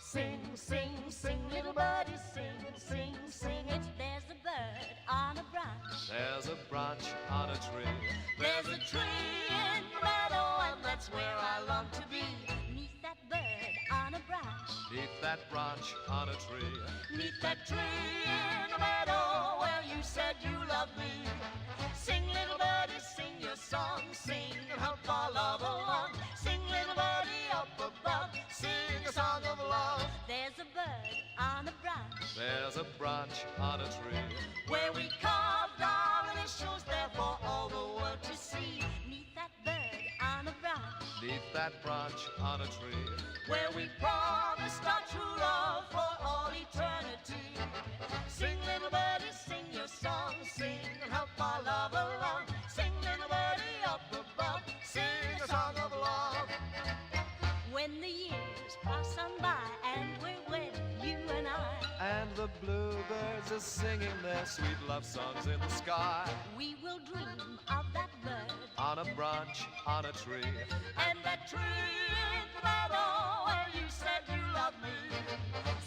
Sing, sing, sing, little birdie, sing, sing, sing it. There's a bird on a branch. There's a branch on a tree. There's a tree in the meadow, and that's where I long to be. Meet that bird on a branch. Neath that branch on a tree. Meet that tree in the meadow where you said you loved me. Sing, little birdie, sing your song. Sing and help our love along. Sing, little birdie, up above. Sing a song of love. There's a bird on a branch. There's a branch on a tree. Where we carved our initials there for all the world to see. Meet that bird on a branch. Neath that branch on a tree. Where we promised our true love for all eternity. Sing, little birdie, sing your song. Sing and help our love along. Sing, little birdie, up above. Sing a song of love. When the years pass on by and we're wed, you and I, And the bluebirds are singing their sweet love songs in the sky. we will dream of that bird On a branch on a tree. and that tree in the meadow where you said you loved me.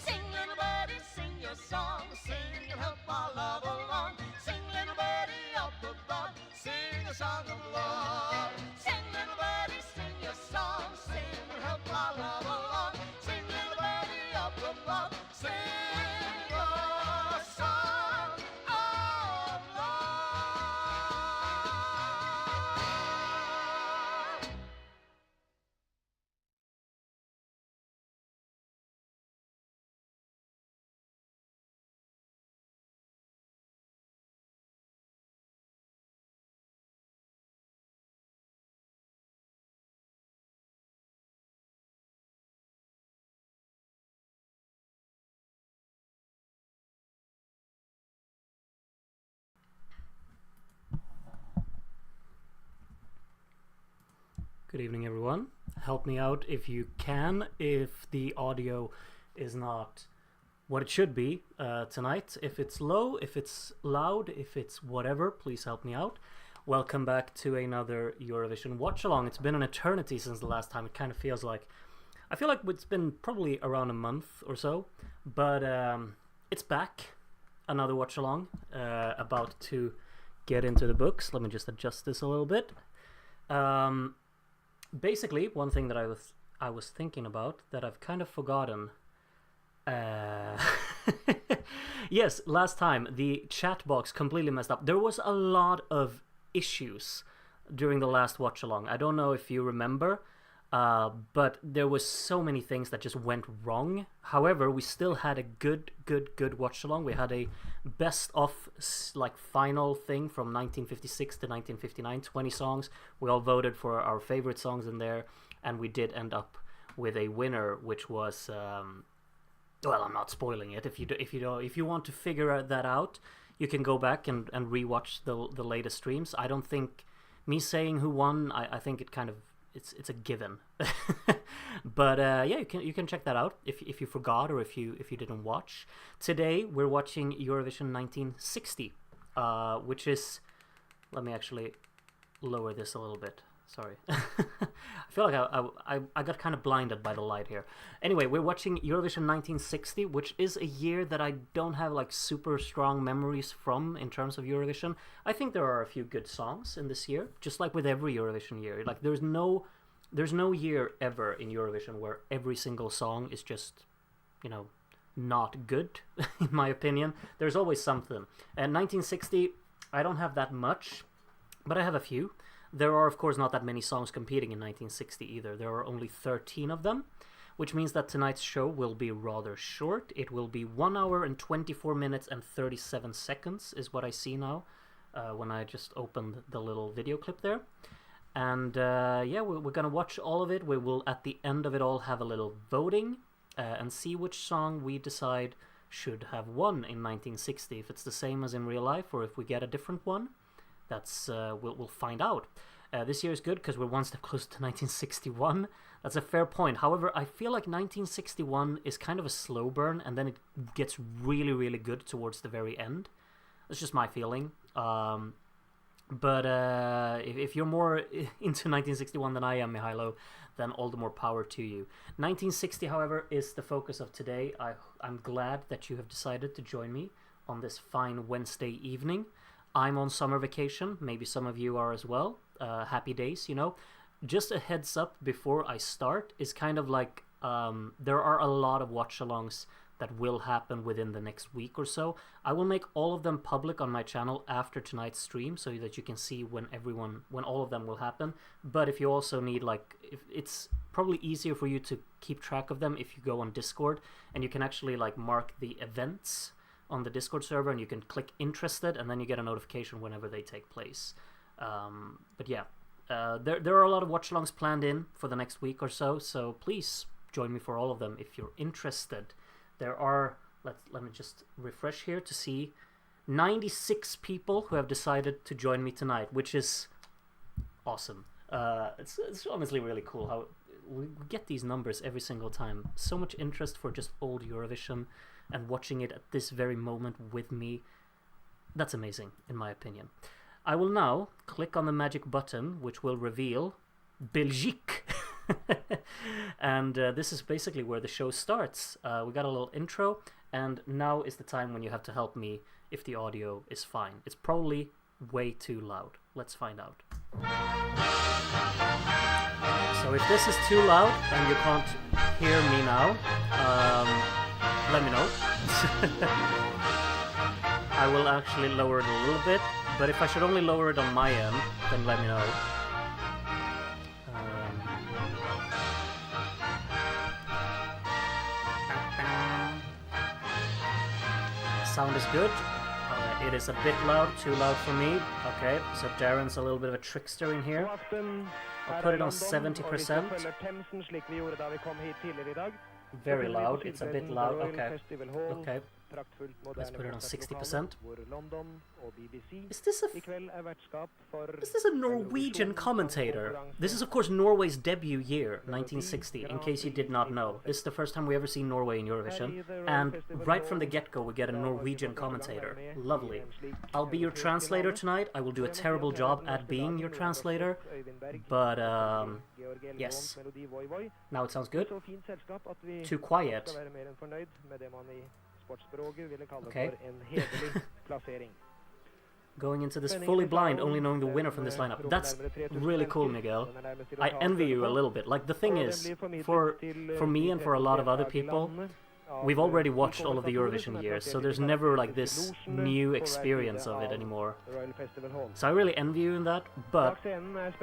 Sing, little birdie, sing your song. Sing and help our love along. Sing, little birdie, up above. Sing a song of love. Sing, little birdie, sing your song. Sing and help our love along. Sing, little birdie, up above. Sing a song of love. Good evening, everyone. Help me out if you can, if the audio is not what it should be tonight. If it's low, if it's loud, if it's whatever, please help me out. Welcome back to another Eurovision watch-along. It's been an eternity since the last time. It kind of feels like... I feel like it's been probably around a month or so, but it's back. Another watch-along, about to get into the books. Let me just adjust this a little bit. Basically, one thing that I was thinking about that I've kind of forgotten. Yes, last time the chat box completely messed up. There was a lot of issues during the last watch along. I don't know if you remember, but there was so many things that just went wrong. However, we still had a good watch along. We had a best of like final thing from 1956 to 1959, 20 songs. We all voted for our favorite songs in there, and we did end up with a winner, which was well, I'm not spoiling it. If you want to figure that out, you can go back and rewatch the latest streams. I don't think me saying who won. I think it kind of it's a given. But yeah, you can check that out if you forgot or if you didn't watch. Today we're watching Eurovision 1960, which is, let me actually lower this a little bit. Sorry. I feel like I got kind of blinded by the light here. Anyway, we're watching Eurovision 1960, which is a year that I don't have like super strong memories from in terms of Eurovision. I think there are a few good songs in this year, just like with every Eurovision year. Like there's no year ever in Eurovision where every single song is just, you know, not good, in my opinion. There's always something. And 1960, I don't have that much, but I have a few. There are, of course, not that many songs competing in 1960 either. There are only 13 of them, which means that tonight's show will be rather short. It will be 1 hour and 24 minutes and 37 seconds is what I see now when I just opened the little video clip there. And yeah, we're going to watch all of it. We will, at the end of it all, have a little voting and see which song we decide should have won in 1960. If it's the same as in real life or if we get a different one. That's we'll find out. This year is good because we're one step closer to 1961. That's a fair point. However, I feel like 1961 is kind of a slow burn, and then it gets really, really good towards the very end. That's just my feeling. But if you're more into 1961 than I am, Mihailo, then all the more power to you. 1960, however, is the focus of today. I'm glad that you have decided to join me on this fine Wednesday evening. I'm on summer vacation. Maybe some of you are as well. Happy days, you know. Just a heads up before I start is kind of like there are a lot of watch-alongs that will happen within the next week or so. I will make all of them public on my channel after tonight's stream so that you can see when all of them will happen. But if you also need, like, it's probably easier for you to keep track of them if you go on Discord, and you can actually like mark the events on the Discord server, and you can click interested, and then you get a notification whenever they take place. But yeah, there are a lot of watch-alongs planned in for the next week or so, so please join me for all of them if you're interested. There are, let me just refresh here to see, 96 people who have decided to join me tonight, which is awesome. It's honestly really cool how we get these numbers every single time. So much interest for just old Eurovision and watching it at this very moment with me. That's amazing, in my opinion. I will now click on the magic button, which will reveal Belgique. And this is basically where the show starts. We got a little intro, and now is the time when you have to help me if the audio is fine. It's probably way too loud. Let's find out. So if this is too loud and you can't hear me now, let me know. I will actually lower it a little bit, but if I should only lower it on my end, then let me know. Sound is good. It is a bit loud, too loud for me. Okay, so Darren's a little bit of a trickster in here. I'll put it on 70%. Very loud, it's a bit loud. Okay. Okay. Let's put it on 60%. Is this a Norwegian commentator? This is of course Norway's debut year, 1960, in case you did not know. This is the first time we ever see Norway in Eurovision, and right from the get-go we get a Norwegian commentator. Lovely. I'll be your translator tonight. I will do a terrible job at being your translator, but yes. Now it sounds good. Too quiet. Okay. Going into this fully blind, only knowing the winner from this lineup. That's really cool, Miguel. I envy you a little bit. Like, the thing is, for me and for a lot of other people, we've already watched all of the Eurovision years, so there's never like this new experience of it anymore. So I really envy you in that, but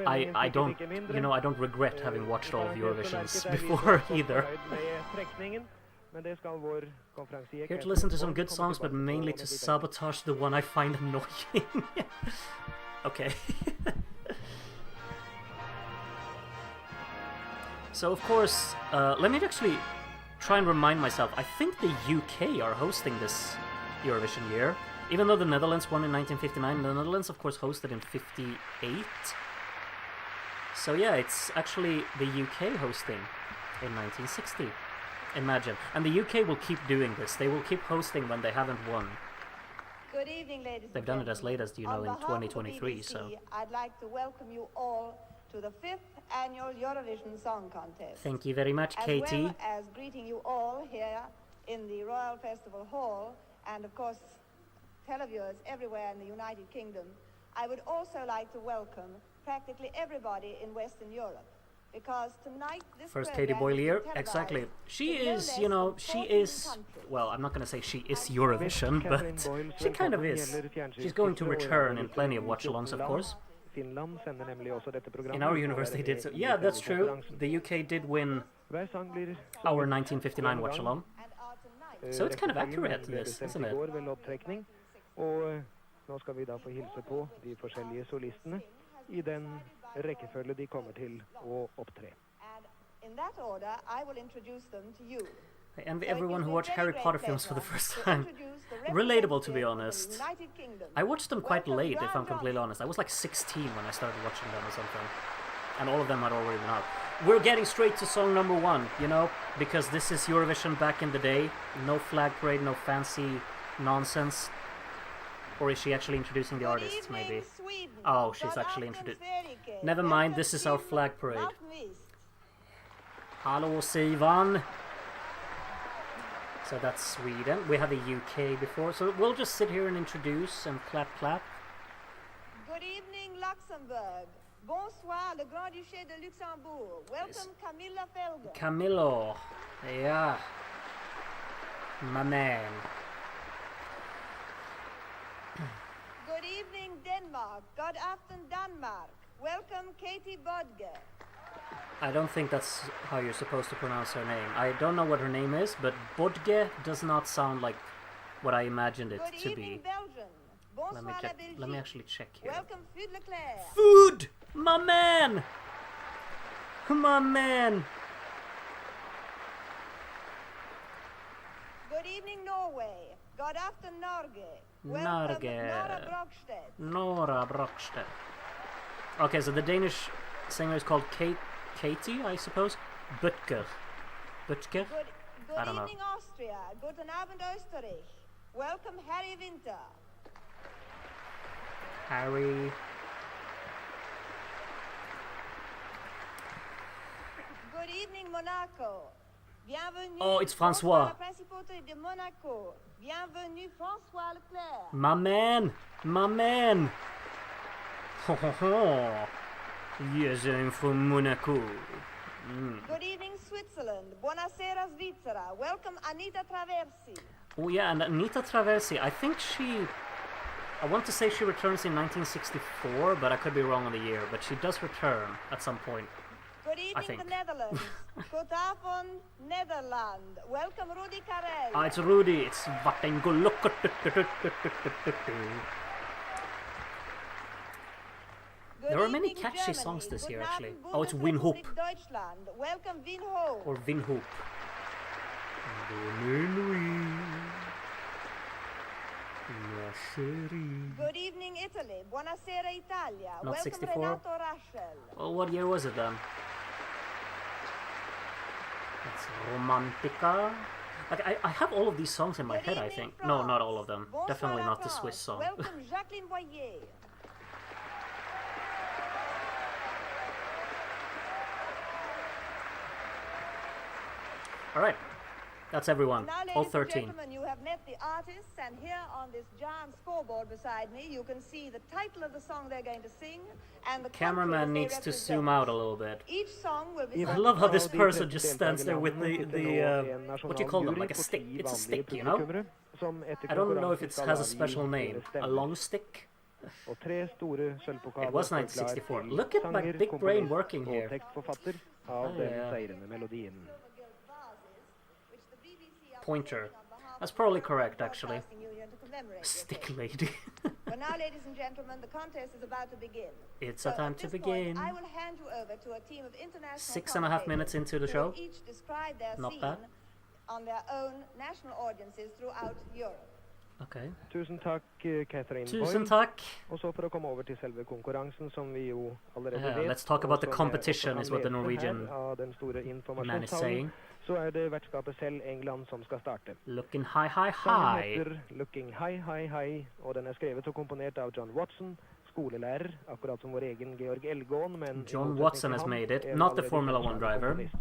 I don't, you know, I don't regret having watched all of the Eurovisions before either. Here to listen to some good songs, but mainly to sabotage the one I find annoying. Okay. So of course, let me actually try and remind myself. I think the UK are hosting this Eurovision year. Even though the Netherlands won in 1959, the Netherlands of course hosted in 58. So yeah, it's actually the UK hosting in 1960. Imagine. And the UK will keep doing this. They will keep hosting when they haven't won. Good evening, ladies. They've done it as late as, you know, in 2023, BBC, so... I'd like to welcome you all to the 5th annual Eurovision Song Contest. Thank you very much, Katy. As well as greeting you all here in the Royal Festival Hall, and of course, televiewers everywhere in the United Kingdom. I would also like to welcome practically everybody in Western Europe. Because tonight, this First Katy Bødtger, exactly. She is, you know, she is, well, I'm not going to say she is Eurovision, but she kind of is. She's going to return in plenty of watch-alongs, of course. In our universe they did so. Yeah, that's true. The UK did win our 1959 watch-along. So it's kind of accurate, this, isn't it? rekkefølge de kommer til å opptre. In that order, I will introduce them to you. I envy everyone who watched Harry Potter films for the first time. Relatable, to be honest. I watched them quite late, if I'm completely honest. I was like 16 when I started watching them or something. And all of them had already been out. We're getting straight to song number one, you know, because this is Eurovision back in the day. No flag parade, no fancy nonsense. Or is she actually introducing the Good artists, evening, maybe? Sweden. Oh, she's God actually afton, introduced. Sverige. Never mind, Welcome, this is our Siw flag parade. Malmkvist. Hallå Sivan! So that's Sweden. We had the UK before, so we'll just sit here and introduce and clap clap. Good evening, Luxembourg. Bonsoir, le Grand-Duché de Luxembourg. Welcome, Camillo Felgen. Camillo. Yeah. My man. Good evening, Denmark. God afton, Denmark. Welcome, Katy Bødtger. I don't think that's how you're supposed to pronounce her name. I don't know what her name is, but Bødtger does not sound like what I imagined it Good to evening, be. Belgium. Bonsoir, la Belgique. Let me actually check here. Welcome, Fud Leclerc. Food! My man! My man! Good evening, Norway. God afton, Norge. Welcome, Norge. Nora Brockstedt. Nora Brockstedt. Okay, so the Danish singer is called Katy, I suppose? Bødtger. Bødtger? I don't know. Evening, Austria. Guten Abend, Österreich. Welcome, Harry Winter. Harry. Good evening, Monaco. Bienvenue. Oh, it's François. La Principauté de Monaco. Bienvenue, François Leclerc. My man! My man! Ho ho ho! Yes, I'm from Monaco. Good evening, Switzerland. Buonasera, Svizzera. Welcome, Anita Traversi. Oh yeah, and Anita Traversi, I think I want to say she returns in 1964, but I could be wrong on the year, but she does return at some point. Good evening, think. the Netherlands. Goedenavond, Nederland. Welcome, Rudi Carrell. Ah, it's Rudi, it's Vatengolok. There are many catchy songs this year, actually. Oh, it's Wyn Hoop. Deutschland. Welcome, Wyn Hoop. Or Wyn Hoop. Good evening, Italy. Buonasera, Italia. Not Welcome, 64? Renato Raschel. Well, what year was it then? It's Romantica. Like, I have all of these songs in my Good head, I evening, think. No, not France. all of them. Bonsoir, Definitely not the France. Swiss song. Welcome, Jacqueline Boyer. Alright. That's everyone. Now, ladies All and 13. gentlemen, you have met the artists, and here on this giant scoreboard beside me, you can see the title of the song they're going to sing, and the Cameraman country needs that to they zoom represent. out a little bit. Each song will be I sung love how this de person 30 just stands there with the what do you call them? Like a stick. It's a stick, you know? I don't know if it has a special name. A long stick? It was 1964. Look at my big brain working here. Av Ja, den ja. seirende melodien. Pointer. That's probably correct, actually. Broadcasting Union to commemorate this Stick day. lady. Well, now, ladies and gentlemen, the contest is about to begin. It's So a time at to this point, begin. I will hand you over to a team of international 6.5 minutes into the who show. will each describe their Not scene bad. on their own national audiences throughout Europe. Okay. Tusen takk, Catherine Tusen Boyd. takk. Og så for å komme over til selve konkurransen, som vi jo allerede Yeah, vet. let's talk about og the som jeg competition også is kan what the lese Norwegian her av den store man is informasjonstalen, saying. så er det vertskapet selv, England, som skal starte. Looking high, high, Sangen high. heter Looking High, High, High, og den er skrevet og komponert av John Watson, skolelærer, akkurat som vår egen Georg Elgåen, men i John motsetning Watson til has ham made it. er Not the allerede Formula kjent 1 som driver, komponist.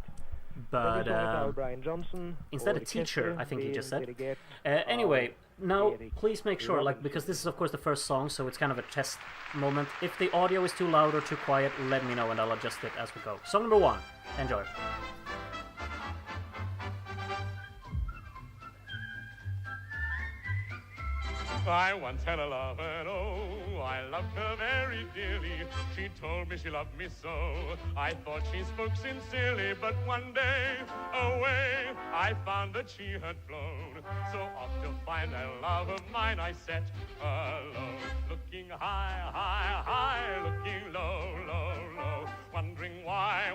but Den blir sunget av Bryan Johnson, instead og a teacher, I orkestret think he blir just said. dirigert Anyway, now Erik please make sure, like, because this is of course the first song, so it's kind of a test moment. If the audio is too loud or too quiet, let me know and I'll adjust it as we go. Song number 1. Enjoy. I once had a love, and oh, I loved her very dearly. She told me she loved me so. I thought she spoke sincerely, but one day, away, I found that she had flown. So off to find that love of mine, I set alone. Looking high, high, high, looking low, low, low. Wondering why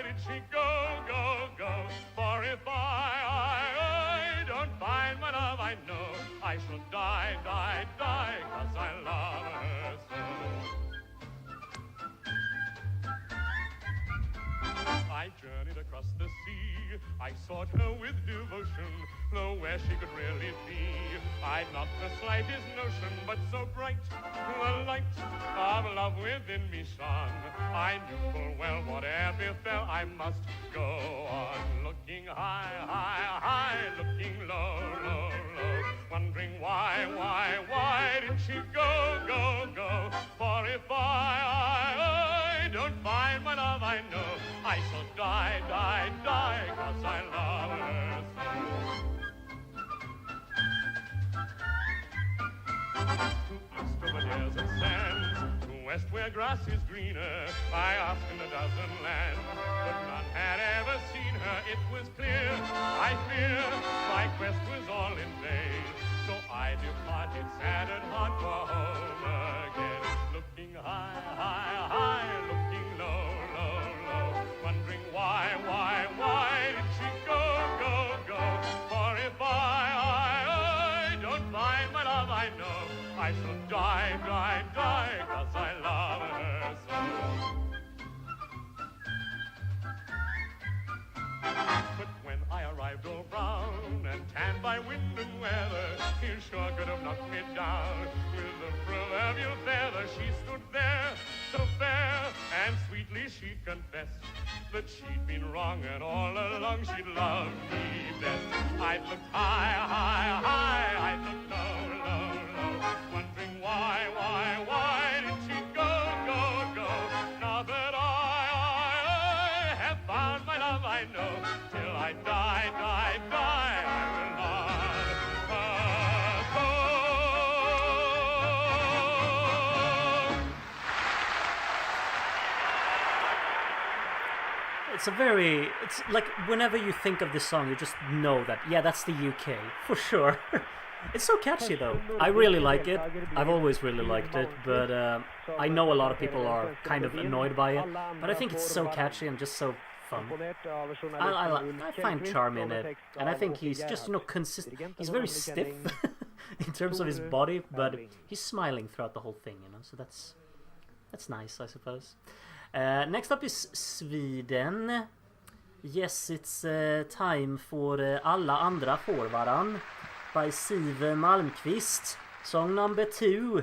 did she go, go, go? For if I don't find my love, I know I shall die, die, die, 'cause I love her so. I journeyed across the sea. I sought her with devotion, though where she could really be I'd not the slightest notion, but so bright the light of love within me shone. I knew full well whate'er befell, I must go on. Looking high, high, high, looking low, low, low, wondering why did she go, go, go? For if I don't find my love, I know I shall die, die, die, 'cause I love her so. To east over desert sands, to west where grass is greener, I asked in a dozen lands, but none had ever seen her. It was clear, I fear, my quest was all in vain. So I departed sad at heart for home again. Looking high, high, high, looking low, low, low, wondering why did she go, go, go? For if I don't find my love, I know I shall die, die, die, 'cause I love her so. But when I arrived all brown and tanned by wind and weather, he sure could have knocked me down. With the proverbial feather she stood there, so fair, and sweetly she confessed that she'd been wrong and all along she'd loved me best. I looked high, high, high, I looked low, low, low, wondering why did she go, go, go? Now that I have found my love, I know, till I die, die, die, I will not go. It's like whenever you think of this song, you just know that, yeah, that's the UK, for sure. It's so catchy though. I really like it. I've always really liked it, but I know a lot of people are kind of annoyed by it, but I think it's so catchy and just so fun. I find charm in it, and I think he's just, consistent. He's very stiff in terms of his body, but he's smiling throughout the whole thing, so that's nice, I suppose. Next up is Sweden. Yes, it's time for Alla andra varann by Siw Malmkvist. Song number 2.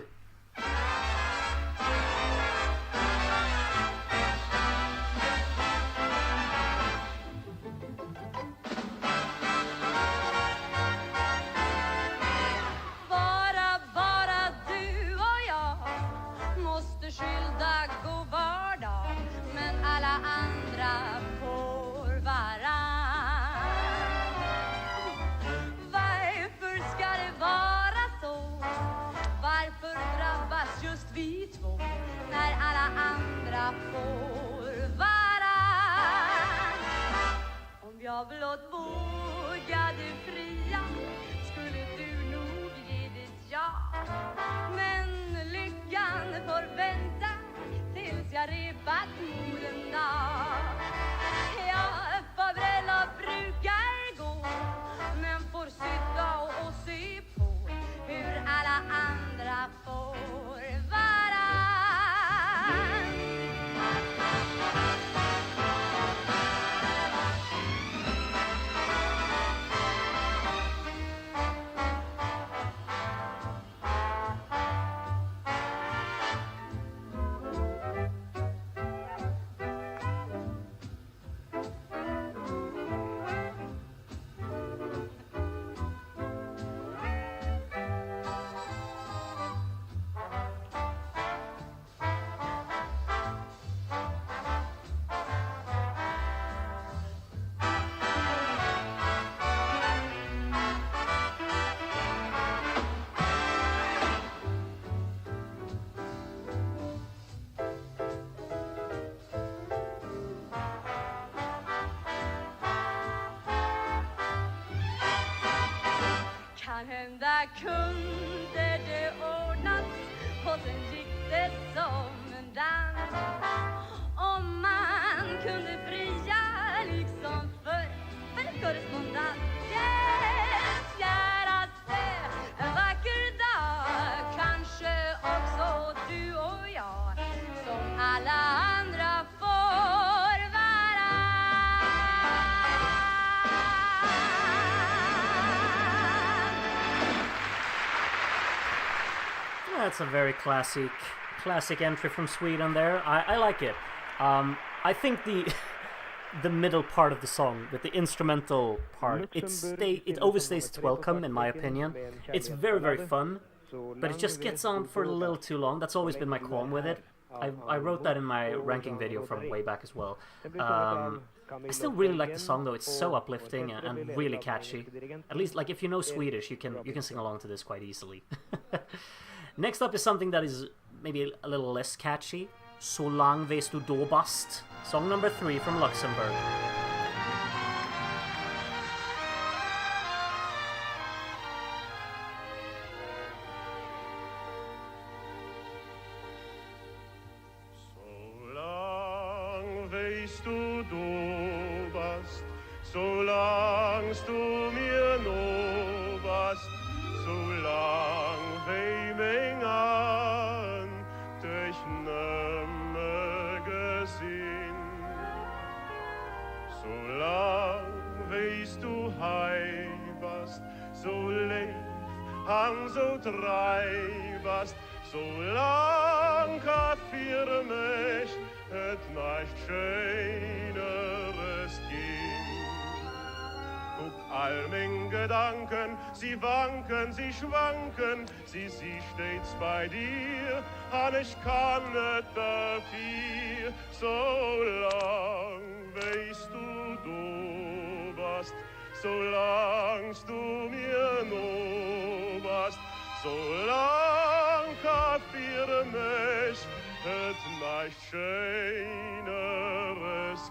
Bara du och jag måste skylda gå vardag, men alla andra får varann. Varför ska det vara så? Varför drabbas just vi två när alla andra får varann? Om jag blott vågade fria skulle du nog ge ditt ja. Men lyckan får vänta tills jag repat moden av. Ja, farbröllop brukar gå, men får sitta och se på hur alla andra får varann. Kan hända kunde det ordnas och sen gick det som en dans. Om man kunde fria liksom för korrespondens. Yes, käraste, en vacker dag, kanske också du och jag, som alla andra får varann. that's a very classic entry from Sweden there. I like it. I think the middle part of the song with the instrumental part, it overstays its welcome in my opinion. It's very, very fun, but it just gets on for a little too long. That's always been my qualm with it. I wrote that in my ranking video from way back as well. I still really like the song though. It's so uplifting and really catchy. At least, like, if you know Swedish, you can sing along to this quite easily. Next up is something that is maybe a little less catchy. Så lang vis du då bast. Song number 3 from Luxembourg. Treibast, so lang kann für mich et nicht schöneres gehen. Guck all mein Gedanken, sie wanken, sie schwanken, sie stets bei dir, und ich kann nicht dafür, so lang weißt du bist, so langst du mir noch bist. So lang kann für mich et nicht schöneres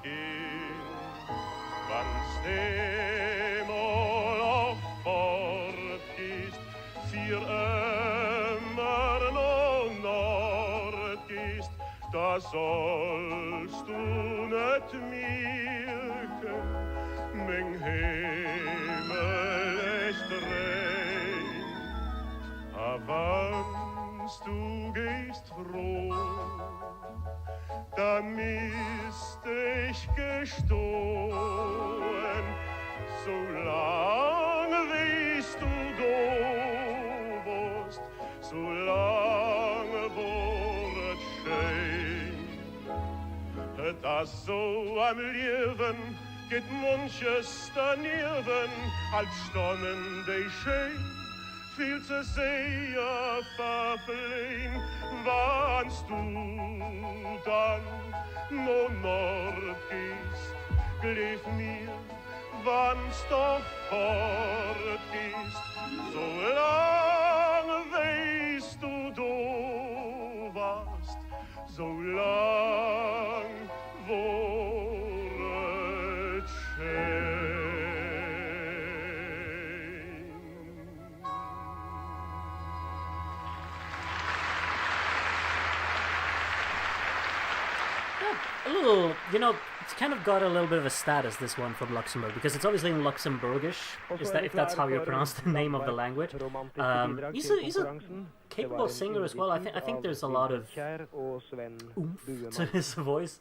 gehen. Wann's demol auch fortgehst, für immer noch nord gehst, da sollst du nicht merken, mein Himmel ist rein. Wann's du gehst froh, da misst ich gestohlen, so lang wie's du da warst, so lang ward schön. Das so am Leben geht manches daneben, als stonnen die schön. Viel zu sehr verfliehen, wannst du dann no Nord gehst, gleich mir, wannst doch fort gehst, so lang weißt du warst, so lang ward schön. A little, it's kind of got a little bit of a status, this one from Luxembourg, because it's obviously in Luxembourgish, if that's how you pronounce the name of the language. He's a capable singer as well. I think there's a lot of oomph to his voice.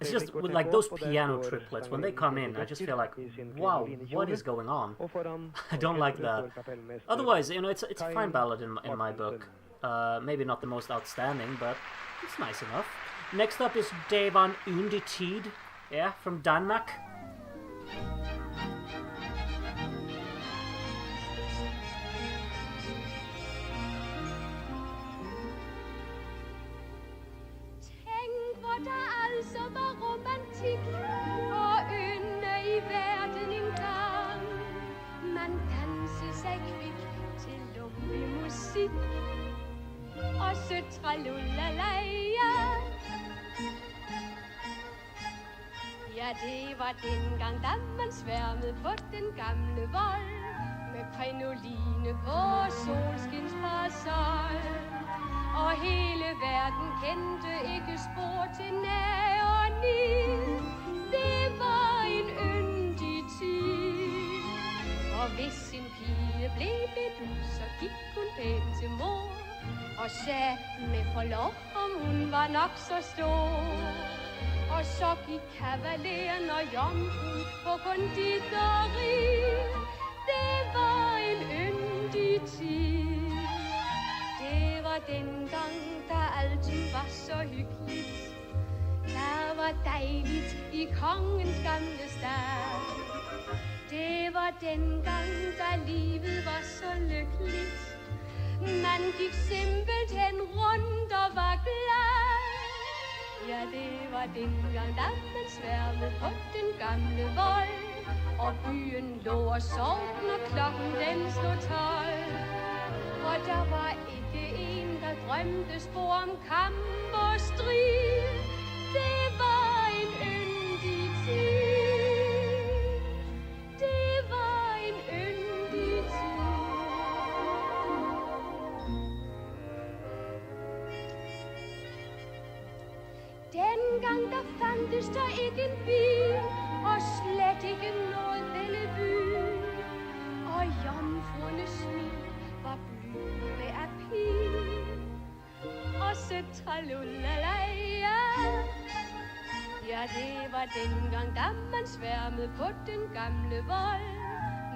It's just with like those piano triplets, when they come in, I just feel like, wow, what is going on? I don't like that. Otherwise, it's a fine ballad in my book. Maybe not the most outstanding, but it's nice enough. Next up is Det var en yndig tid, from Denmark. Tænk, hvor der altså var romantik og ynde i verden engang. Man dansede sig kvik til lovlig musik og så tralulalaja. Ja, det var dengang, da man sværmede på den gamle vold med krinoline på solskinsparasol. Og hele verden kendte ikke spor til nag og nid. Det var en yndig tid. Og hvis en pige blev bedud, så gik hun pænt til mor og sagde med forlov, om hun var nok så stor. Og så gik kavaleren og jomfruen på konditori. Det var en yndig tid. Det var var dengang, der alting var så hyggeligt. Der var dejligt i kongens gamle stad. Det var dengang, da livet var så lykkeligt. Man gik simpelthen rundt og var glad. Ja, det var dengang, da man sværmede på den gamle vold. Og byen lå og sov, når klokken den slog 12. Og der var ikke en, der drømte spor om kamp og strid. Det var en yndig tid. Det var en yndig tid. Dengang der fandtes der ikke en bil, og slet ikke noget Bellevue. Og jomfruernes smil var blyde af pil. Og så tralulalaja. Ja, det var dengang, da man sværmede på den gamle vold.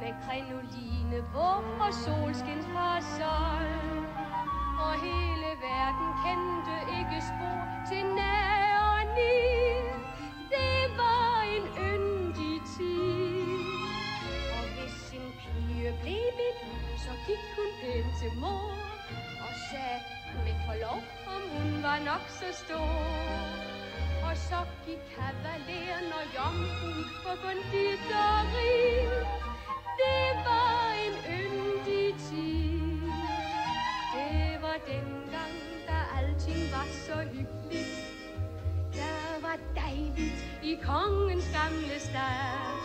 Med krinoline på og solskinsparasol. Og hele verden kendte ikke spor til nær og nid. Det var en yndig tid. Og hvis en pige blev bidt, så gik hun pænt til mor. Og sagde med forlov, om hun var nok så stor. Og så gik kavaleren og jomfruen på konditori. Det var en yndig tid. Det var dengang, da alting var så hyggeligt. Der var dejligt i kongens gamle stad.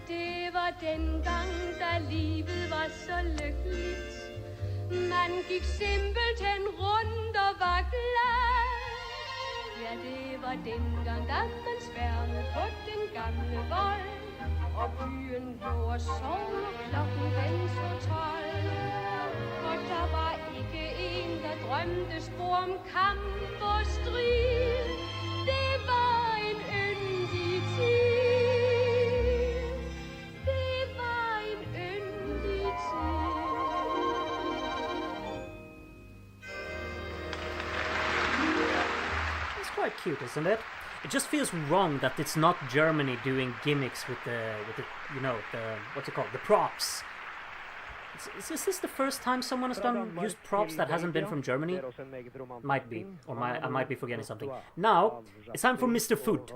Det var dengang, da livet var så lykkeligt. Man gik simpelthen rundt og var glad. Ja, det var dengang, da man sværmede på den gamle vold. Og byen lå og sov, når klokken den slog 12. Og der var ikke en, der drømte spor om kamp og strid. Det var en yndig tid. Det var en yndig tid. It's quite cute, isn't it? It just feels wrong that it's not Germany doing gimmicks with the you know, the, what's it called, the props. Is this the first time someone has used props that hasn't been from Germany? Might be, or I might be forgetting something. Now, it's time for Mr. Fud.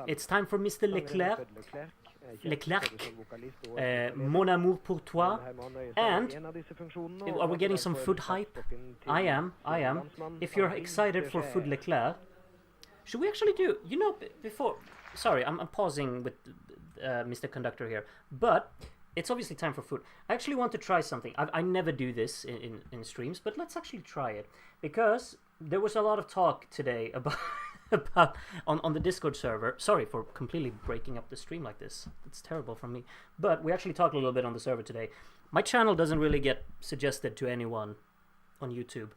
It's time for Mr. Leclerc, Mon amour pour toi, and are we getting some Fud hype? I am. If you're excited for Fud Leclerc, should we actually do, you know, before, sorry, I'm pausing with Mr. Conductor here, but it's obviously time for food. I actually want to try something. I never do this in streams, but let's actually try it. Because there was a lot of talk today about on the Discord server. Sorry for completely breaking up the stream like this. It's terrible from me. But we actually talked a little bit on the server today. My channel doesn't really get suggested to anyone on YouTube.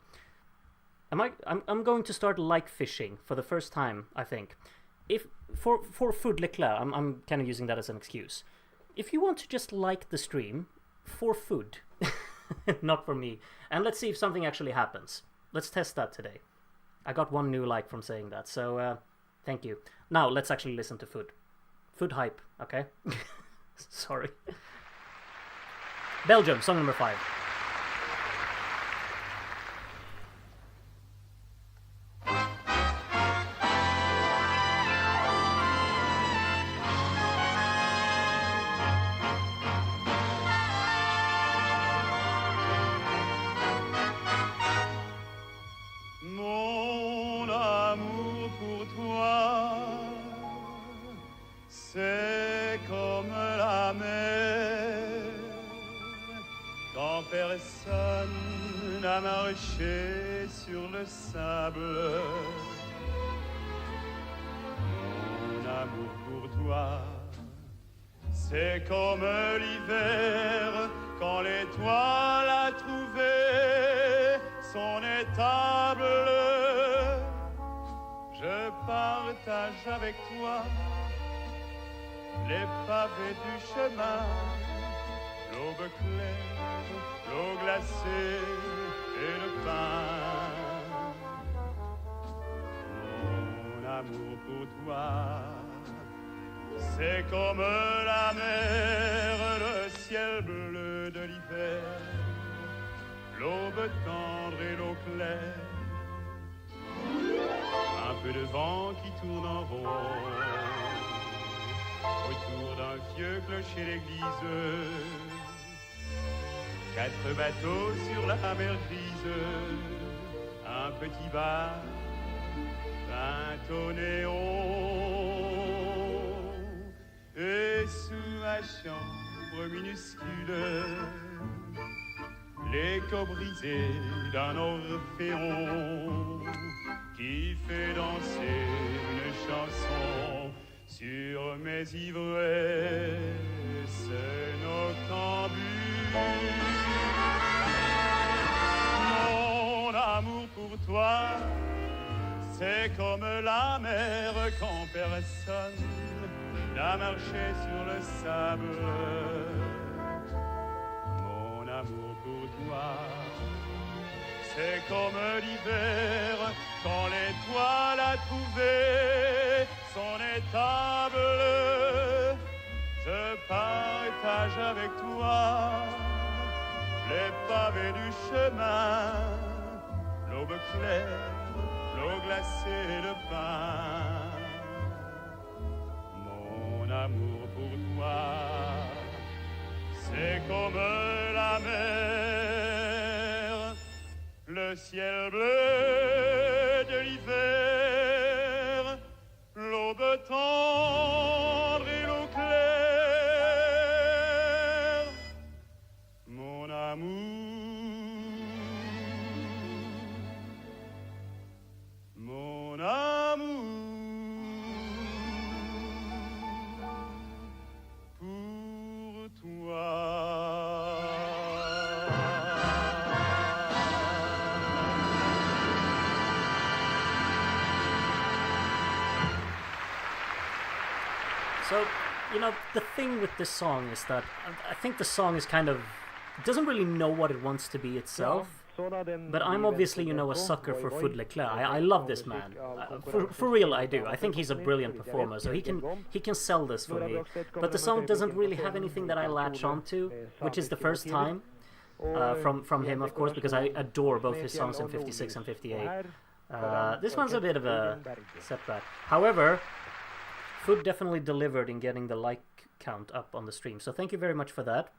I'm going to start like fishing for the first time, I think. If for Fud Leclerc, I'm kind of using that as an excuse. If you want to just like the stream for food, not for me, and let's see if something actually happens. Let's test that today. I got one new like from saying that, so thank you. Now let's actually listen to Fud. Fud hype, okay? Sorry. Belgium, song number 5. Personne n'a marché sur le sable. Mon amour pour toi, c'est comme l'hiver quand l'étoile a trouvé son étable. Je partage avec toi les pavés du chemin, l'aube claire, l'eau glacée et le pain. Mon amour pour toi, c'est comme la mer, le ciel bleu de l'hiver, l'aube tendre et l'eau claire. Un peu de vent qui tourne en rond autour d'un vieux clocher d'église. 4 bateaux sur la mer grise, un petit bar peint au néon. Et sous ma chambre minuscule, l'écho brisé d'un orphéon qui fait danser une chanson sur mes ivresses noctambules. Mon amour pour toi, c'est comme la mer quand personne n'a marché sur le sable. Mon amour pour toi, c'est comme l'hiver quand l'étoile a trouvé son étable. Je partage avec toi les pavés du chemin, l'aube claire, l'eau glacée et le pain. Mon amour pour toi, c'est comme la mer, le ciel bleu de l'hiver, l'aube tendre et l'eau claire. Mon amour, mon amour pour toi. So, you know, the thing with this song is that I think the song is kind of doesn't really know what it wants to be itself. But I'm obviously, you know, a sucker for Fud Leclerc. I love this man. For real, I do. I think he's a brilliant performer, so he can sell this for me. But the song doesn't really have anything that I latch onto, which is the first time from him, of course, because I adore both his songs in 56 and 58. This one's a bit of a setback. However, Fud definitely delivered in getting the like count up on the stream, so thank you very much for that.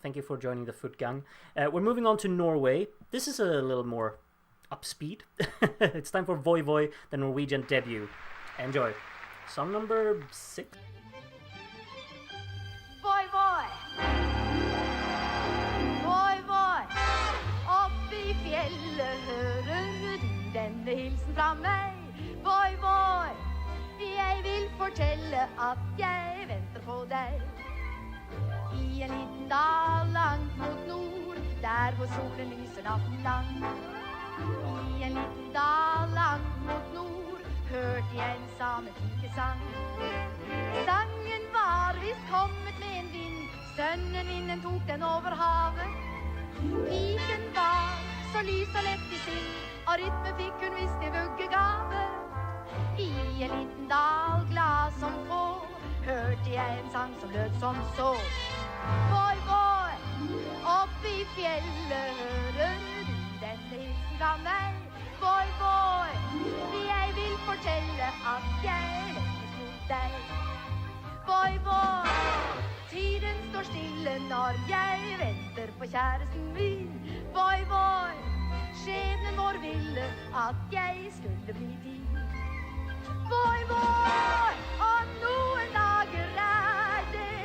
Thank you for joining the Fud Gang. We're moving on to Norway. This is a little more upspeed. It's time for Voi-voi, the Norwegian debut. Enjoy. Song number 6. Voi-voi, voi-voi, oppe i fjellet hører du denne hilsen fra meg. Voi-voi, jeg vil fortelle at jeg venter på deg. I en liten dal langt mot nord, der hvor solen lyser natten lang. I en liten dal langt mot nord, hørte jeg en samepikesang. Sangen var visst kommet med en vind, sønnevinden tok den over havet. Piken var så lys og lett i sinn, og rytme fikk hun visst i vuggegave. I en liten dal glad som få, hørte jeg en sang som lød som så. Voi-voi, oppe i fjellet hører du denne hilsen fra meg. Voi-voi, jeg vil fortelle at jeg lengtes mot deg. Voi-voi, tiden står stille når jeg venter på kjæresten min. Voi-voi, skjebnen vår ville at jeg skulle bli din. Voi-voi, om noen dager det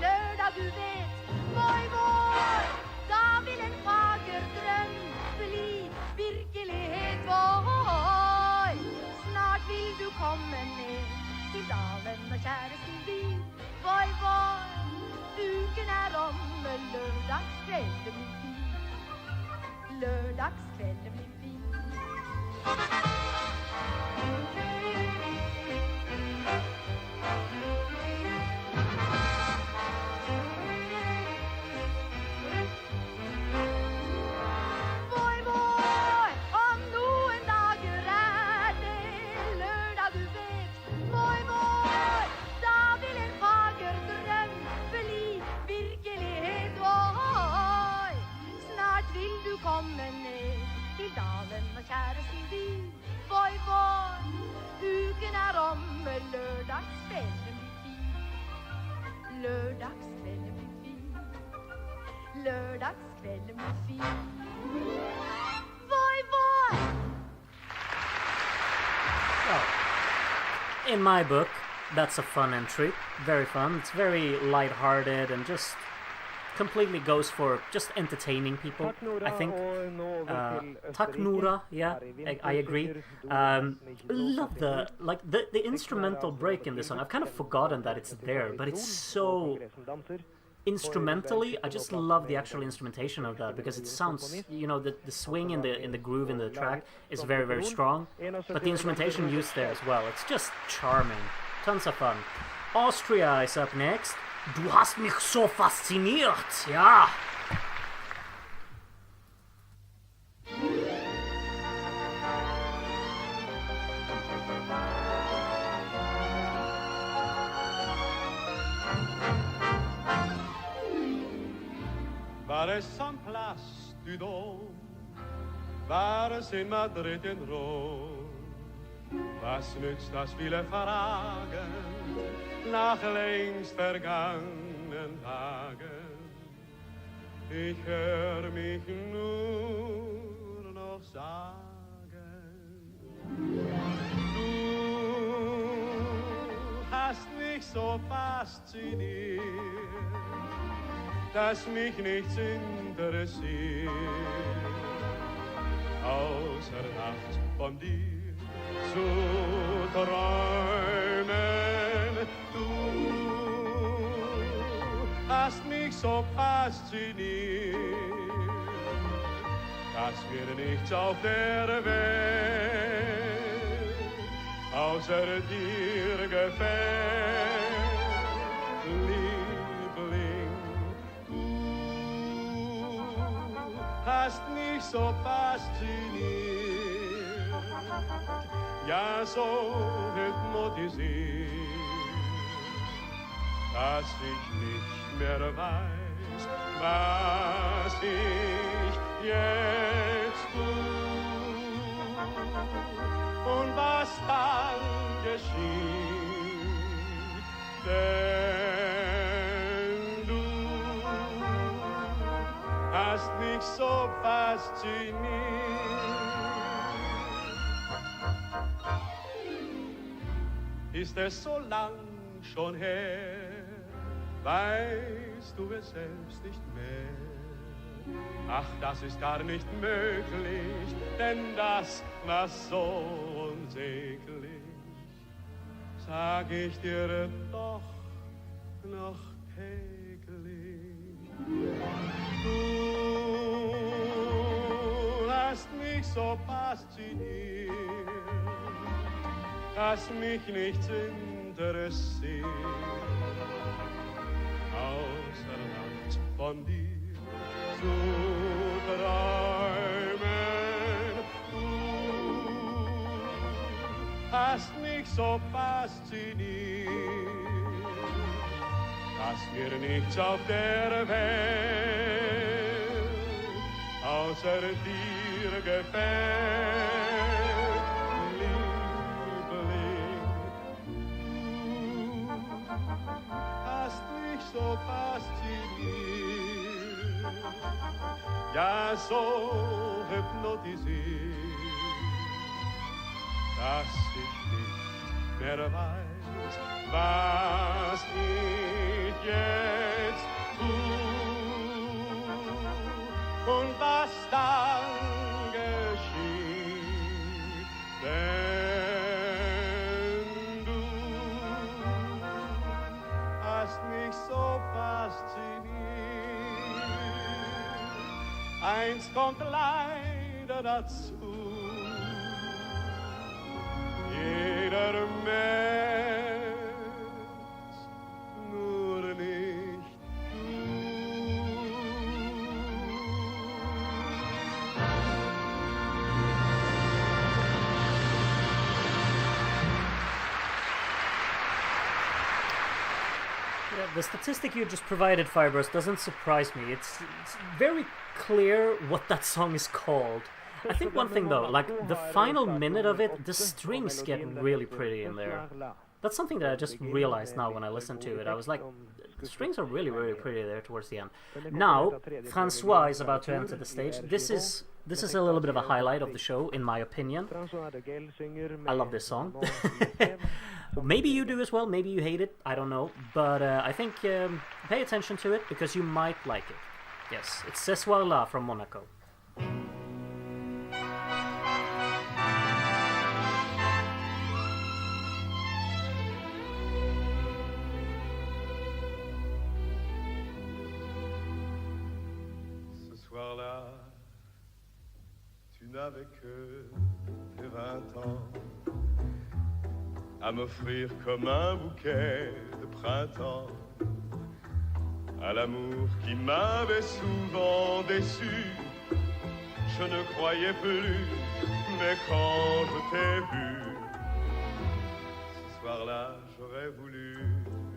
lørdag du vet. Voi-voi, da vil en fager drøm bli virkelighet. Voi, snart vil du komme ned til dalen og kjæresten din. Voi-voi, uken omme, lørdagskvelden blir fin. Lørdagskvelden blir fin. Voi-voi, lördagskväll med fin. Voi-voi! Well, in my book, that's a fun entry. Very fun. It's very light-hearted and just completely goes for just entertaining people, I think. Tack Nora, yeah, I agree. Love the instrumental break in this song. I've kind of forgotten that it's there, but it's so instrumentally. I just love the actual instrumentation of that because it sounds, you know, the swing in the groove in the track is very, very strong, but the instrumentation used there as well, it's just charming. Tons of fun. Austria is up next. Du hast mich so fasziniert, ja. War es am Place du Dom, war es in Madrid in Rom, was nützt das viele Fragen nach längst vergangenen Tagen? Ich hör mich nur noch sagen, du hast mich so fasziniert, dass mich nichts interessiert, außer nachts von dir zu träumen. Du hast mich so fasziniert, dass mir nichts auf der Welt außer dir gefällt. Hast mich so fasziniert, ja so hypnotisiert, dass ich nicht mehr weiß, was ich jetzt tue und was dann geschieht, denn du hast mich so fasziniert. Ist es so lang schon her, weißt du es selbst nicht mehr? Ach, das ist gar nicht möglich, denn das war so unsäglich. Sag ich dir doch noch täglich. Du hast mich so fasziniert, dass mich nichts interessiert, außer nachts von dir zu träumen. Du hast mich so fasziniert, dass mir nichts auf der Welt außer dir gefällt, Liebling. Du hast mich so fasziniert, ja so hypnotisiert, dass ich nicht mehr weiß, was ich jetzt tue und was dann geschieht, denn du hast mich so fasziniert. Eins kommt leider dazu: jeder Mensch, nur nicht du. Yeah, the statistic you just provided, Fibers, doesn't surprise me. It's very clear what that song is called. I think one thing though, like the final minute of it, the strings get really pretty in there. That's something that I just realized now when I listened to it. I was like, the strings are really, really pretty there towards the end. Now, François is about to enter the stage. This is a little bit of a highlight of the show, in my opinion. I love this song. Maybe you do as well, maybe you hate it, I don't know. But I think pay attention to it, because you might like it. Yes, it's Ce soir-là from MONACO. Tu n'avais que tes 20 ans à m'offrir comme un bouquet de printemps, à l'amour qui m'avait souvent déçu. Je ne croyais plus, mais quand je t'ai vu, ce soir-là, j'aurais voulu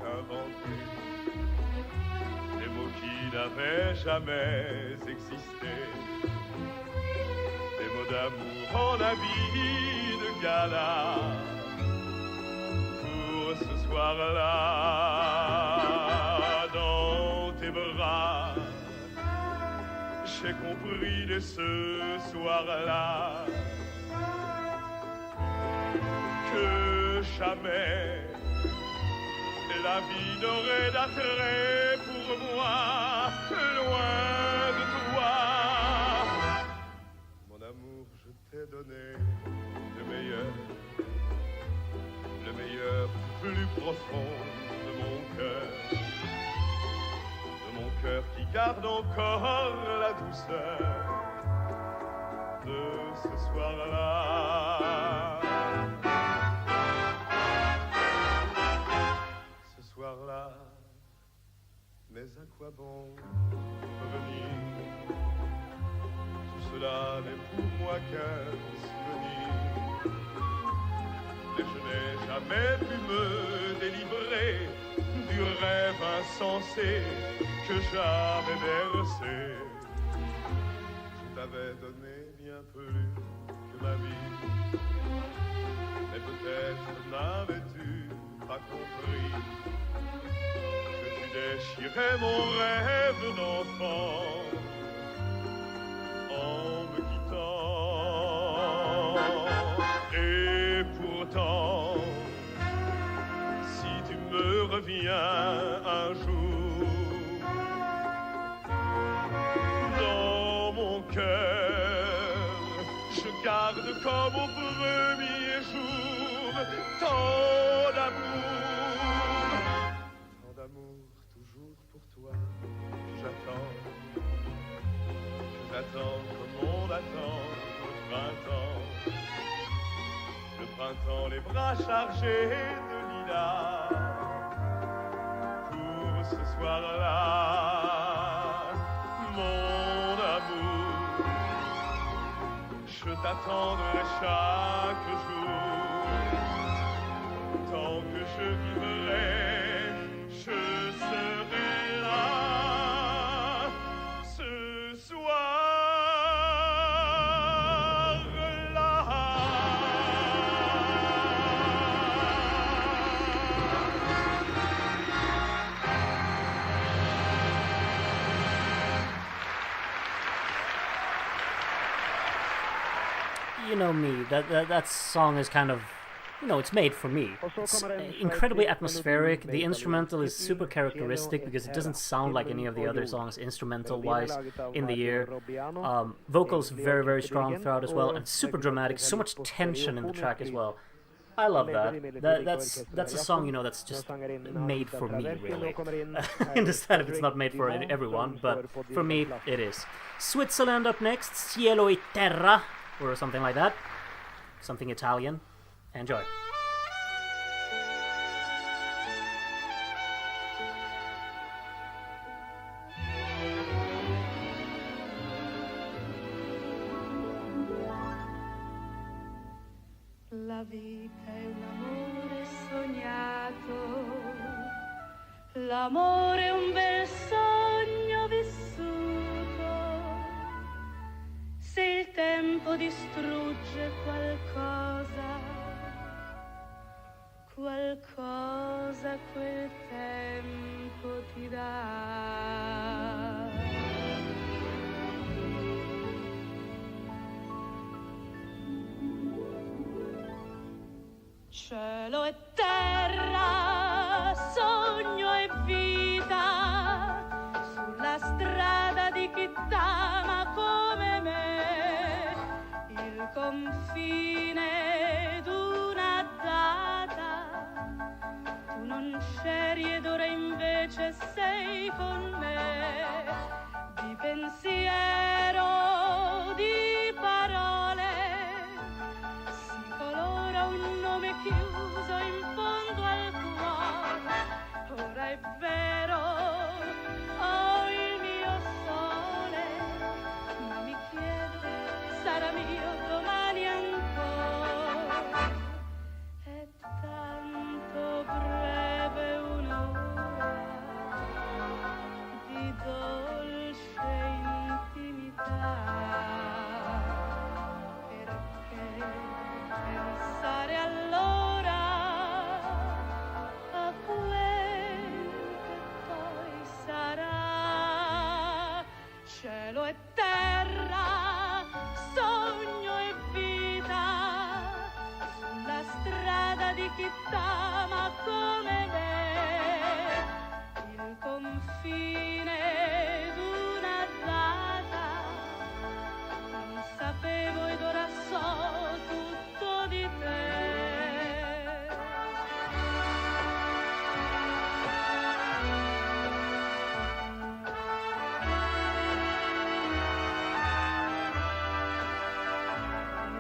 inventer des mots qui n'avaient jamais existé. Des mots d'amour en habit de gala pour ce soir-là. Dans tes bras, j'ai compris dès ce soir-là que jamais la vie n'aurait d'attrait pour moi loin de toi. T'ai donné le meilleur du plus profond de mon cœur qui garde encore la douceur de ce soir-là. Ce soir-là, mais à quoi bon revenir? Cela n'est pour moi qu'un souvenir. Et je n'ai jamais pu me délivrer du rêve insensé que j'avais bercé. Je t'avais donné bien plus que ma vie, mais peut-être n'avais-tu pas compris que tu déchirais mon rêve d'enfant en me quittant. Et pourtant, si tu me reviens un jour, dans mon cœur, je garde comme au premier jour tant d'amour toujours pour toi. J'attends comme on attend le printemps, les bras chargés de lilas pour ce soir-là. Mon amour, je t'attendrai chaque jour, tant que je vivrai, je serai là ce soir. You know me, that song is kind of, it's made for me. It's incredibly atmospheric. The instrumental is super characteristic because it doesn't sound like any of the other songs instrumental-wise in the year. Vocals very, very strong throughout as well, and super dramatic. So much tension in the track as well. I love that. That's a song, that's just made for me, really. I understand if it's not made for everyone, but for me, it is. Switzerland up next, Cielo e terra, or something like that. Something Italian. Enjoy. La vita è un amore sognato, l'amore è un bel sogno vissuto. Se il tempo distrugge qualcosa, qualcosa quel tempo ti dà. Cielo e terra, sogno e vita, sulla strada di chi t'ama come me, il confine d'una data, tu non c'eri ed ora invece sei con me, di pensiero, di parole, si colora un nome chiuso in fondo al cuore, ora è vero, ho il mio sole, ma mi chiedo, sarà mio domani ancora, è tanto breve un'ora di dolce intimità, perché pensare allora a quel che poi sarà. Cielo e terra, sogno e vita, sulla strada di chi t'ama come me, il confine d'una data, non sapevo ed ora so tutto di te.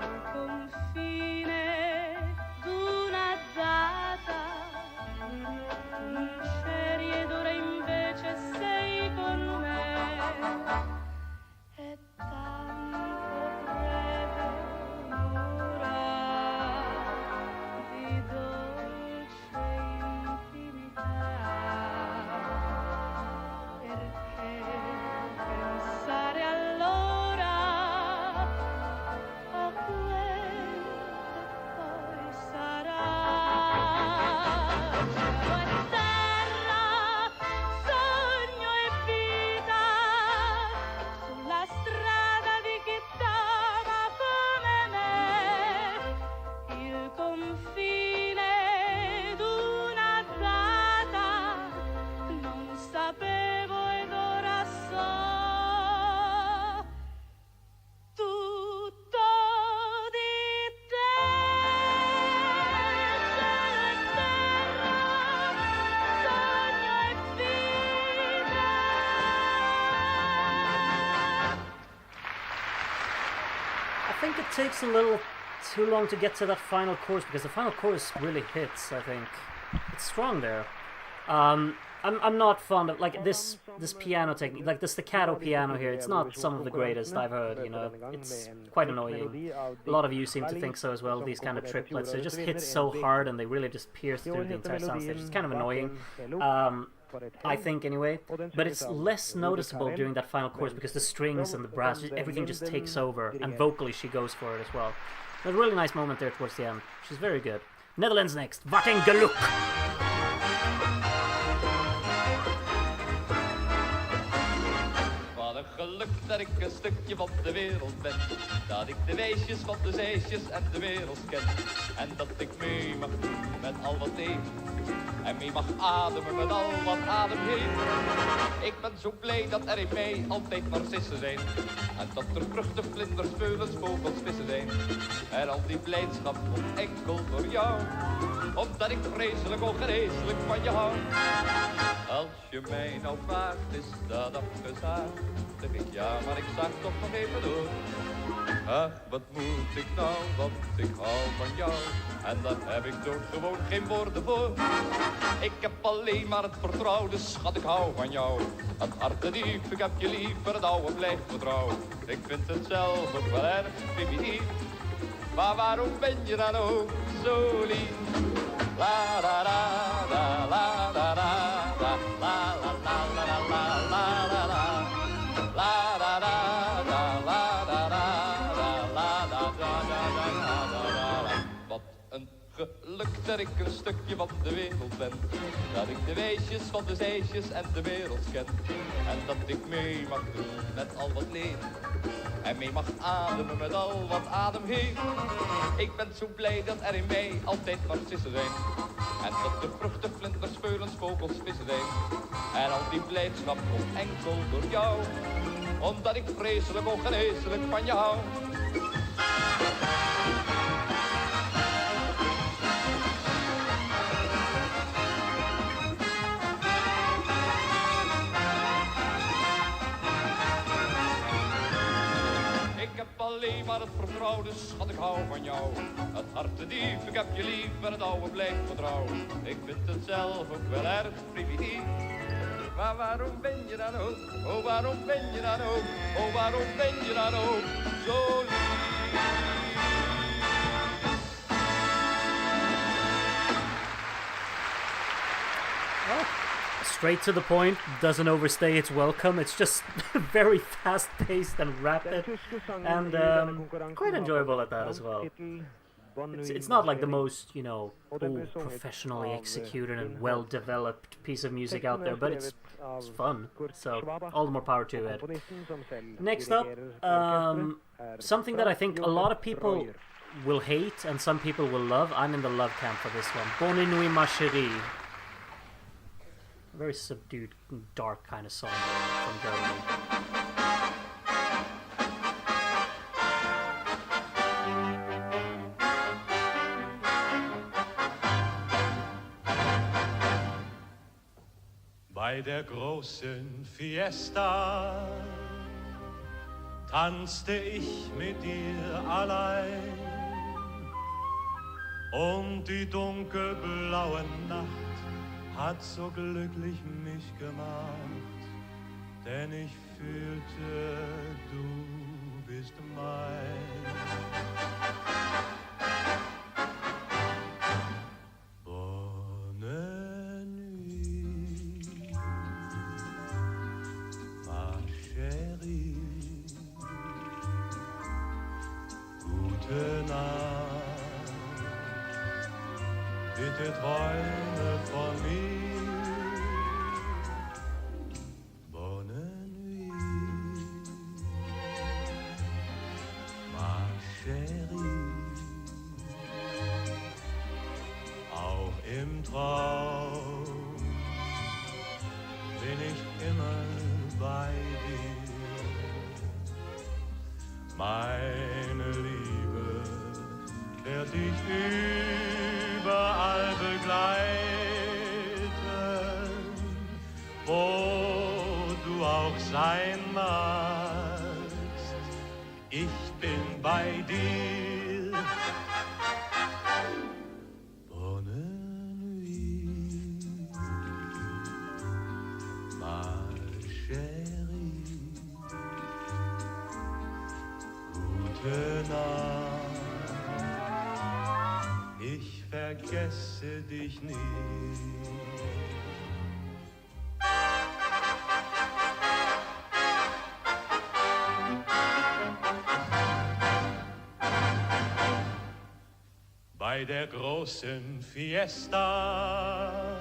Il confine d'una data, non c'eri ed ora invece sei con me, è tanto breve un'ora di dolce intimità, perché pensare allora a quel che poi sarà. Cielo e terra, sogno e vita, sulla strada di chi t'ama come me, il confine d'una data, non sapevo ed ora so tutto di te. Cielo e terra, sogno e vita. I think it takes a little too long to get to that final chorus because the final chorus really hits. I think it's strong there. I'm not fond of like this piano technique, like the staccato piano here. It's not some of the greatest I've heard. You know, it's quite annoying. A lot of you seem to think so as well. These kind of triplets, they just hit so hard and they really just pierce through the entire soundstage. It's kind of annoying. I think anyway, but it's less noticeable during that final chorus because the strings and the brass, everything just takes over, and vocally she goes for it as well. A really nice moment there towards the end. She's very good. Netherlands next. Wat een geluk! Wat een geluk dat ik een stukje van de wereld ben. Dat ik de weesjes van de zeesjes en de wereld ken. En dat ik mee mag doen met al wat leeft. En mee mag ademen met al wat adem heeft. Ik ben zo blij dat er in mij altijd narcissen zijn. En dat er vruchten, vlinders, veulens, vogels, vissen zijn. En al die blijdschap komt enkel door jou. Omdat ik vreselijk ongeneeslijk van je hou. Als je mij nou vraagt, is dat afgezaagd. Dan denk ik ja, maar ik zag toch nog even door. Ach, wat moet ik nou, want ik hou van jou. En daar heb ik toch gewoon geen woorden voor. Ik heb alleen maar het vertrouwen, schat, ik hou van jou. Het harte diep, ik heb je liever, het oude blijft vertrouwen. Ik vind het zelf ook wel erg primitief. Maar waarom ben je dan ook zo lief? La la la la la la la la la la la la la la la la. La la la la la la la la la la la la la la. Wat een geluk dat ik een stukje van de wereld ben. Dat ik de weesjes van de zeesjes en de wereld ken. En dat ik mee mag doen met al wat leeft. En mee mag ademen met al wat adem heeft. Ik ben zo blij dat er in mij altijd narcissen zijn. En dat de vruchten, vlinders, veulens, vogels, vissen zijn. En al die blijdschap komt enkel door jou. Omdat ik vreselijk ongeneeslijk van je hou. Ik heb alleen maar het vertrouwde, schat, ik hou van jou. Het hart te diep, ik heb je lief en het oude blijft vertrouwen. Ik vind het zelf ook wel erg primitief. Maar waarom ben je dan ook, oh waarom ben je dan ook, oh waarom ben je dan ook zo lief? Straight to the point, doesn't overstay its welcome. It's just very fast-paced and rapid, and quite enjoyable at that as well. It's not like the most, you know, professionally executed and well-developed piece of music out there, but it's fun, so all the more power to it. Next up, something that I think a lot of people will hate and some people will love. I'm in the love camp for this one. Bonne nuit ma chérie. Very subdued, dark kind of song from Germany. Bei der großen Fiesta tanzte ich mit dir allein und die dunkelblaue Nacht hat so glücklich mich gemacht, denn ich fühlte, du bist mein. Bonne nuit, ma chérie, gute Nacht, bitte träume von mir. Traum bin ich immer bei dir, meine Liebe wird dich überall begleiten, wo du auch sein magst, ich bin bei dir. Ich vergesse dich nie. Bei der großen Fiesta,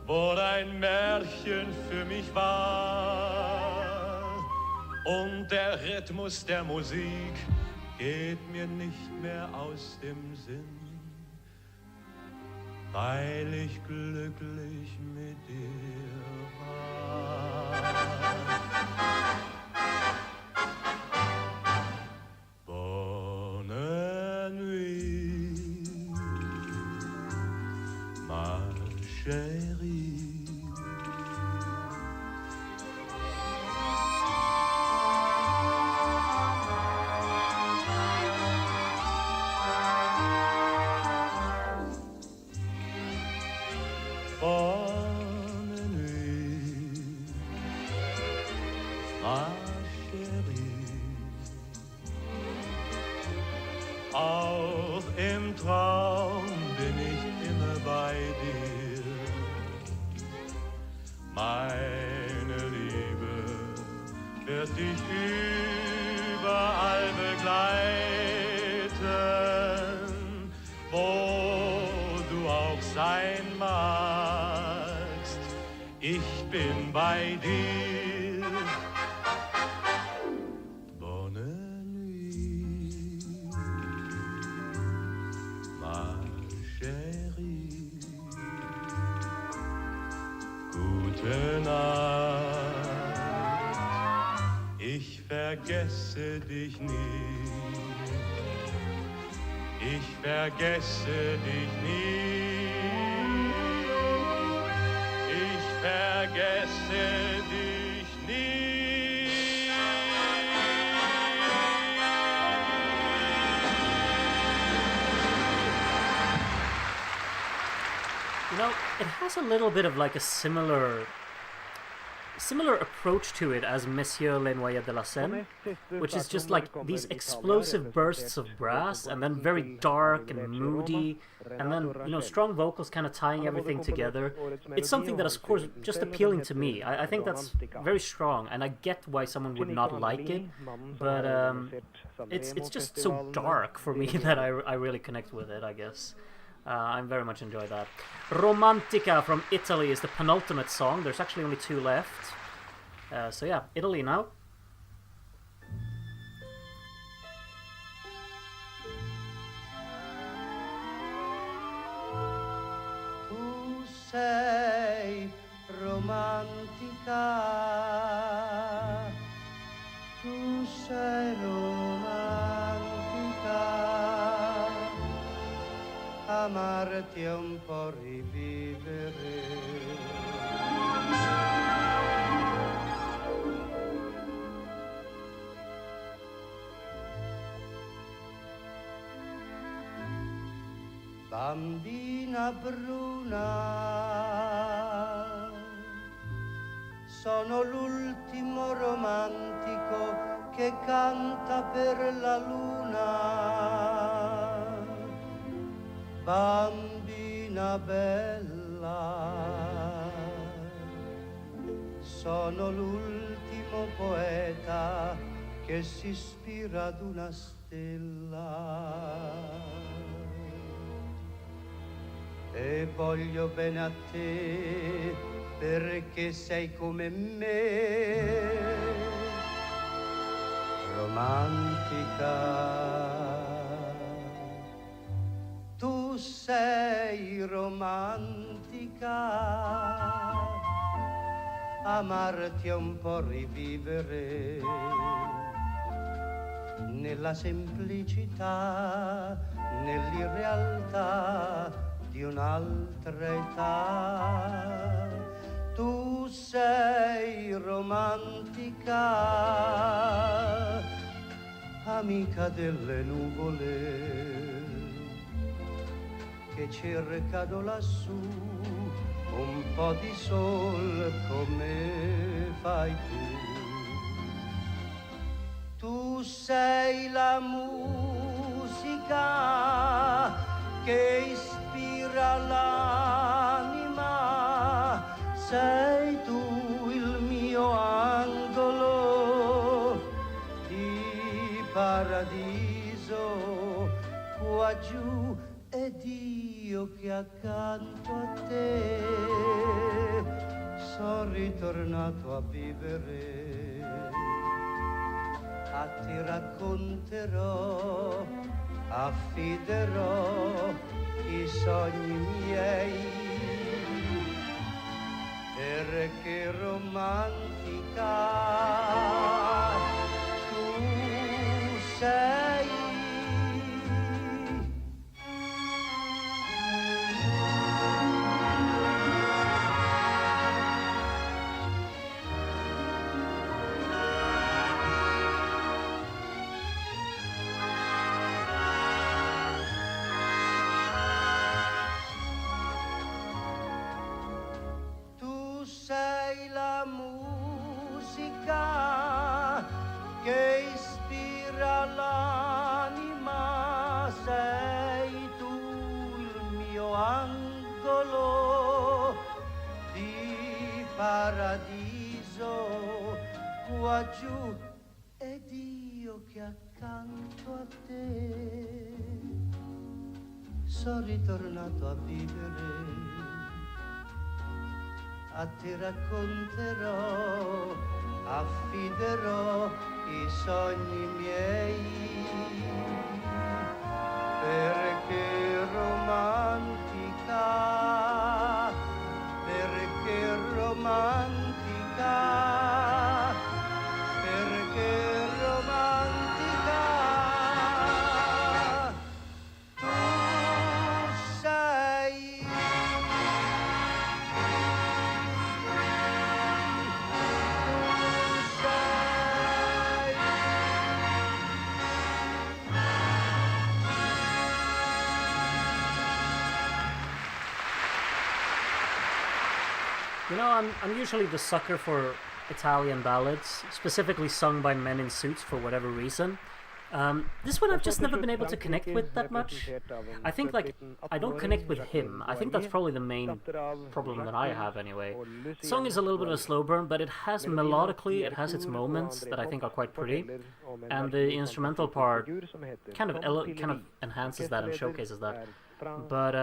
wo dein Märchen für mich war, und der Rhythmus der Musik geht mir nicht mehr aus dem Sinn, weil ich glücklich mit dir war. Bonne nuit, ma chérie. Bonne nuit, ma chérie. Auch im Traum bin ich immer bei dir. Meine Liebe wird dich überall begleiten, wo bin bei dir. Bonne nuit, ma chérie. Gute Nacht, ich vergesse dich nie. Ich vergesse dich nie. Ich vergesse dich nie. You know, it has a little bit of like a similar approach to it as Monsieur Le Noyer de la Seine, which is just like these explosive bursts of brass and then very dark and moody, and then, you know, strong vocals kind of tying everything together. It's something that is, of course, just appealing to me. I think that's very strong, and I get why someone would not like it, but it's just so dark for me that I really connect with it, I guess. I very much enjoy that. Romantica from Italy is the penultimate song. There's actually only 2 left. So yeah, Italy now. Tu sei romantica, tu sei romantica, amarti è un po' rivivere. Bambina bruna, sono l'ultimo romantico che canta per la luna. Bambina bella, sono l'ultimo poeta che si ispira ad una stella. E voglio bene a te perché sei come me, romantica. Tu sei romantica, amarti è un po' rivivere nella semplicità, nell'irrealtà di un'altra età. Tu sei romantica, amica delle nuvole che cercano lassù un po' di sol come fai tu. Tu sei la musica che ispira l'anima, sei tu il mio angolo di paradiso qua giù, ed io che accanto a te sono ritornato a vivere. A ti racconterò, affiderò i sogni miei, perché romantica tu sei. Sei la musica che ispira l'anima, sei tu il mio angolo di paradiso qua giù, ed io che accanto a te sono ritornato a vivere. a te racconterò, affiderò i sogni miei, perché romantica, perché romantica, perché romantica tu sei. You know, I'm usually the sucker for Italian ballads, specifically sung by men in suits for whatever reason. This one I've just never been able to connect with that much. I think, like, I don't connect with him. I think that's probably the main problem that I have anyway. The song is a little bit of a slow burn, but it has melodically, it has its moments that I think are quite pretty. And the instrumental part kind of enhances that and showcases that. But,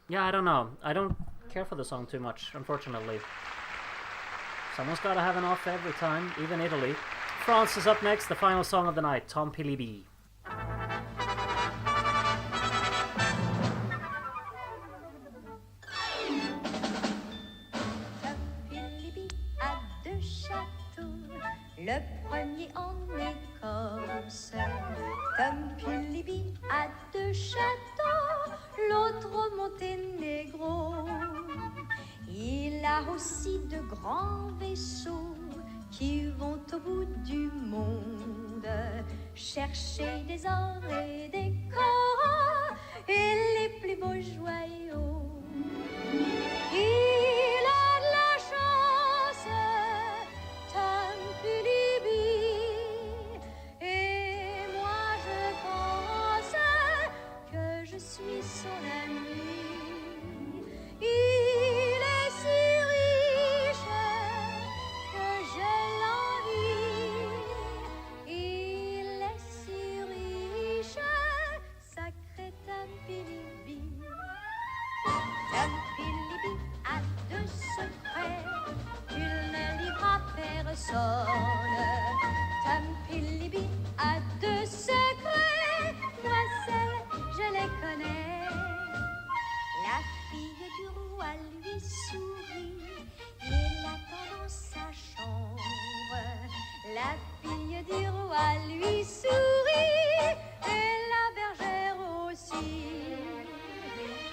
yeah, I don't know. I don't care for the song too much, unfortunately. Someone's gotta have an off every time, even Italy. France is up next, the final song of the night, Tom Pilibi. Pilibi a deux châteaux, le premier en Écosse. Tom Pilibi a deux châteaux, l'autre au Monténégro. Il a aussi de grands vaisseaux qui vont au bout du monde chercher des ors et des coraux et les plus beaux joyaux. Il a de la chance, Tom Pilibi, et moi je pense que je suis son ami. Il est si riche que je l'envie. Il est si riche, sacré Tom Pilibi. Tom Pilibi a deux secrets qu'il ne livre à personne. Tom Pilibi a deux secrets, moi seul je les connais. La fille du roi lui sourit, il attend dans sa chambre. La fille du roi lui sourit, et la bergère aussi.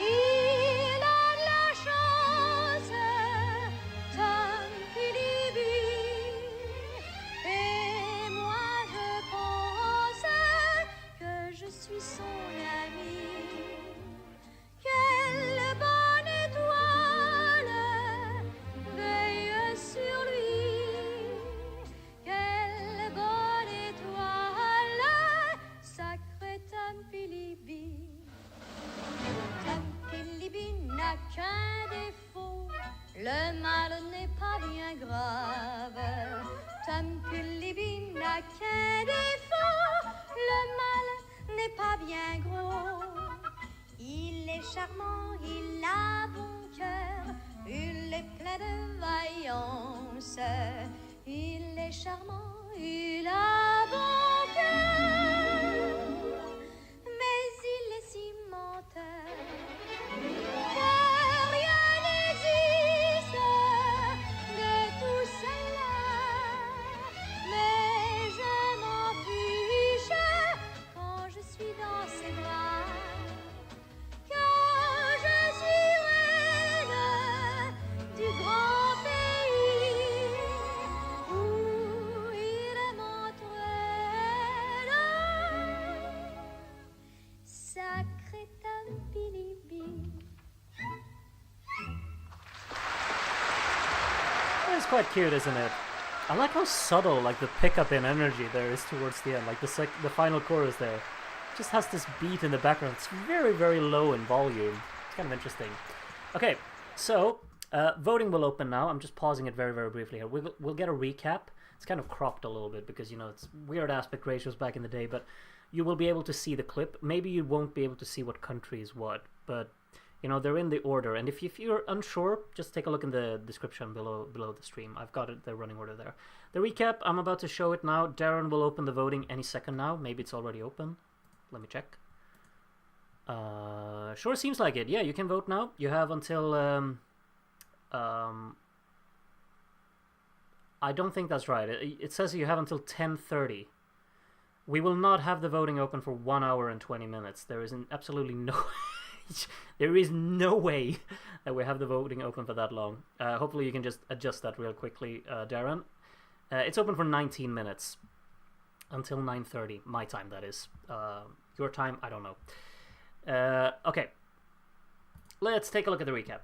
Il a de la chance, Tom Pilibi, et moi je pense que je suis son ami. Quelle bonne étoile veille sur lui. Quelle bonne étoile, sacré Tom Pilibi. Tom Pilibi n'a qu'un défaut, le mal n'est pas bien grave. Tom Pilibi n'a qu'un défaut, le mal n'est pas bien gros. Il est charmant, il a bon cœur, il est plein de vaillance. Il est charmant, il a bon cœur, mais il est si menteur que rien n'existe de tout cela. Mais je m'en fiche quand je suis dans ses bras. Car je suis reine du grand pays où il m'entraîne. Sacré Tom Pilibi. It's quite cute, isn't it? I like how subtle, like, the pickup in energy there is towards the end, like the final chorus there. Just has this beat in the background. It's very, very low in volume. It's kind of interesting. Okay, so voting will open now. I'm just pausing it very, very briefly here. We'll get a recap. It's kind of cropped a little bit because, you know, it's weird aspect ratios back in the day, but you will be able to see the clip. Maybe you won't be able to see what country is what, but You know, they're in the order, and if you're unsure, just take a look in the description below the stream. I've got it, the running order there. The recap, I'm about to show it now. Darren will open the voting any second now. Maybe it's already open. Let me check. Sure seems like it. Yeah, you can vote now. You have until... I don't think that's right. It says you have until 10:30. We will not have the voting open for 1 hour and 20 minutes. There is absolutely no... there is no way that we have the voting open for that long. Hopefully you can just adjust that real quickly, Darren. It's open for 19 minutes. Until 9:30. My time, that is. Your time, I don't know. Okay. Let's take a look at the recap.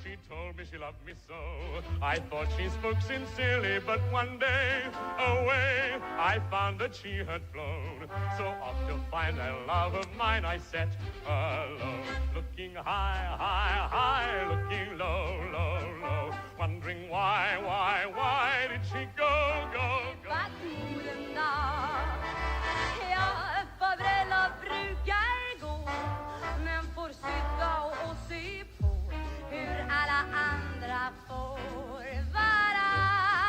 She told me she loved me so. I thought she spoke sincerely, but one day away I found that she had flown. So off to find that love of mine I set alone. Looking high, high, high, looking low, low, low. Wondering why did she go, go, go? Patrullerna, ja, farbröder brukar gå, men får sitta och se på hur alla andra får varann.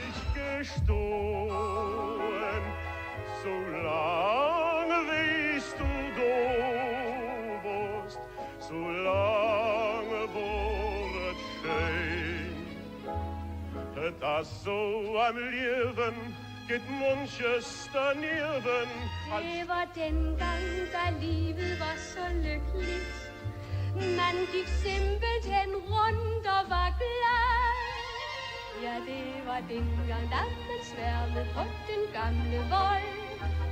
Ich gestohlen, so lang wies du da warst, so lang war es schön. Das so am Leben geht manches daneben. Det var den gang, da livet var så lykkeligt. Man gik simpelthen rundt og var glad. Ja, det var den gang, da man sværmede på den gamle vold.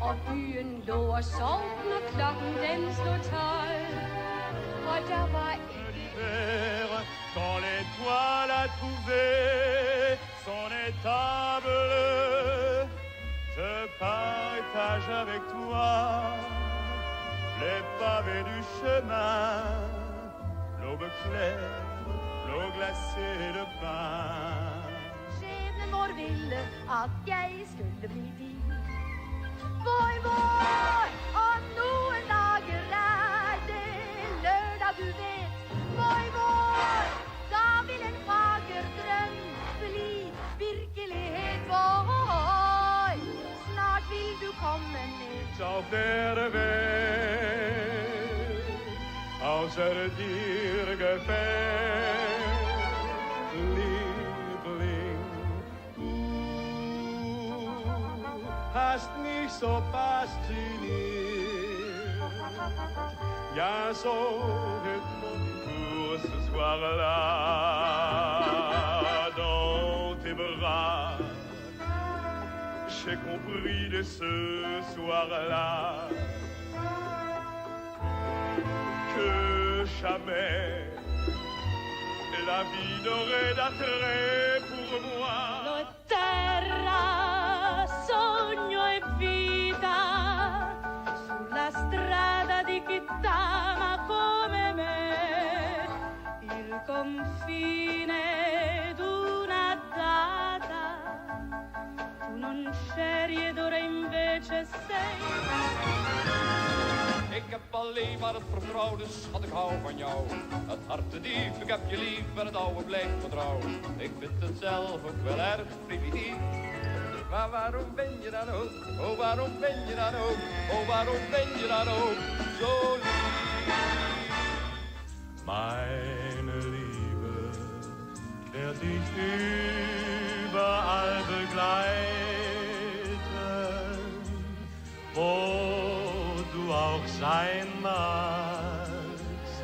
Og byen lå og sov, når klokken den slog 12. Og der var Quand l'étoile a trouvé son étable, je partage avec toi les pavés du chemin, l'aube claire, l'eau glacée de pain. Skjebnen vår ville at jeg skulle bli din. Voi-voi, om noen dager det lørdag du vet. Voi-voi, da vil en fager drøm bli virkelighet. Voi, snart vil du komme ned. Auf der Welt, außer dir gefällt, Liebling, du hast mich so fasziniert. Ja, so hypnotisé ce soir-là, dans tes bras. J'ai compris de ce soir-là que jamais la vie n'aurait d'attrait pour moi. Lo terra, sogno e vita, sulla strada di chi t'ama come me, il confine d'una data, tu non c'eri ed ora invece sei. Ik heb alleen maar het vertrouwen, dus schat, ik hou van jou. Het hart te diep, ik heb je lief en het oude blijft vertrouwen. Ik vind het zelf ook wel erg primitief. Maar waarom ben je dan ook? Oh, waarom ben je dan ook? Oh, waarom ben je dan ook zo lief? Meine Liebe wird dich überall begleiten, wo du auch sein magst.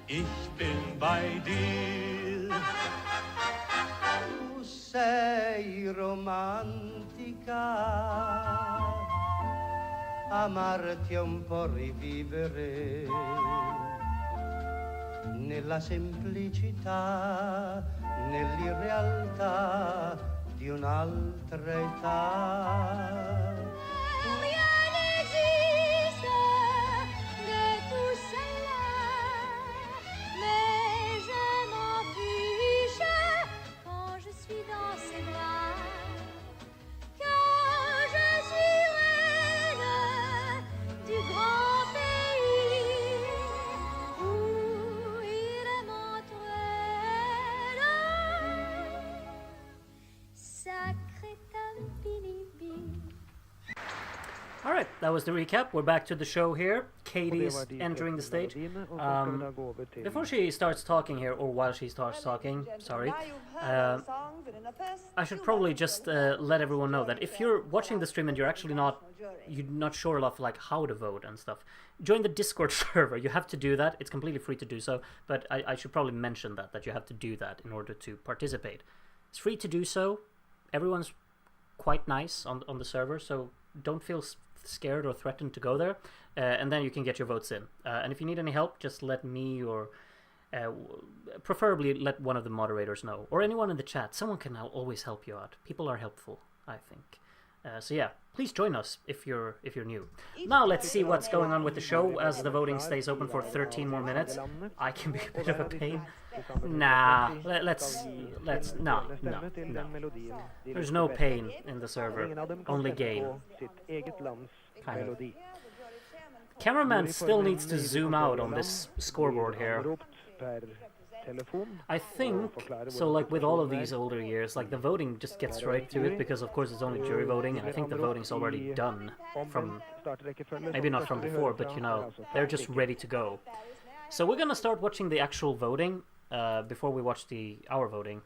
Ich bin bei dir. Tu sei romantica, amarti è un po' rivivere nella semplicità, nell'irrealtà di un'altra età. Rien n'existe de tout cela, mais je m'en fiche quand je suis dans ses bras. that was the recap. We're back to the show here. Katy is entering the stage. Before she starts talking here, or while she starts talking, sorry, I should probably just let everyone know that if you're watching the stream and you're actually not sure of like how to vote and stuff, join the Discord server. You have to do that. It's completely free to do so, but I should probably mention that you have to do that in order to participate. It's free to do so. Everyone's quite nice on the server, so don't feel scared or threatened to go there, and then you can get your votes in. And if you need any help, just let me or preferably let one of the moderators know, or anyone in the chat. Someone can always help you out. People are helpful, I think. So yeah, please join us if you're new. Now let's see what's going on with the show as the voting stays open for 13 more minutes. I can be a bit of a pain. Nah, let's no. There's no pain in the server, only gain. Kind of. Cameraman still needs to zoom out on this scoreboard here. I think, so like with all of these older years, like the voting just gets right to it because of course it's only jury voting, and I think the voting's already done from, maybe not from before, but you know, they're just ready to go. So we're gonna start watching the actual voting before we watch our voting.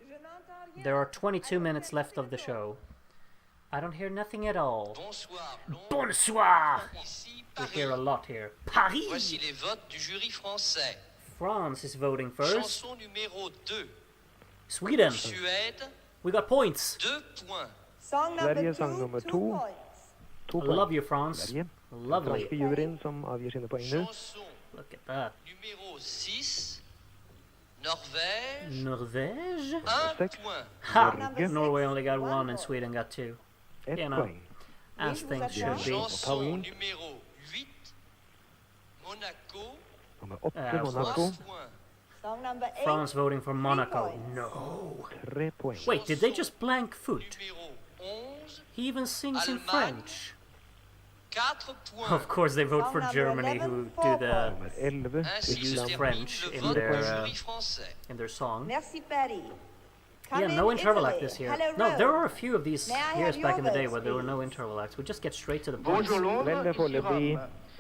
There are 22 minutes left of the show. I don't hear nothing at all. Bonsoir! We hear a lot here. Paris! Voici les votes du jury français. France is voting first. Chanson numéro 2. Sweden. Suède. We got points. 2 points. Song number 2, 2 points. I love you, France. Lovely. Chanson Look at that. numéro 6. Norvège. Norvège? 1 point. Ha! Norway only got 1 and Sweden got 2. You know, as things should be. Chanson numéro 8. Monaco. Monaco. Song number 8. France voting for Monaco. No. Wait, did they just blank Fud? Numéro 11. He even sings in French. 4 points. Of course they vote for Germany, who do the Ainsi se use termine French le in vote du their jury français. song. Merci Paris. Yeah, no interval act this year. No, there were a few of these years back in the day where there were no interval acts. We just get straight to the point.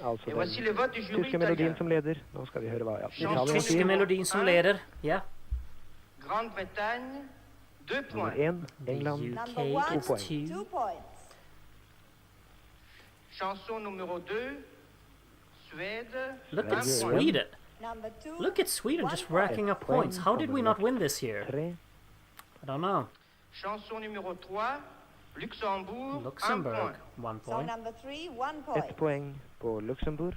Altså den tyske melodien som leder. Nå skal vi høre hva Italien Tyske melodien som leder, ja. Grande-Bretagne, 2 points. 1, England, UK 2 gets points. 2. 2 points. Chanson numéro 2. Suède. Look at Sweden. Number 2. Look at Sweden just racking up points. How did we not win this year? I don't know. Chanson numéro 3. Luxembourg, Luxembourg, 1 Song point. number 3, 1 point. 1 poäng på Luxemburg.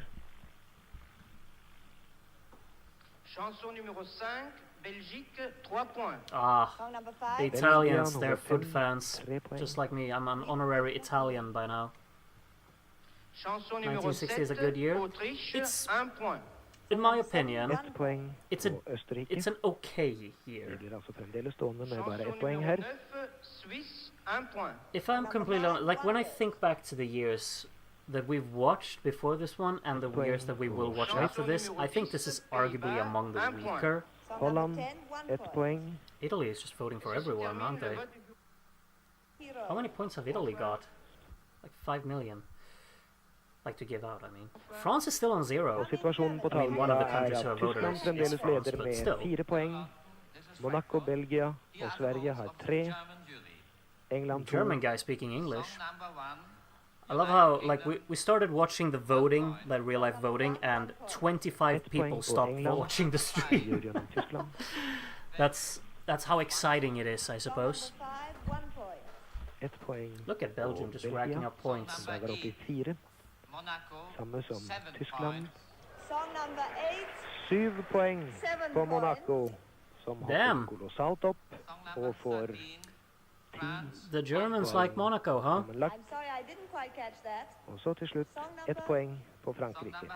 Chanson numéro 5. Belgique, 3 points. Ah, Song number the 5. Italians, they're Fud fans. Just like me, I'm an honorary Italian by now. Chanson numéro 1960 is a 7. good year. Autriche, It's, 1 point. in my opinion, 1 poäng it's på Österrike. it's an okay year. Det blir altså fremdeles stående med bare Chanson 1 poäng numéro her. 9. Suisse, 1 point. If I'm completely honest, like when I think back to the years that we've watched before this one and the years that we will watch after this, I think this is arguably among the weaker. Song Holland, number 10, 1 1 point. poäng. Italy is just voting for everyone, aren't they? Hero. How many points have Italy got? Like 5 million. Like to give out, I mean. France is still on 0. Og situasjonen på I mean, one of the tavla countries er who at have voted Tyskland is fremdeles France, leder but med still. 4 poäng. Monaco, Belgia og Sverige har 3. England 2. German guy speaking English. I love how, like, we started watching the voting, like real-life voting, and 25 people stopped watching the stream. Tyskland. That's how exciting it is, I suppose. Song number 5, 1 point. 1 poäng Look at Belgium just racking up points. som dagar upp i 4. Samme som Tyskland. Song number 8, 7 poäng 7 på Monaco, som har Damn. gått kolossalt opp og får The Germans like Monaco, huh? sammenlagt. I'm sorry, I didn't quite catch that. Og så til slutt 1 poäng på Frankrike.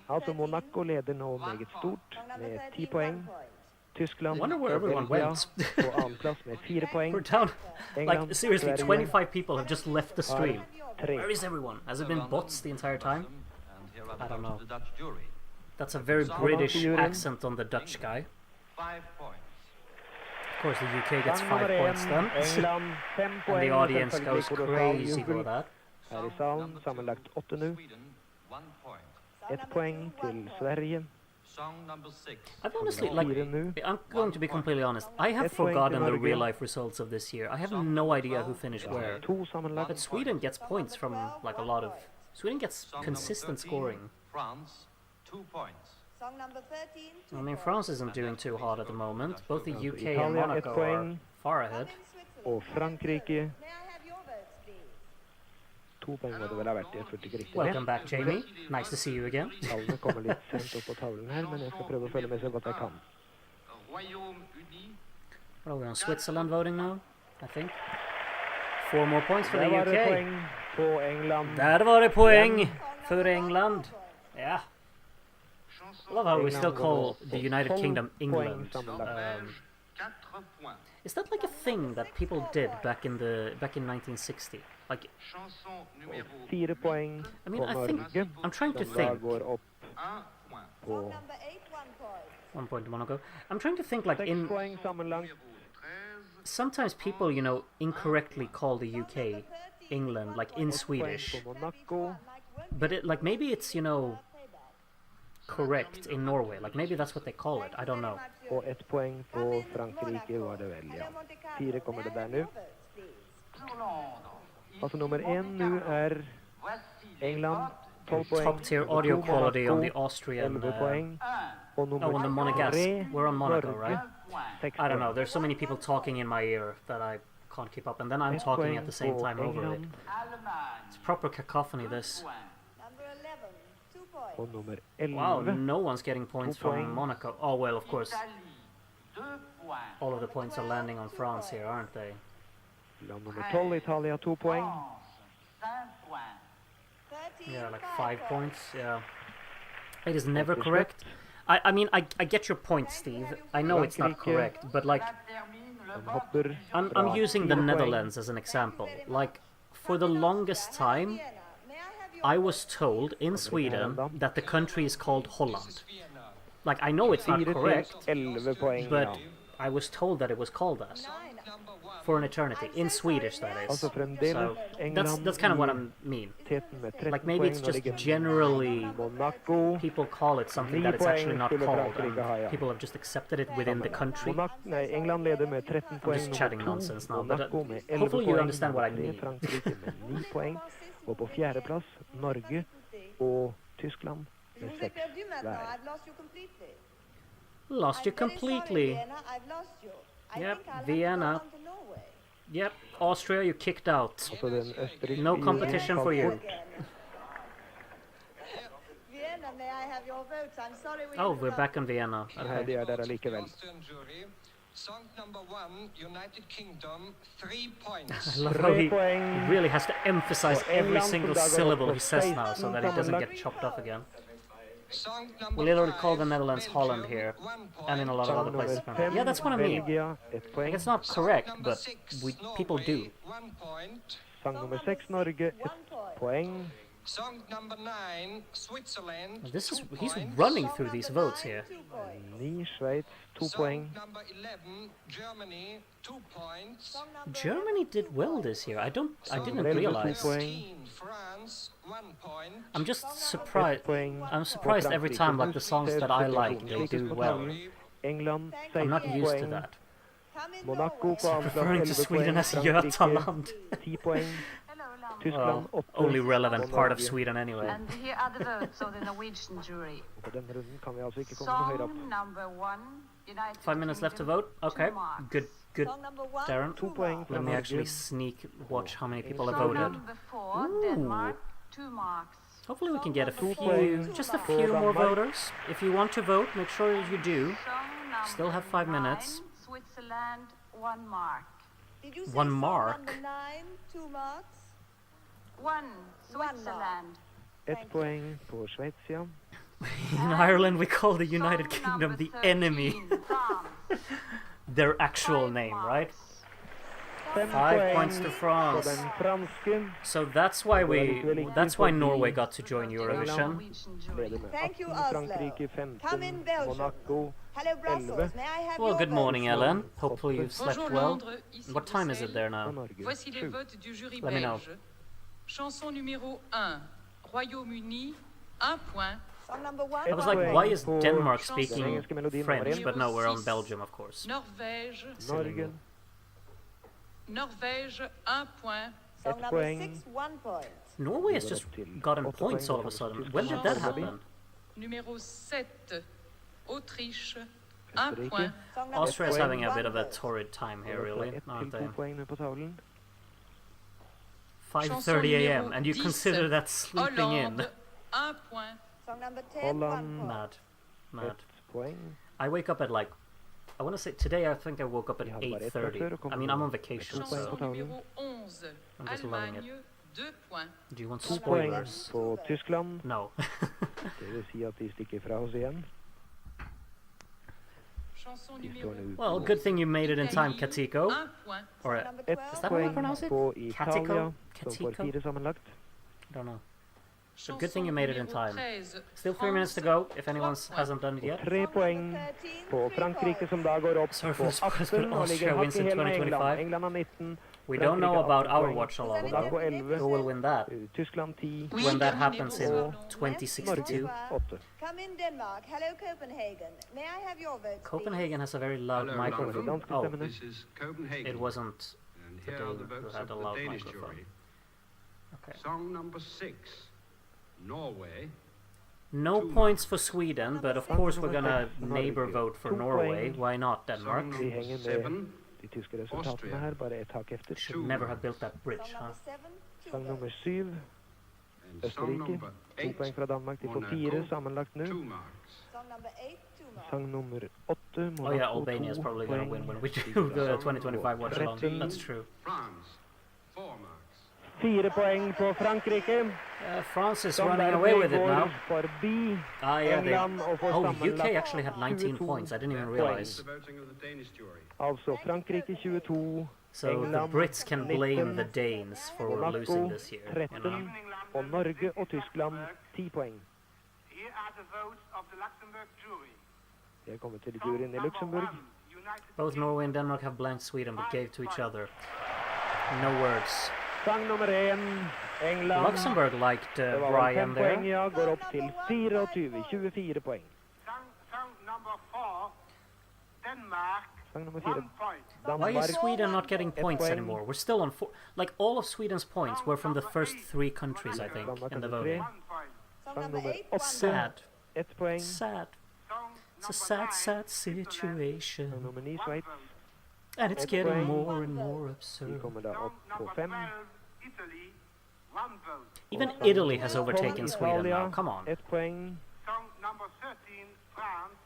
Altså Monaco leder nå meget stort Song number med 10 13, 1 poäng. point. Tyskland Wonder where og everyone Belgia went. på annenplass med 4 poäng. We're down. England, Like, seriously, Sverige 25 people have just left the har stream. 3. Where is everyone? Has it been bots the entire time? I don't know. That's a very British accent on the Dutch guy. 5 points. Of course, the UK gets Sang 5 nummer points 1, then. England 5 And poäng. the audience Selvfølgelig goes kolossal crazy jubel. for that. Her i salen, sammenlagt 8 nu. Sweden, 1 point. 1 poeng til Sverige. Song number 6. I've honestly, like, 4 nu. I'm going to be completely honest. I have Ett poäng forgotten till the Norge. real-life results of this year. I have no idea who finished where. 2 sammenlagt. But Sweden gets points from, like, a lot of... Sweden gets Song consistent number 13, scoring. France, 2 points. Song number 13. I mean, France isn't doing too hard at the moment. Both the UK and Italia, Monaco ett are poäng. far ahead. Og Frankrike, May I have your votes, please? 2 poeng må det vel ha vært, jeg fulgte ikke riktig Welcome med. back, Jamie. Nice to see you again. Tallene kommer litt sent opp på tavlen her, men jeg skal prøve å følge med så godt jeg kan. Royaume-Uni, What are we on? Switzerland voting now, I think. 4 more points for Der the var det UK. poeng på England. Der var det poeng for England. Yeah. I love how we still call the United Kingdom England. 4 points. Is that like a thing that people did back in 1960? Like, Chanson numéro 4 poeng I mean, på I think Norge, I'm trying to som da think. går opp 1 point. på Number 8, 1 point. 1 point to Monaco. I'm trying to think, like, 6 in poeng sammenlagt. sometimes people, you know, incorrectly call the UK England, like in 1 Swedish. poeng på Monaco. But it, like, maybe it's, you know, correct in Norway. Like, maybe that's what they call it. I don't know. Og 1 poeng på Frankrike var det vel, ja. 4 kommer det der nu. Altså nummer 1 nu er England, 12 poeng. Top tier audio quality on the Austrian. 11 poeng. Og Oh, on the nummer Monegasque. 3, We're on Monaco, Norge, right? 6 I don't know. poeng. There's so many people talking in my ear that I can't keep up, and then I'm 1 talking poeng at the same på time over it. England. It's proper cacophony. This. Number 11, 2 points. Og nummer Wow, 11. no one's getting points 2 from points. Monaco. Oh well, of course. All of the points are landing on France here, aren't they? Land nummer 12, Italia, 2 poeng. 13, Yeah, like 5 5 points. Yeah. It is never Slutt. correct. I mean, I get your point, Steve. I know it's not correct, but like, Han hopper I'm fra using the 4 poeng. Netherlands as an example. Like, for the longest time, May I have your I was told in Sweden that the country is called Holland. Like, I know it's not 4 til correct, 11 poeng, but ja. I was told that it was called that. For an eternity. In Swedish, that Altså is. fremdeles So, England that's kind of what i I mean. teten med 13 Like, maybe poeng. it's Nå just ligger generally Monaco. people call it something that it's 9 actually not poeng skulle called, Frankrike ha, ja. and people have just accepted it within the country. England leder med 13 poeng. just chatting nummer nonsense 2, now, but, Monaco med 11 hopefully you poeng. understand what I Nummer 3, mean. Frankrike med 9 poeng. Og på 4. plass Norge og Tyskland med 6 perdu maintenant. hver. I've lost you completely. Lost you I'm very sorry, completely. Vienna, I've lost you. I Yep, think I'll Vienna. have to go on to Norway. Yep, Austria, you kicked out. Altså den østerrikske No competition for you. Again. Vienna, may I have your votes? I'm sorry we Oh, could we're not- back in Vienna. Nei, Okay. de er der allikevel. Austrian jury. Song number 1, United Kingdom, 3 I points. love how 3 he poeng. really has to emphasize Og every England single som da går syllable opp he på says now, so 16 that he doesn't sammenlagt. get chopped off again. Song number We literally call the 5, Netherlands Holland Belgium, here, 1 point. and in a lot of Sang other places. nummer apparently. 5, Yeah, that's what I mean. Belgia, 1 Like, poeng. it's not Song correct, number but 6, people do. Norway, 1 point. Sang nummer 6, Norge, 1 poeng. Song number 9, Switzerland, This is 2 he's points. running through these votes here. 2 points. 9, Sveits, 2 Song poeng. number 11, Germany, 2 points. Song number Germany did well this year. I didn't number 11, realize. 2 poeng. 16, France, 1 point. I'm just surprised. 1 poeng. I'm surprised every time, like the songs that I like, they do well. England, I'm not 16 used to poeng. that. Come in Monaco Norway. på andra Referring to 11 Sweden poeng. as Frankrike, Götaland. 10 poeng. Tyskland, Well, 8. only relevant og part of Norge. Sweden anyway. And here are the votes of the Norwegian jury. Og på denne runden kan vi altså ikke komme noe høyere opp. Song number 1, United 5 minutes left to Kingdom, vote. Okay, 2 marks. good, Song number 1, Darren. 2 poeng fra Let me actually Norge. sneak watch how many people have Song voted. number 4, Ooh. Denmark, 2 marks. Hopefully we can get a Two few, points just a for few more Denmark. voters. If you want to vote, make sure you do. Song number Still have 5 9, minutes. Switzerland, 1 mark. Did you say One song mark. number 9, 2 marks? 1, Switzerland. 1 poeng på Sveits, ja. In Ireland we call the United Song Kingdom number the 13, enemy. France. Their actual 5 name, marks. right? 5 5 points to på France. den franske. So that's why Norway got to join Eurovision. Norwegian jury. Leder med Thank you, 18, Oslo. Frankrike Come in, 15, Belgium. Monaco. Hello, Brussels. 11. May I have Well, your good votes? morning, Ellen. Hopefully you've Bonjour slept well. Londres, ici What time is it Bruxelles. there Og now? Norge. Voici les 7. votes du jury Let me know. belge. Chanson numéro 1, Royaume-Uni, 1 point. Song number 1. I was like, why is Denmark Den speaking engelske melodien French? nummer But no, we're on 6. Belgium, of course. Norvège, Norge. Norvège, 1 point. Song Ett number poäng. 6, 1 point. Norway has går just upp till gotten 8 points poäng all of a då sudden. Tyskland When did har that förbi. happen? Numéro 7, Autriche, 1 Österrike. point. Song number Austria is 2, having a bit of a 1 torrid time here, really, Ett aren't till 2 they? poäng nu på tavlan. 5:30 a.m. and you 10, consider that sleeping in? Hollande, 1 point. Song number 10, 1 Holland. point. Mad. Ett poäng. I wake up at like, I want to say today. I think I woke up at Vi har bara ett för 8:30. och kommer I mean, I'm on då vacation, ett poäng på so Chanson tavlan. numéro 11, I'm just loving it. Allemagne, 2 points. Do you want 2 poäng spoilers? på Tyskland. No. Det vill säga att de sticker fra oss igen. Chanson De numéro står nu Well, på good thing you made it in time, Italie, Katiko. 1 point. Or Song number ett 12, Is that how you poäng pronounce it? på Italia som får Katiko? 4 sammanlagt. I don't know. Chanson good thing you made it in numéro time. 13, Still 3 minutes to France, go. If anyone 3 hasn't done it yet. 3 poäng 13, på 3 Frankrike points. som da går opp Sorry på for the spoilers, 18 but og ligger Austria hakk wins i in hæl med England. 2025. England har 19. We don't know about our watch Monaco along. 11. Who will win that? Tyskland 10. When that happens in Og 2062. Norge 8. Come in Denmark. Hello Copenhagen. May I have your votes, Copenhagen has a very loud Hello, microphone. London. Danske Oh, stemmene. This is Copenhagen. it wasn't And the here are the Dane who votes had of a the loud Danish microphone. jury. Okay. Song number 6, Norway. No 2 points for Sweden, but of course we're gonna Norge. neighbor vote for 2 Norway. poäng. Why not Denmark? Song Vi number hänger med 7, de tyske resultatene her, bare et hakk efter. Should never have built that bridge, Song huh? number 7, 2 Sang nummer votes. 7, and song Østerrike. number 2 8, poeng fra Danmark. De får Monaco. 4 sammenlagt 2 nå. marks. Song number 8, 2 marks. Sang nummer 8, Monaco. Oh yeah, Albania is 2 probably gonna poeng. win when we do the 2025 watch along. 13. That's true. France, 4 marks. 4 poeng på Frankrike. France is Som running dermed away with it går now. forbi Ah, yeah, they... England og får Oh, UK sammenlagt actually had 19 22 points. I didn't even poeng. realize. The voting of the Danish jury. Altså Frankrike 22, So the England Brits can blame 19, the Danes for Monaco losing this year. You 13, know? og Norge og Tyskland 10 poeng. Here are the votes of the Luxembourg jury. Det er kommet til juryen i Luxembourg. Both Norway and Denmark have blanked Sweden, but gave to each other. No words. Sang nummer 1, England. Luxembourg liked Det var Bryan 5 poeng, there. ja. Går opp til 24, 24 poeng. Song number 4, Denmark, Sang nummer 1 4, point. Why is Danmark. Sweden not getting points point. anymore? We're still on 4. Like all of Sweden's points were from the first 3 countries, I think, Danmark in the nummer voting. 1 point. Song Sang number nummer 8, 1 8, Sad. 1 poeng. Sad. Song It's a number sad, 9, sad Sang situation. nummer 9, Sveits. And it's Ett getting poeng. more and more De absurd. kommer da Song opp på number 5. 12, Italy, 1 vote. Even Italy has overtaken 12, Sweden Italia, now. Come on. 1 poeng. Song number 13, France,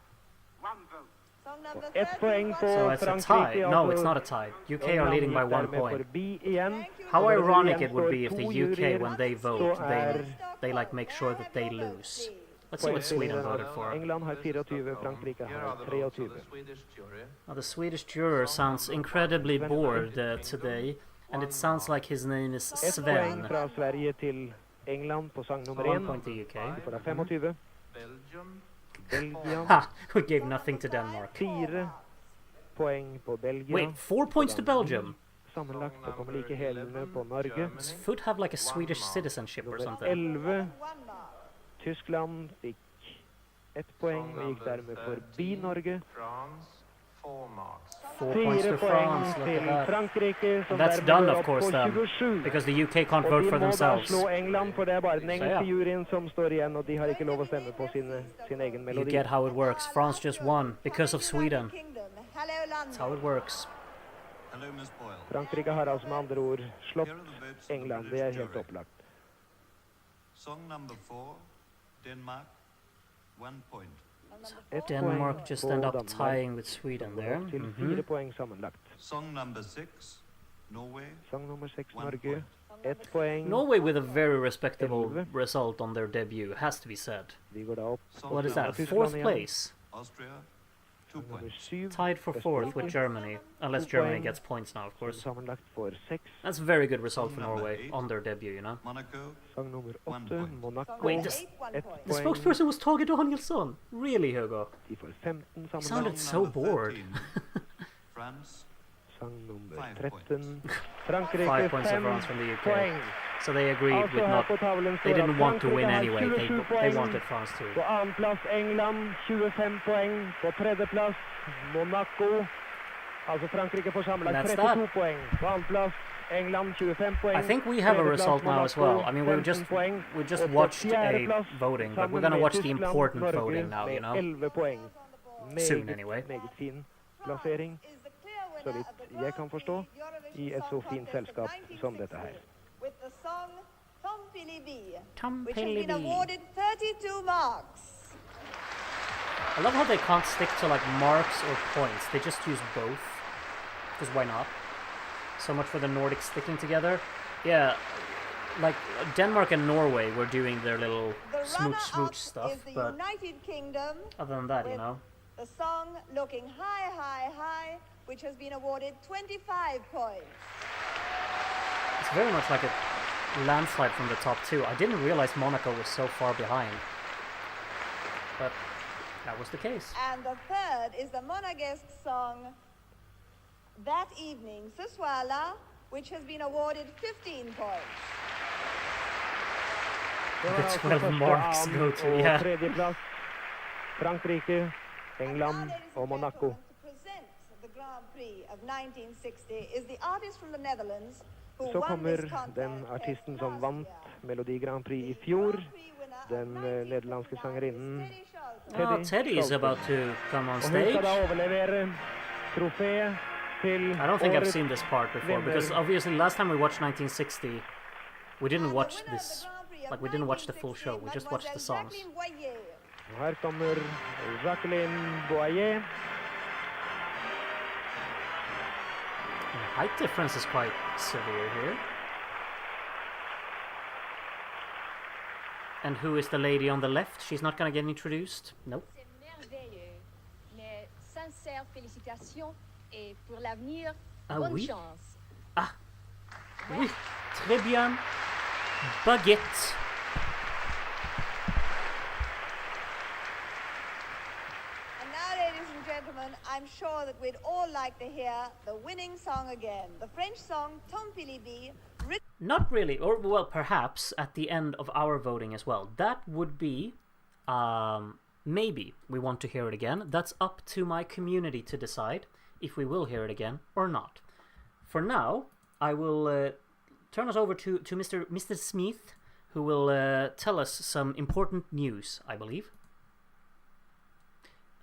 1 vote. Song number 1 poeng 31. på So it's a Frankrike. tie. No, altså it's not a tie. UK are England leading by gikk 1 dermed point. forbi igjen. Thank you. How Så ironic det it would be if gjenstår the 2 UK, juryer. when they vote, Så they like make sure that they lose. Let's see what Sweden voted for. England har 24, Frankrike har 23. Now, the Swedish juror sounds incredibly bored today, and it sounds like his name is 1 Sven. poeng fra Sverige til England på sang nummer 1 1. point to UK. De får da 25. Belgium, Belgia Ha! We gave nothing to Denmark. 4 poeng på Belgia. Wait, 4 points to Belgium? Sammenlagt så kommer like helene på Norge. Does Fud have like a Swedish citizenship or Nummer something? 11, Tyskland fikk 1 poeng og gikk dermed forbi Norge. France, 4 marks. 4 points 4 to poeng France, look at til that. Frankrike, som That's dermed done, går of opp course, på then, 27. because the UK can't Og vote de for må da themselves. slå England, for det er bare den Så engelske ja. juryen som står igjen, og de har ikke lov å stemme på sin egen You melodi. get how it works. France just won because of Sweden. Kingdom. Hello That's how London. it works. Hello, Miss Boyle. Frankrike har altså med andre ord slått Here are the votes of the England, det British er helt jury. opplagt. Song number 4, Denmark, 1 point. 1 Denmark poeng just på end up Danmark, tying with Sweden som går there. opp til Mhm. 4 poeng sammenlagt. Song number 6, Norway, Sang nummer 6, 1 Norge. point. 1 poeng. Norway with a very respectable 11. result on their debut, has to be said. De går da opp. Song What is that? number Tyskland 4th igjen. place? Austria, 2 Sang nummer points. 7, Tied for 4th with Germany, unless 2 Germany poeng. gets points now, of course. Sammenlagt for 6. That's a very good result for Song number Norway 8. on their debut, you know. Monaco, Sang nummer 1 8, point. Monaco. Wait, 8, this- 1 1 point. The poeng. spokesperson was Tage Danielsson. Really, Hugo? De får 15 sounded sammenlagt. so bored. 13, France, sang nummer 5 13. 5 Frankrike points of 5 bronze from the UK. poäng. So they agreed Alltså with här not. på tavlan They står didn't att want to win Frankrike har anyway. 27 They poäng. wanted France to. På andra plats England 25 poäng. På tredje plats Monaco. Alltså Frankrike får sammanlagt That's 32 that. poäng. På andra plats England 25 poäng. I think we have a Tredje plats result now as well. Monaco, I mean, 15 poäng. we just Och på watched fjärde a plats voting, but we're samman gonna med watch the Tyskland, important Norge voting now, you med know. 11 poäng. Soon anyway. Meget fin placering, så vidt jeg kan forstå, i et så fint selskap som dette her. With the song Tom Pilibi, Tom which has been Pilibi. awarded 32 marks. I love how they can't stick to like marks or points. They just use both. Because why not? So much for the Nordics sticking together. Yeah, like Denmark and Norway were doing their little The smooch runner-up stuff, is the but United Kingdom other than that, you with know. the song Looking High, High, High, which has been awarded 25 points. It's very much like a landslide from the top two. I didn't realize Monaco was so far behind. But that was the case. And the third is the Monegasque song That Evening, ce soir-là, which has been awarded 15 points. The 12 marks go to, Og yeah. tredje plass Frankrike, England Now, ladies og and Monaco. gentlemen, to present the Grand Prix of 1960 is the artist from the Netherlands who Så won kommer this contest den artisten som last vant year. Melodi Grand Prix i fjor, den nederlandske sangerinnen Oh, Teddy is about to come on Og hun stage. skal da overlevere trofé til I don't think I've årets seen this part before, vinner. because obviously last time we watched 1960, we didn't watch this, like we didn't watch the full show, we just watched the songs. Og her kommer Jacqueline Boyer. The height difference is quite severe here. And who is the lady on the left? She's not gonna get introduced? Nope. C'est merveilleux. Mes sincères félicitations et pour l'avenir, Ah bonne oui? chance. Ah, oui, très bien. Baguette. And now, ladies and gentlemen, I'm sure that we'd all like to hear the winning song again. The French song Tom Pilibi, written Not really, or well, perhaps at the end of our voting as well. That would be, maybe we want to hear it again. That's up to my community to decide if we will hear it again or not. For now, I will turn us over to Mr. Smith, who will tell us some important news, I believe.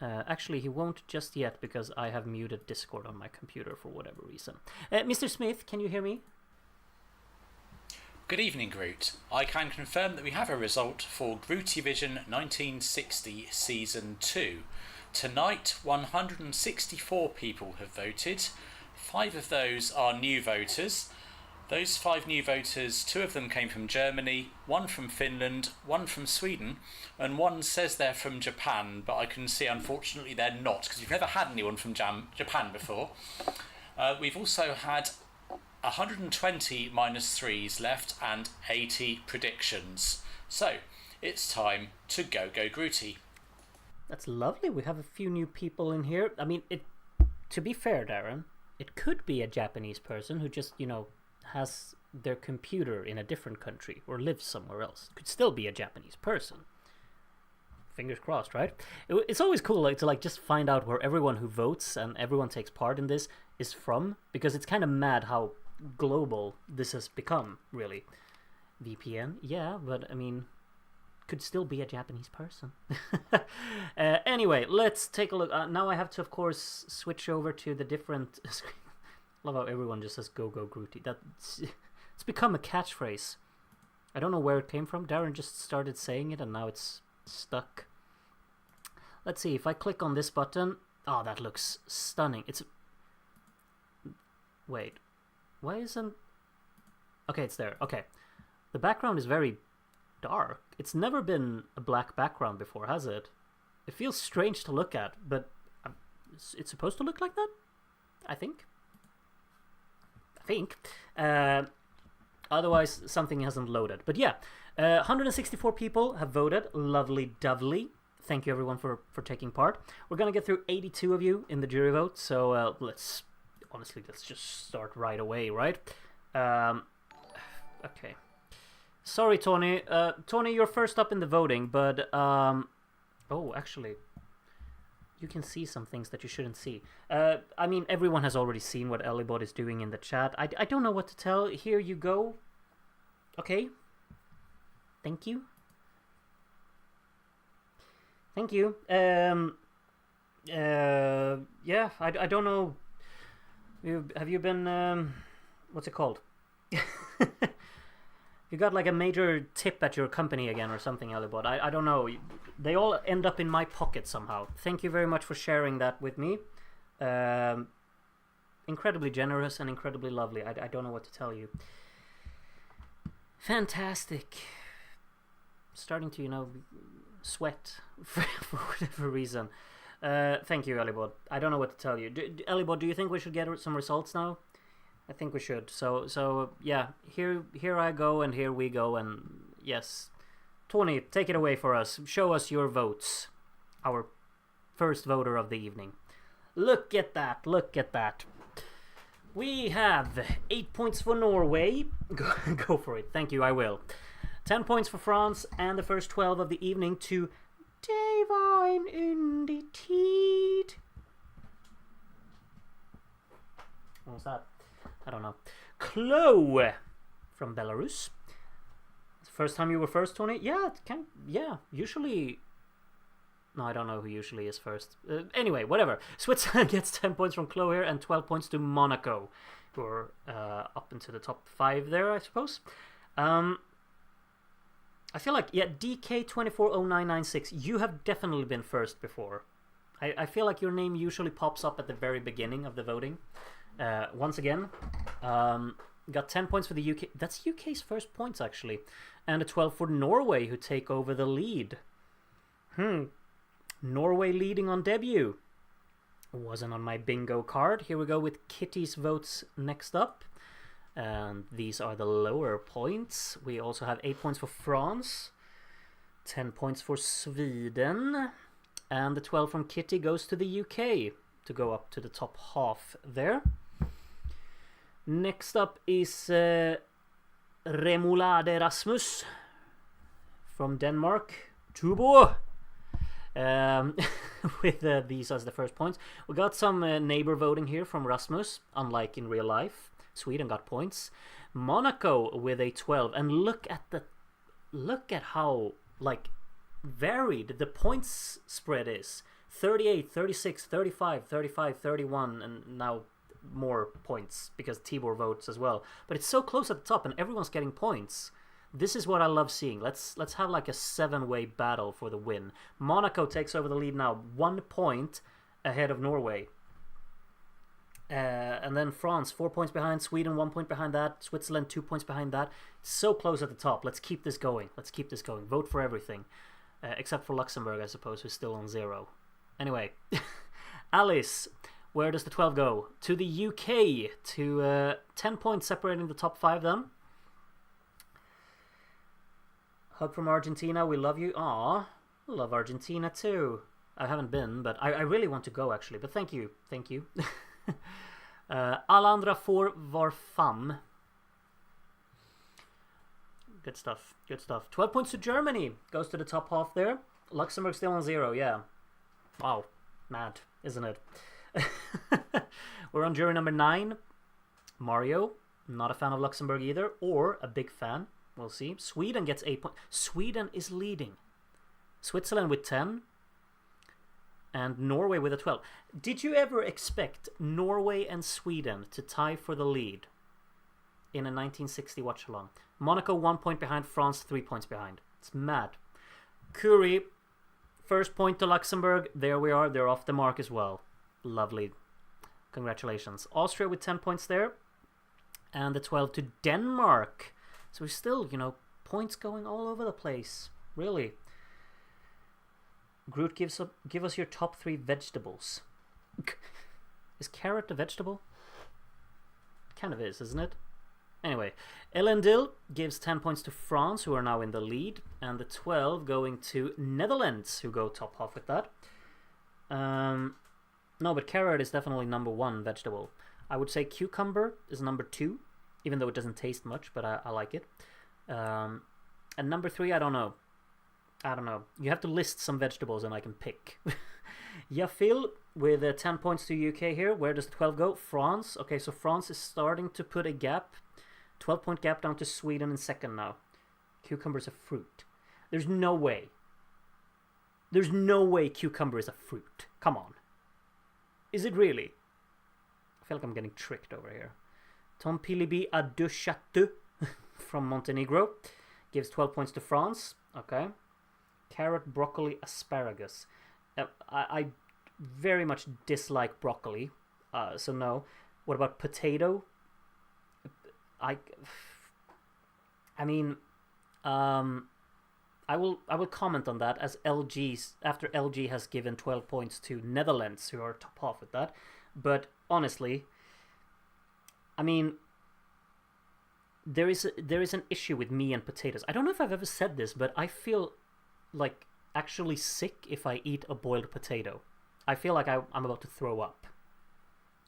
Actually, he won't just yet because I have muted Discord on my computer for whatever reason. Mr. Smith, can you hear me? Good evening, Groot. I can confirm that we have a result for Grootyvision 1960 Season 2. Tonight, 164 people have voted. 5 of those are new voters. Those 5 new voters, 2 of them came from Germany, 1 from Finland, 1 from Sweden, and 1 says they're from Japan, but I can see unfortunately they're not, because we've never had anyone from Japan before. We've also had 120 -3s left and 80 predictions. So, it's time to go Grooty. That's lovely. We have a few new people in here. I mean, to be fair, Darren, it could be a Japanese person who just, has their computer in a different country or lives somewhere else. Could still be a Japanese person. Fingers crossed, right? It's always cool to just find out where everyone who votes and everyone takes part in this is from, because it's kind of mad how global this has become, really. VPN, yeah, but I mean, could still be a Japanese person. Anyway, let's take a look. Now I have to, of course, switch over to the different... Love how everyone just says go Grooty. It's become a catchphrase. I don't know where it came from. Darren just started saying it and now it's stuck. Let's see, if I click on this button... Oh, that looks stunning. It's... Wait. Why isn't... Okay, it's there. Okay. The background is very dark. It's never been a black background before, has it? It feels strange to look at, but it's supposed to look like that? I think. Otherwise, something hasn't loaded. But yeah, 164 people have voted. Lovely dovely. Thank you everyone for taking part. We're gonna get through 82 of you in the jury vote, so let's honestly, let's just start right away, right? Okay. Sorry, Tony. Tony, you're first up in the voting, but oh, actually, you can see some things that you shouldn't see. I mean, everyone has already seen what Ellibot is doing in the chat. I don't know what to tell. Here you go. Okay. Thank you. Thank you. Yeah, I don't know. Have you been, what's it called? You got like a major tip at your company again or something, Ellibot. I don't know. They all end up in my pocket somehow. Thank you very much for sharing that with me. Incredibly generous and incredibly lovely. I don't know what to tell you. Fantastic. Starting to, you know, sweat for whatever reason. Thank you, Ellibot. I don't know what to tell you. Ellibot, do you think we should get some results now? I think we should. So yeah, here I go and here we go, and yes. Tony, take it away for us. Show us your votes. Our first voter of the evening. Look at that, look at that. We have 8 points for Norway. Go for it. Thank you, I will. 10 points for France, and the first 12 of the evening to Det var en yndig tid. What was that? I don't know. Chloe from Belarus. First time you were first, Tony? Yeah, usually... No, I don't know who usually is first. Anyway, whatever. Switzerland gets 10 points from Chloe here and 12 points to Monaco, who are up into the top 5 there, I suppose. I feel like, yeah, DK240996, you have definitely been first before. I feel like your name usually pops up at the very beginning of the voting. Once again, got 10 points for the UK. That's UK's first points, actually. And a 12 for Norway, who take over the lead. Norway leading on debut. Wasn't on my bingo card. Here we go with Kitty's votes next up. And these are the lower points. We also have 8 points for France. 10 points for Sweden. And the 12 from Kitty goes to the UK to go up to the top half there. Next up is Remolade Rasmus from Denmark. Tubo! With these as the first points. We got some neighbor voting here from Rasmus, unlike in real life. Sweden got points. Monaco with a 12. And look at how like varied the points spread is. 38, 36, 35, 35, 31, and now more points because Tibor votes as well. But it's so close at the top and everyone's getting points. This is what I love seeing. Let's have like a 7-way battle for the win. Monaco takes over the lead now, 1 point ahead of Norway. And then France, 4 points behind. Sweden, 1 point behind that. Switzerland, 2 points behind that. So close at the top. Let's keep this going. Let's keep this going. Vote for everything. Except for Luxembourg, I suppose, who's still on 0. Anyway. Alice, where does the 12 go? To the UK. To 10 points separating the top 5 then. Hub from Argentina, we love you. Aw, love Argentina too. I haven't been, but I really want to go actually. But thank you. Thank you. Alla andra var fam. Good stuff. Good stuff. 12 points to Germany. Goes to the top half there. Luxembourg still on 0, yeah. Wow. Mad, isn't it? We're on jury number 9. Mario. Not a fan of Luxembourg either. Or a big fan. We'll see. Sweden gets 8 points. Sweden is leading. Switzerland with 10. And Norway with a 12. Did you ever expect Norway and Sweden to tie for the lead in a 1960 watch-along? Monaco 1 point behind, France 3 points behind. It's mad. Curie, first point to Luxembourg. There we are. They're off the mark as well. Lovely. Congratulations. Austria with 10 points there. And the 12 to Denmark. So we're still, you know, points going all over the place. Really. Groot, give us your top 3 vegetables. Is carrot a vegetable? Kind of is, isn't it? Anyway, Elendil gives 10 points to France, who are now in the lead. And the 12 going to Netherlands, who go top half with that. No, but carrot is definitely number 1 vegetable. I would say cucumber is number 2, even though it doesn't taste much, but I like it. And number 3, I don't know. You have to list some vegetables and I can pick. Yafil with 10 points to UK here. Where does the 12 go? France. Okay, so France is starting to put a gap. 12-point gap down to Sweden in second now. Cucumber is a fruit. There's no way. There's no way cucumber is a fruit. Come on. Is it really? I feel like I'm getting tricked over here. Tom Pilibi Adushatu from Montenegro gives 12 points to France. Okay. Carrot, broccoli, asparagus. I very much dislike broccoli, so no. What about potato? I will comment on that as after LG has given 12 points to Netherlands, who are top half with that. But honestly, I mean, there is an issue with me and potatoes. I don't know if I've ever said this, but I feel like actually sick if I eat a boiled potato. I feel like I'm about to throw up.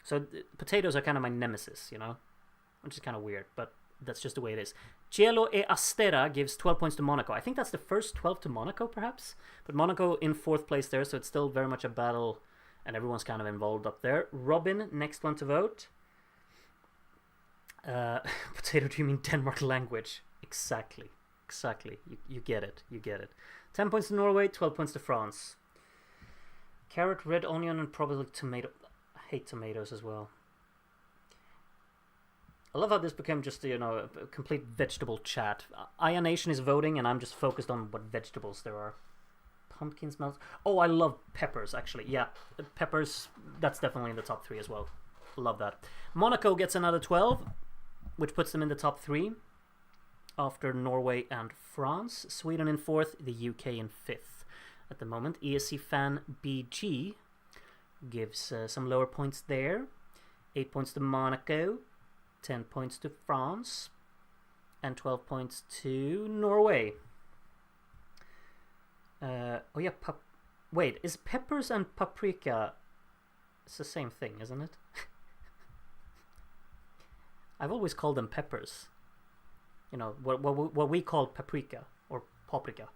So potatoes are kind of my nemesis, you know, which is kind of weird, but that's just the way it is. Cielo e Astera gives 12 points to Monaco. I think that's the first 12 to Monaco, perhaps. But Monaco in 4th place there, so it's still very much a battle, and everyone's kind of involved up there. Robin, next one to vote. Potato, do you mean Denmark language? Exactly. You get it. 10 points to Norway, 12 points to France. Carrot, red onion, and probably tomato. I hate tomatoes as well. I love how this became just, you know, a complete vegetable chat. Aya Nation is voting, and I'm just focused on what vegetables there are. Pumpkin smells. Oh, I love peppers, actually. Yeah, peppers, that's definitely in the top 3 as well. Love that. Monaco gets another 12, which puts them in the top 3. After Norway and France. Sweden in 4th, the UK in 5th at the moment. ESC fan BG gives some lower points there. 8 points to Monaco, 10 points to France, and 12 points to Norway. Wait, is peppers and paprika... It's the same thing, isn't it? I've always called them peppers. You know, what we call paprika, or paprika.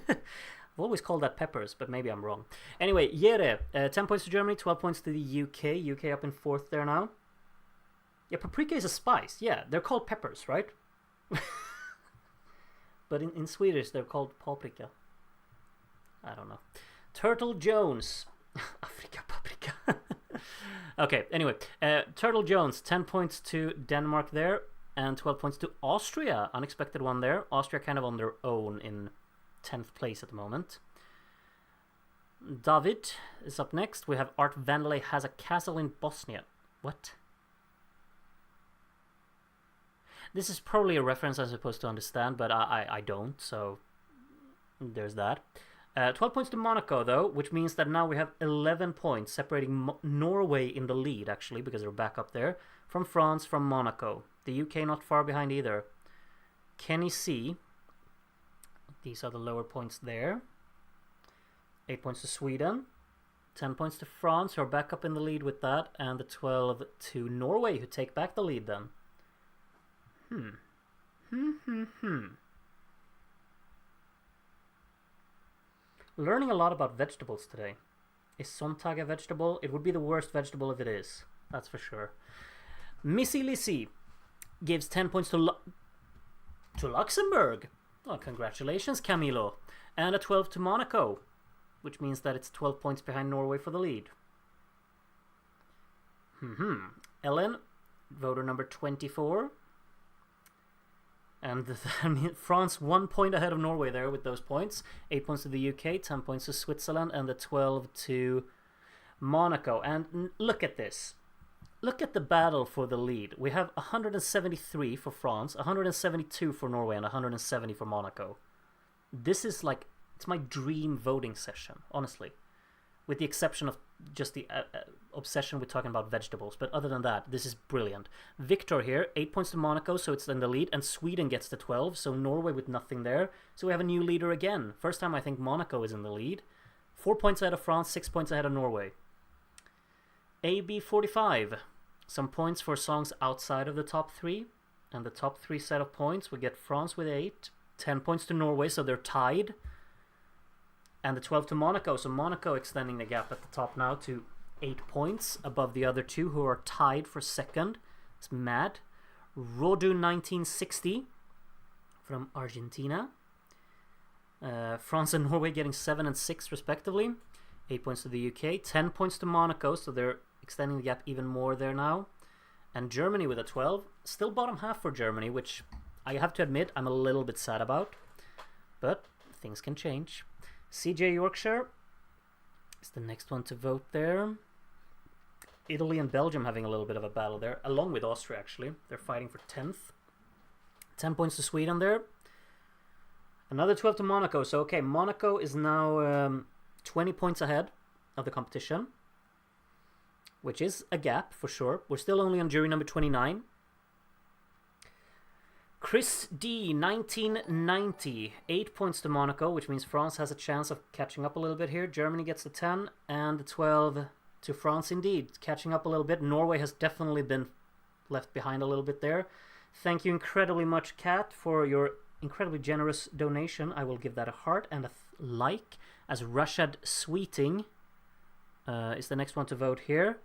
I've always called that peppers, but maybe I'm wrong. Anyway, Jere, 10 points to Germany, 12 points to the UK. UK up in 4th there now. Yeah, paprika is a spice. Yeah, they're called peppers, right? But in Swedish, they're called paprika. I don't know. Turtle Jones. Afrika paprika. Okay, anyway. Turtle Jones, 10 points to Denmark there. And 12 points to Austria. Unexpected one there. Austria kind of on their own in 10th place at the moment. David is up next. We have Art Vandelay has a castle in Bosnia. What? This is probably a reference I'm supposed to understand, but I don't, so there's that. 12 points to Monaco, though, which means that now we have 11 points, separating Norway in the lead, actually, because they're back up there, from France, from Monaco. The UK not far behind either. Kenny C. These are the lower points there. 8 points to Sweden. 10 points to France, who are back up in the lead with that. And the 12 to Norway, who take back the lead then. Learning a lot about vegetables today. Is Sontag a vegetable? It would be the worst vegetable if it is. That's for sure. Missy Lissy gives 10 points to Luxembourg. Oh, congratulations, Camillo. And a 12 to Monaco, which means that it's 12 points behind Norway for the lead. Ellen, voter number 24. And France 1 point ahead of Norway there with those points. 8 points to the UK, 10 points to Switzerland, and the 12 to Monaco. And look at this. Look at the battle for the lead. We have 173 for France, 172 for Norway, and 170 for Monaco. This is like, it's my dream voting session, honestly. With the exception of just the obsession with talking about vegetables. But other than that, this is brilliant. Victor here, 8 points to Monaco, so it's in the lead. And Sweden gets to 12, so Norway with nothing there. So we have a new leader again. First time I think Monaco is in the lead. 4 points ahead of France, 6 points ahead of Norway. AB45. some points for songs outside of the top 3. And the top 3 set of points, we get France with 8. 10 points to Norway, so they're tied. And the 12 to Monaco, so Monaco extending the gap at the top now to 8 points above the other 2 who are tied for second. It's mad. Rodu 1960 from Argentina. France and Norway getting 7 and 6 respectively. 8 points to the UK. 10 points to Monaco, so they're extending the gap even more there now. And Germany with a 12. Still bottom half for Germany, which I have to admit I'm a little bit sad about. But things can change. CJ Yorkshire is the next one to vote there. Italy and Belgium having a little bit of a battle there, along with Austria actually. They're fighting for 10th. 10 points to Sweden there. Another 12 to Monaco. So okay, Monaco is now 20 points ahead of the competition, which is a gap for sure. We're still only on jury number 29. Chris D, 1990. 8 points to Monaco, which means France has a chance of catching up a little bit here. Germany gets the 10 and the 12 to France indeed. Catching up a little bit. Norway has definitely been left behind a little bit there. Thank you incredibly much, Kat, for your incredibly generous donation. I will give that a heart and a like, as Rashad Sweeting is the next one to vote here,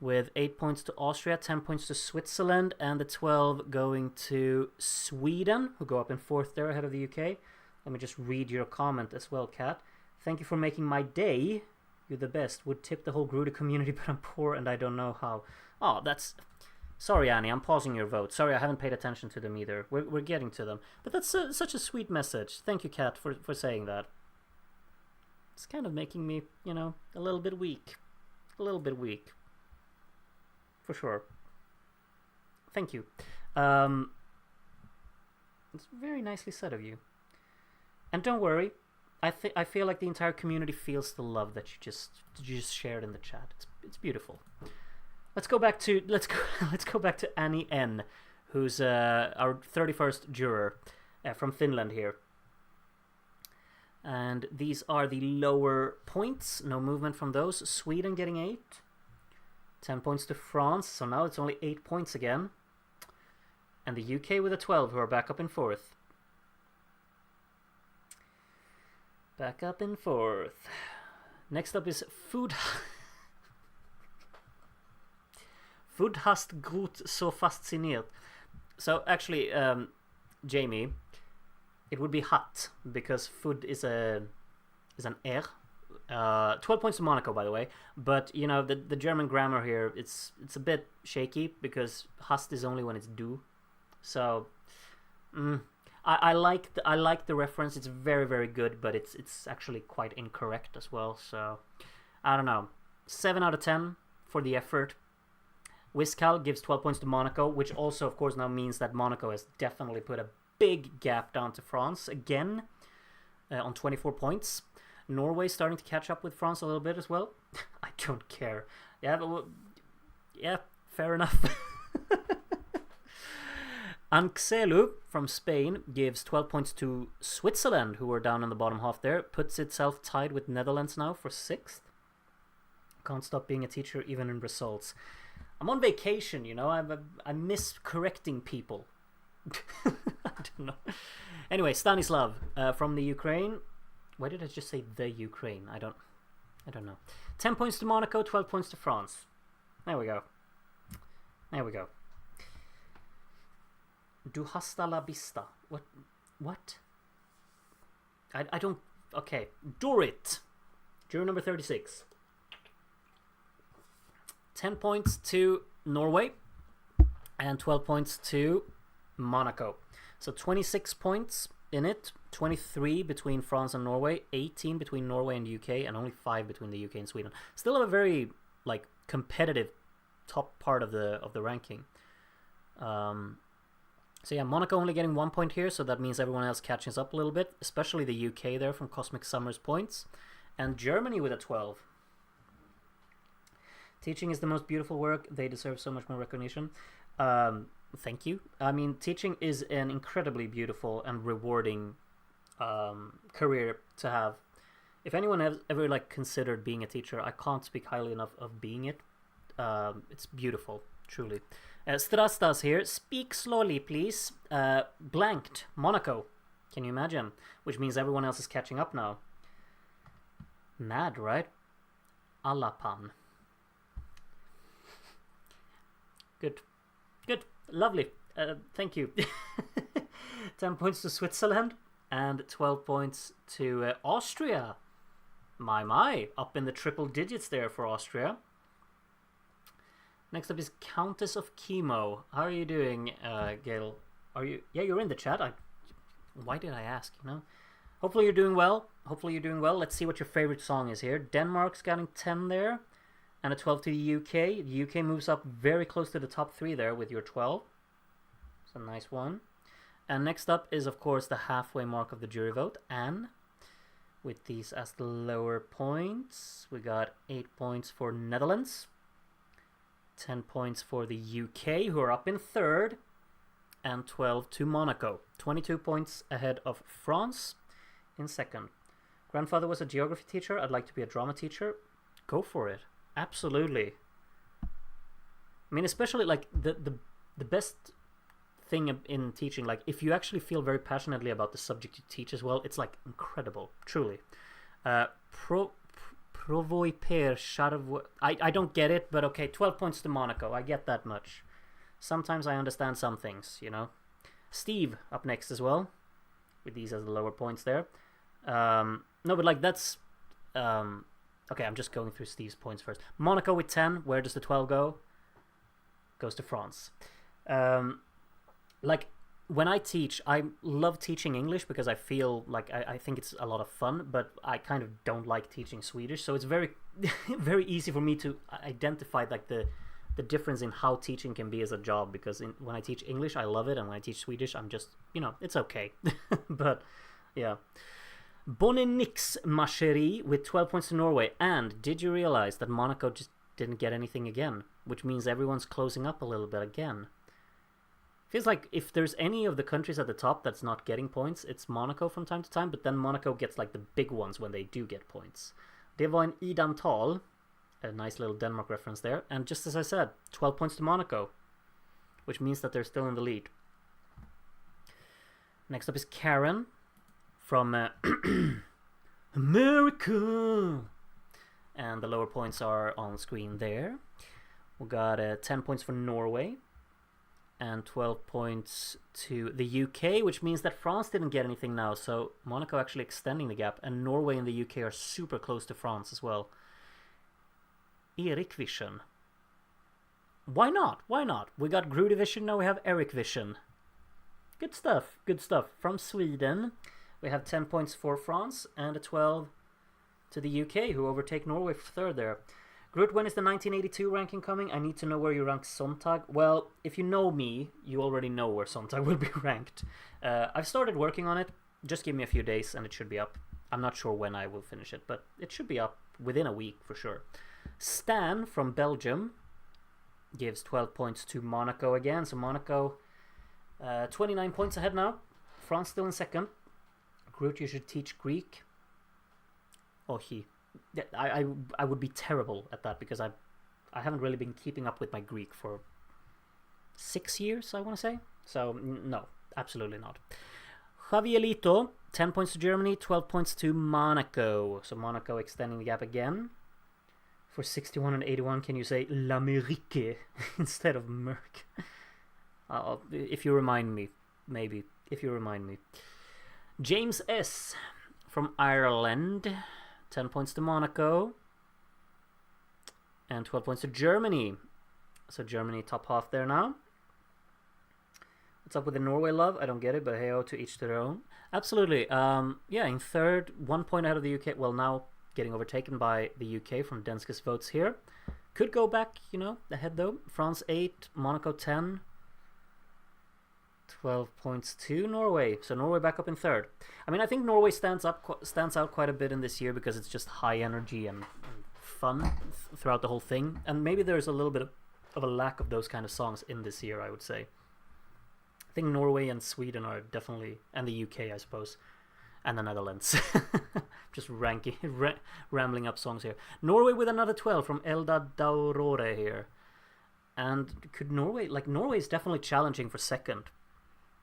with 8 points to Austria, 10 points to Switzerland, and the 12 going to Sweden, who go up in 4th there ahead of the UK. Let me just read your comment as well, Kat. Thank you for making my day. You're the best. Would tip the whole Gruder community, but I'm poor and I don't know how. Oh, that's... Sorry, Annie, I'm pausing your vote. Sorry, I haven't paid attention to them either. We're getting to them. But that's such a sweet message. Thank you, Kat, for saying that. It's kind of making me, you know, a little bit weak. A little bit weak. For sure. Thank you. It's very nicely said of you. And don't worry, I feel like the entire community feels the love that you just shared in the chat. It's beautiful. Let's go back to Annie N, who's our 31st juror from Finland here. And these are the lower points. No movement from those. Sweden getting 8. 10 points to France. So now it's only 8 points again. And the UK with a 12, who are back up in 4th. Back up in 4th. Next up is Fud hast gut så fasziniert. So actually, Jamie, it would be hat, because Fud is an R. 12 points to Monaco, by the way. But you know, the German grammar here, it's a bit shaky, because hast is only when it's du. So I like the reference. It's very, very good, but it's actually quite incorrect as well. So I don't know. 7 out of 10 for the effort. Wiscal gives 12 points to Monaco, which also, of course, now means that Monaco has definitely put a big gap down to France again on 24 points. Norway starting to catch up with France a little bit as well. I don't care. Yeah, but yeah, fair enough. Anxelu from Spain gives 12 points to Switzerland, who are down in the bottom half there. Puts itself tied with Netherlands now for 6th. Can't stop being a teacher even in results. I'm on vacation, you know. I miss correcting people. I don't know. Anyway, Stanislav from the Ukraine. Why did I just say the Ukraine? I don't know. 10 points to Monaco, 12 points to France. There we go. There we go. Du hasta la vista. What? I don't... Okay. Dorit. Juror number 36. 10 points to Norway and 12 points to Monaco. So 26 points in it, 23 between France and Norway, 18 between Norway and UK, and only 5 between the UK and Sweden. Still a very competitive top part of the ranking. So yeah, Monaco only getting 1 point here, so that means everyone else catches up a little bit, especially the UK there from Cosmic Summer's points, and Germany with a 12. Teaching is the most beautiful work. They deserve so much more recognition. Thank you. I mean, teaching is an incredibly beautiful and rewarding career to have. If anyone has ever considered being a teacher, I can't speak highly enough of being it. It's beautiful. truly. Strastas here. Speak slowly, please. Blanked. Monaco. Can you imagine? Which means everyone else is catching up now. Mad, right? Allapan. Good. Good. Lovely. Thank you. 10 points to Switzerland and 12 points to Austria. My. Up in the triple digits there for Austria. Next up is Countess of Chemo. How are you doing, Gail? Are you? Yeah, you're in the chat. Why did I ask, you know? Hopefully you're doing well. Let's see what your favorite song is here. Denmark's getting 10 there. And a 12 to the UK. The UK moves up very close to the top 3 there with your 12. It's a nice one. And next up is, of course, the halfway mark of the jury vote. Anne. With these as the lower points. We got 8 points for Netherlands. 10 points for the UK, who are up in third. And 12 to Monaco. 22 points ahead of France in second. Grandfather was a geography teacher. I'd like to be a drama teacher. Go for it. Absolutely. I mean, especially like the best thing in teaching, like if you actually feel very passionately about the subject you teach as well, it's like incredible, truly. Provoi per Charvo. I don't get it, but okay, 12 points to Monaco. I get that much. Sometimes I understand some things, you know. Steve up next as well, with these as the lower points there. No, but like that's okay, I'm just going through Steve's points first. Monaco with 10. Where does the 12 go? Goes to France. Like when I teach, I love teaching English because I feel like I think it's a lot of fun, but I kind of don't like teaching Swedish, so it's very very easy for me to identify like the difference in how teaching can be as a job, because when I teach English I love it, and when I teach Swedish I'm just, you know, it's okay. But yeah. Bonenix Macheri with 12 points to Norway. And did you realize that Monaco just didn't get anything again, which means everyone's closing up a little bit again. Feels like if there's any of the countries at the top that's not getting points, it's Monaco from time to time, but then Monaco gets like the big ones when they do get points. Det var en idantal, a nice little Denmark reference there, and just as I said, 12 points to Monaco, which means that they're still in the lead. Next up is Karen from America, and the lower points are on screen there. We got 10 points for Norway and 12 points to the UK, which means that France didn't get anything now, so Monaco actually extending the gap, and Norway and the UK are super close to France as well. Erik Vision. Why not? We got Grudi Vision, now we have Eric Vision. Good stuff. From Sweden, we have 10 points for France and a 12 to the UK, who overtake Norway for third there. Groot, when is the 1982 ranking coming? I need to know where you rank Sontag. Well, if you know me, you already know where Sontag will be ranked. I've started working on it. Just give me a few days and it should be up. I'm not sure when I will finish it, but it should be up within a week for sure. Stan from Belgium gives 12 points to Monaco again. So Monaco 29 points ahead now. France still in second. Groot, you should teach Greek. Oh, I would be terrible at that because I haven't really been keeping up with my Greek for 6 years, I want to say. So, no, absolutely not. Javierito, 10 points to Germany, 12 points to Monaco. So Monaco extending the gap again. For 61 and 81, can you say l'Amérique instead of Merc? If you remind me, maybe. If you remind me. James S. from Ireland. 10 points to Monaco. And 12 points to Germany. So Germany top half there now. What's up with the Norway love? I don't get it, but hey, to each their own. Absolutely. Yeah, in third, 1 point ahead of the UK. Well, now getting overtaken by the UK from Denskis votes here. Could go back, you know, ahead though. France 8, Monaco 10. 12 points to Norway. So Norway back up in third. I mean, I think Norway stands out quite a bit in this year because it's just high energy and fun throughout the whole thing. And maybe there's a little bit of a lack of those kind of songs in this year, I would say. I think Norway and Sweden are definitely, and the UK, I suppose, and the Netherlands. Just rambling up songs here. Norway with another 12 from Elda Daurore here. And could Norway... Like, Norway is definitely challenging for second.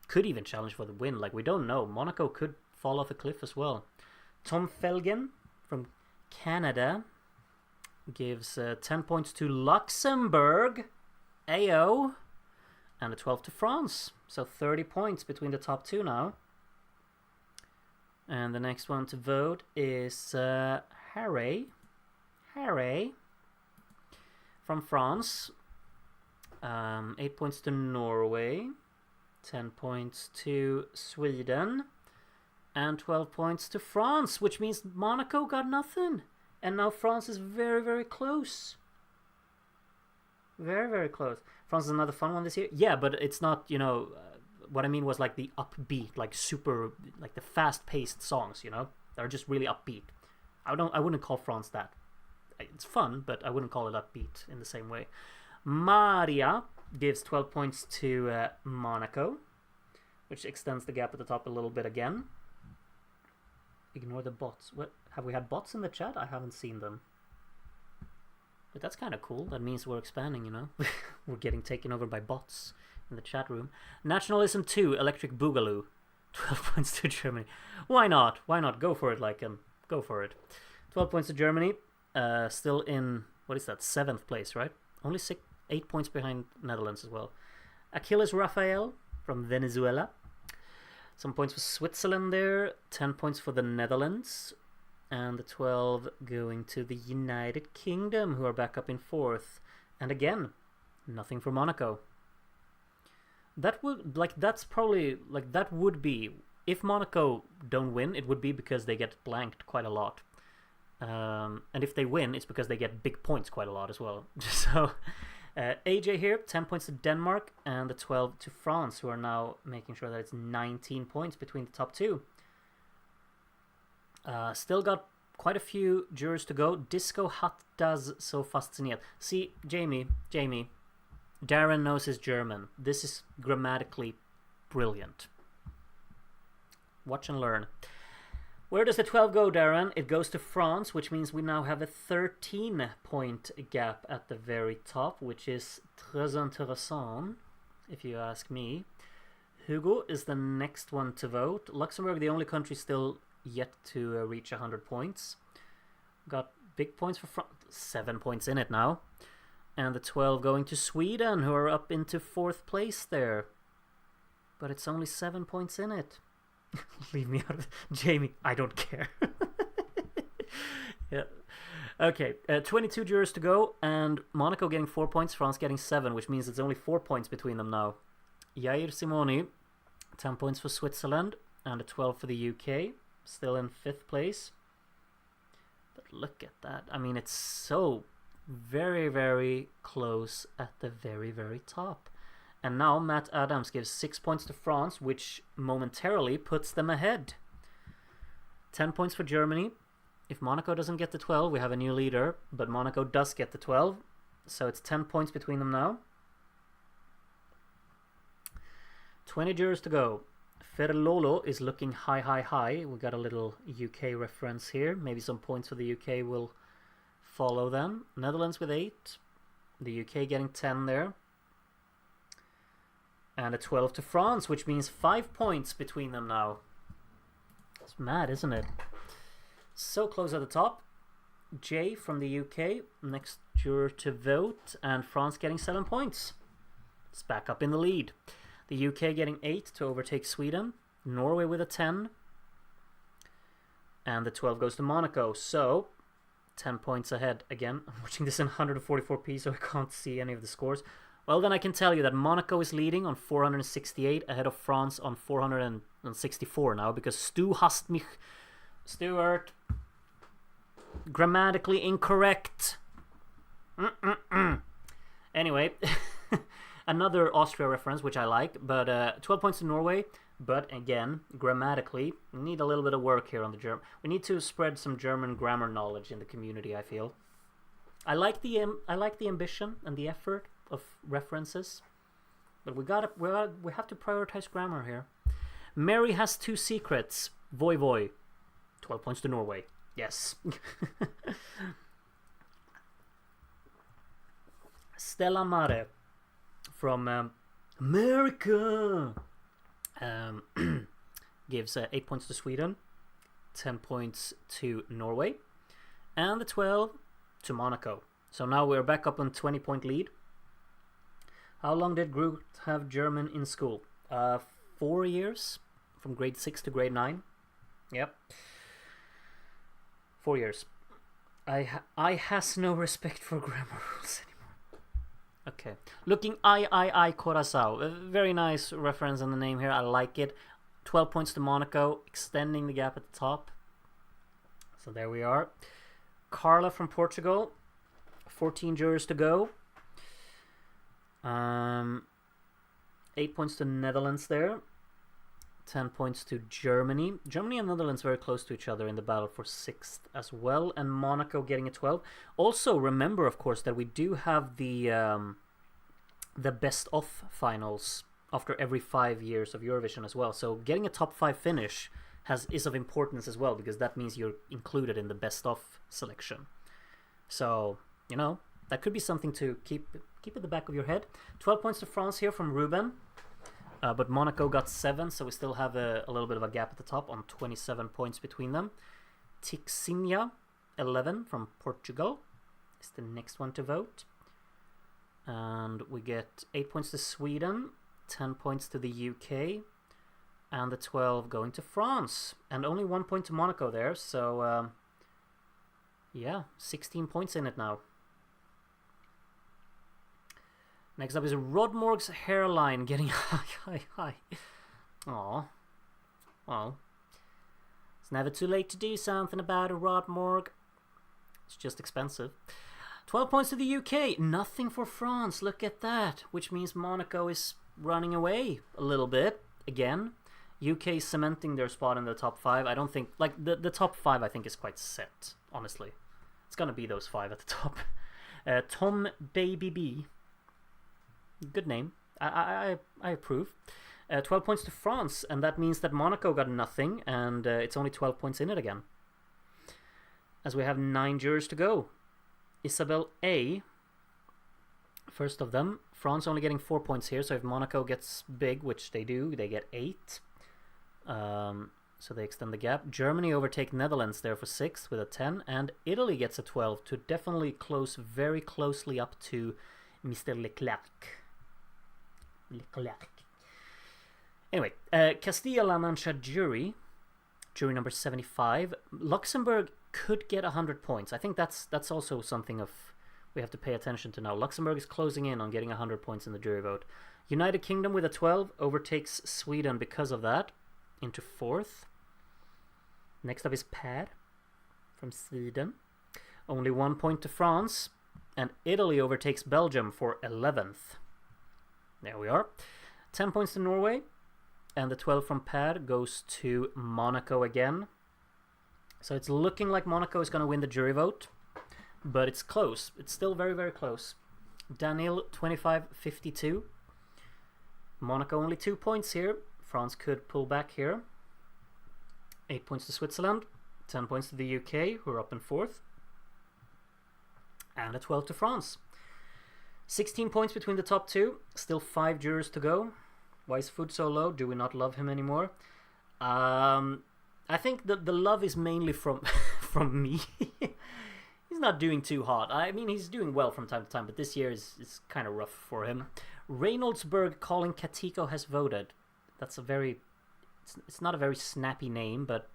Could even challenge for the win. Like, we don't know. Monaco could fall off a cliff as well. Tom Felgen from Canada gives 10 points to Luxembourg. AO. And a 12 to France. So 30 points between the top two now. And the next one to vote is Harry from France. 8 points to Norway. 10 points to Sweden. And 12 points to France, which means Monaco got nothing. And now France is very, very close. Very, very close. France is another fun one this year. Yeah, but it's not, you know... what I mean was like the upbeat, like super, like the fast-paced songs, you know? They're just really upbeat. I wouldn't call France that. It's fun, but I wouldn't call it upbeat in the same way. Maria gives 12 points to Monaco, which extends the gap at the top a little bit again. Ignore the bots. What? Have we had bots in the chat? I haven't seen them. But that's kind of cool. That means we're expanding, you know? We're getting taken over by bots in the chat room. Nationalism 2, Electric Boogaloo. 12 points to Germany. Why not? Why not? Go for it, Lycan. Go for it. 12 points to Germany. Still in, what is that, 7th place, right? Only 8 points behind Netherlands as well. Achilles Raphael from Venezuela. Some points for Switzerland there. 10 points for the Netherlands. And the 12 going to the United Kingdom, who are back up in 4th. And again, nothing for Monaco. That would, like, that's probably, like, that would be, if Monaco don't win, it would be because they get blanked quite a lot. And if they win, it's because they get big points quite a lot as well. So, AJ here, 10 points to Denmark, and the 12 to France, who are now making sure that it's 19 points between the top two. Still got quite a few jurors to go. Disco hat das so fasziniert. See, Jamie, Darren knows his German. This is grammatically brilliant. Watch and learn. Where does the 12 go, Darren? It goes to France, which means we now have a 13-point gap at the very top, which is très intéressant, if you ask me. Hugo is the next one to vote. Luxembourg, the only country still yet to reach 100 points. Got big points for France. 7 points in it now. And the 12 going to Sweden, who are up into 4th place there. But it's only 7 points in it. Leave me out of it. Jamie, I don't care. Yeah. Okay, 22 jurors to go, and Monaco getting 4 points, France getting 7, which means it's only 4 points between them now. Jair Simoni, 10 points for Switzerland, and a 12 for the UK, still in 5th place. But look at that. I mean, it's so very, very close at the very, very top. And now Matt Adams gives 6 points to France, which momentarily puts them ahead. 10 points for Germany. If Monaco doesn't get the 12, we have a new leader, but Monaco does get the 12, so it's 10 points between them now. 20 jurors to go. Ferlolo is looking high. We got a little UK reference here. Maybe some points for the UK will follow them. Netherlands with 8. The UK getting 10 there. And a 12 to France, which means 5 points between them now. It's mad, isn't it? So close at the top. Jay from the UK, next juror to vote, and France getting 7 points. It's back up in the lead. The UK getting 8 to overtake Sweden. Norway with a 10. And the 12 goes to Monaco. So, 10 points ahead. Again, I'm watching this in 144p, so I can't see any of the scores. Well, then I can tell you that Monaco is leading on 468, ahead of France on 464 now, because Stu hast mich... Stuart... Grammatically incorrect. Anyway, another Austria reference, which I like, but 12 points to Norway, but again, grammatically, we need a little bit of work here on the German. We need to spread some German grammar knowledge in the community, I feel. I like the ambition and the effort of references, but we have to prioritize grammar here. Mary has 2 secrets. Voi-voi. 12 points to Norway. Yes. Stella Mare. from America gives 8 points to Sweden, 10 points to Norway, and the 12 to Monaco. So now we're back up on 20-point lead. How long did Groot have German in school? 4 years, from grade 6 to grade 9. Yep. 4 years. I has no respect for grammar rules anymore. Okay. Looking I Corazao. A very nice reference in the name here. I like it. 12 points to Monaco, extending the gap at the top. So there we are. Carla from Portugal. 14 jurors to go. 8 points to Netherlands there. 10 points to Germany. Germany and Netherlands very close to each other in the battle for 6th as well. And Monaco getting a 12. Also remember, of course, that we do have the best of finals after every 5 years of Eurovision as well. So getting a top 5 finish is of importance as well, because that means you're included in the best of selection. So, you know, that could be something to keep at the back of your head. 12 points to France here from Ruben. But Monaco got 7, so we still have a little bit of a gap at the top on 27 points between them. Tixinia, 11 from Portugal, is the next one to vote. And we get 8 points to Sweden, 10 points to the UK, and the 12 going to France. And only 1 point to Monaco there, so yeah, 16 points in it now. Next up is Rodmorg's hairline getting high. Aww. Well, it's never too late to do something about a Rodmorg. It's just expensive. 12 points to the UK. Nothing for France. Look at that. Which means Monaco is running away a little bit again. UK cementing their spot in the top 5. I don't think... Like, the top 5 I think is quite set, honestly. It's gonna be those 5 at the top. Tom Baby B. Good name. I approve. 12 points to France, and that means that Monaco got nothing, and it's only 12 points in it again. As we have 9 jurors to go. Isabel A, first of them. France only getting 4 points here, so if Monaco gets big, which they do, they get 8. So they extend the gap. Germany overtake Netherlands there for 6th with a 10, and Italy gets a 12 to definitely close very closely up to Mr. Leclerc. Anyway, Castilla-La Mancha jury number 75. Luxembourg could get 100 points. I think that's also something we have to pay attention to now. Luxembourg is closing in on getting 100 points in the jury vote. United Kingdom with a 12 overtakes Sweden because of that into 4th. Next up is Per from Sweden. Only 1 point to France, and Italy overtakes Belgium for 11th. There we are. 10 points to Norway, and the 12 from Per goes to Monaco again. So it's looking like Monaco is going to win the jury vote, but it's close. It's still very, very close. Daniel, 25-52. Monaco only 2 points here. France could pull back here. 8 points to Switzerland, 10 points to the UK, who are up in 4th, and a 12 to France. 16 points between the top 2. Still 5 jurors to go. Why is Fud so low? Do we not love him anymore? I think the love is mainly from me. He's not doing too hot. I mean, he's doing well from time to time, but this year is kind of rough for him. Reynoldsburg calling Katiko has voted. That's a very... It's not a very snappy name, but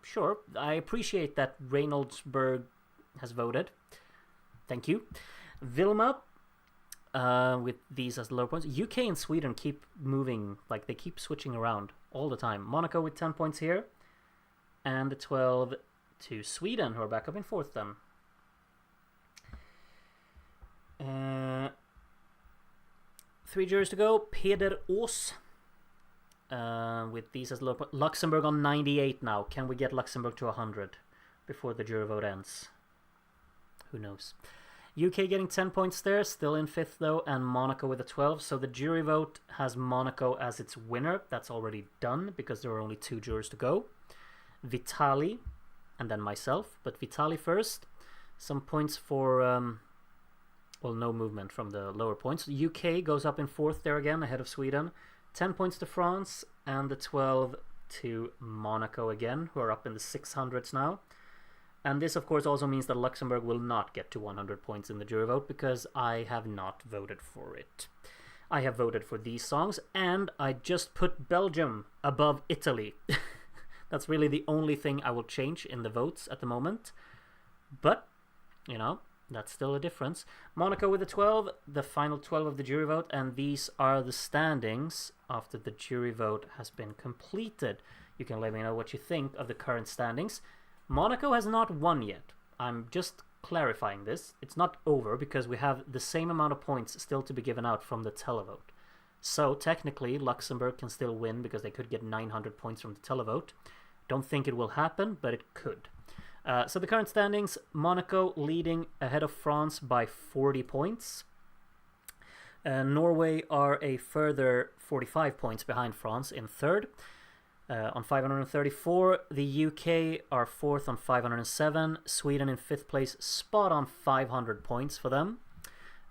sure. I appreciate that Reynoldsburg has voted. Thank you. Vilma, with these as low points. UK and Sweden keep moving, like they keep switching around all the time. Monaco with 10 points here, and the 12 to Sweden, who are back up in 4th then. 3 jurors to go. Peder Ås, with these as low points. Luxembourg on 98 now. Can we get Luxembourg to 100 before the jury vote ends? Who knows? UK getting 10 points there, still in 5th though, and Monaco with a 12. So the jury vote has Monaco as its winner. That's already done because there are only 2 jurors to go. Vitali, and then myself, but Vitali first. Some points for Well, no movement from the lower points. UK goes up in 4th there again, ahead of Sweden. 10 points to France, and the 12 to Monaco again, who are up in the 600s now. And this, of course, also means that Luxembourg will not get to 100 points in the jury vote, because I have not voted for it. I have voted for these songs, and I just put Belgium above Italy. That's really the only thing I will change in the votes at the moment. But, you know, that's still a difference. Monaco with the 12, the final 12 of the jury vote, and these are the standings after the jury vote has been completed. You can let me know what you think of the current standings. Monaco has not won yet. I'm just clarifying this. It's not over because we have the same amount of points still to be given out from the televote. So technically Luxembourg can still win because they could get 900 points from the televote. Don't think it will happen, but it could. So the current standings, Monaco leading ahead of France by 40 points. Norway are a further 45 points behind France in 3rd. On 534, the UK are 4th on 507. Sweden in 5th place, spot on 500 points for them.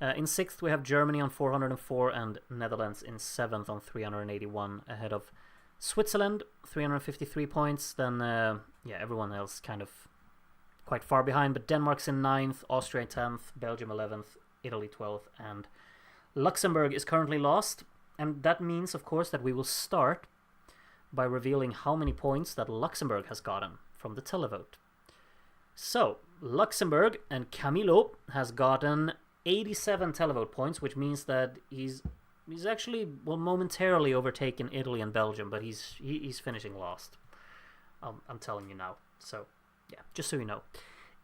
In 6th we have Germany on 404 and Netherlands in 7th on 381 ahead of Switzerland, 353 points. Then, yeah, everyone else kind of quite far behind, but Denmark's in 9th, Austria 10th, Belgium 11th, Italy 12th, and Luxembourg is currently lost. And that means, of course, that we will start by revealing how many points that Luxembourg has gotten from the televote. So, Luxembourg and Camillo has gotten 87 televote points, which means that he's actually, well, momentarily overtaken Italy and Belgium, but he's finishing last. I'm telling you now. So, yeah, just so you know.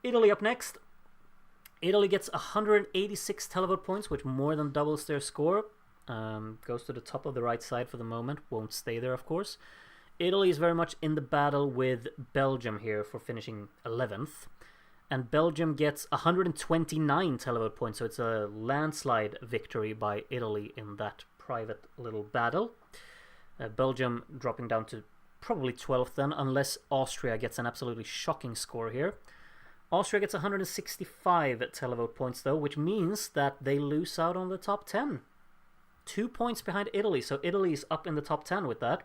Italy up next. Italy gets 186 televote points, which more than doubles their score. Goes to the top of the right side for the moment. Won't stay there, of course. Italy is very much in the battle with Belgium here for finishing 11th. And Belgium gets 129 televote points, so it's a landslide victory by Italy in that private little battle. Belgium dropping down to probably 12th then, unless Austria gets an absolutely shocking score here. Austria gets 165 televote points though, which means that they lose out on the top 10. 2 points behind Italy, so Italy is up in the top 10 with that.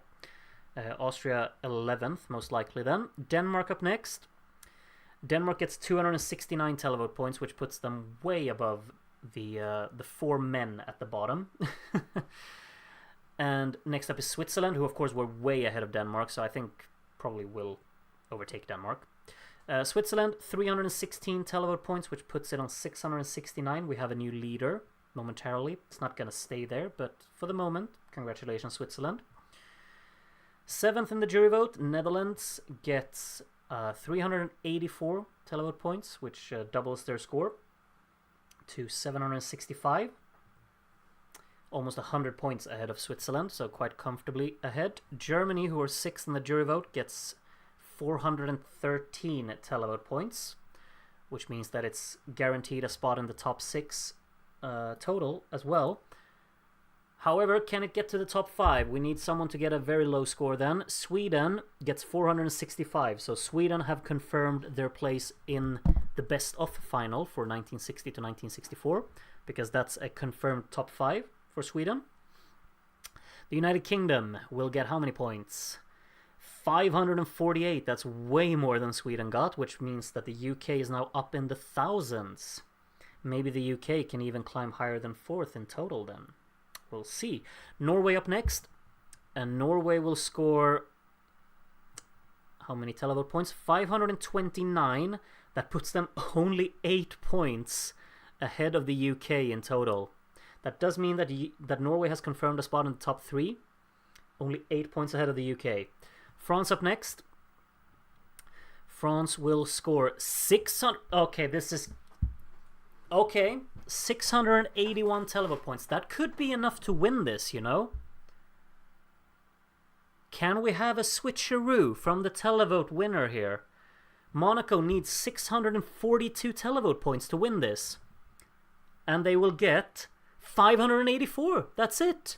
Austria 11th, most likely then. Denmark up next. Denmark gets 269 televote points, which puts them way above the 4 men at the bottom. And next up is Switzerland, who of course were way ahead of Denmark, so I think probably will overtake Denmark. Switzerland, 316 televote points, which puts it on 669. We have a new leader momentarily. It's not going to stay there, but for the moment, congratulations, Switzerland. 7th in the jury vote, Netherlands gets 384 televote points, which doubles their score to 765. Almost 100 points ahead of Switzerland, so quite comfortably ahead. Germany, who are 6th in the jury vote, gets 413 televote points, which means that it's guaranteed a spot in the top 6 total as well. However, can it get to the top 5? We need someone to get a very low score then. Sweden gets 465, so Sweden have confirmed their place in the best-of final for 1960 to 1964, because that's a confirmed top 5 for Sweden. The United Kingdom will get how many points? 548. That's way more than Sweden got, which means that the UK is now up in the thousands. Maybe the UK can even climb higher than 4th in total then. We'll see. Norway up next, and Norway will score how many televote points? 529. That puts them only 8 points ahead of the UK in total. That does mean that Norway has confirmed a spot in the top 3. Only 8 points ahead of the UK. France up next. France will score 600... Okay, this is... Okay, 681 televote points. That could be enough to win this, you know? Can we have a switcheroo from the televote winner here? Monaco needs 642 televote points to win this. And they will get 584. That's it.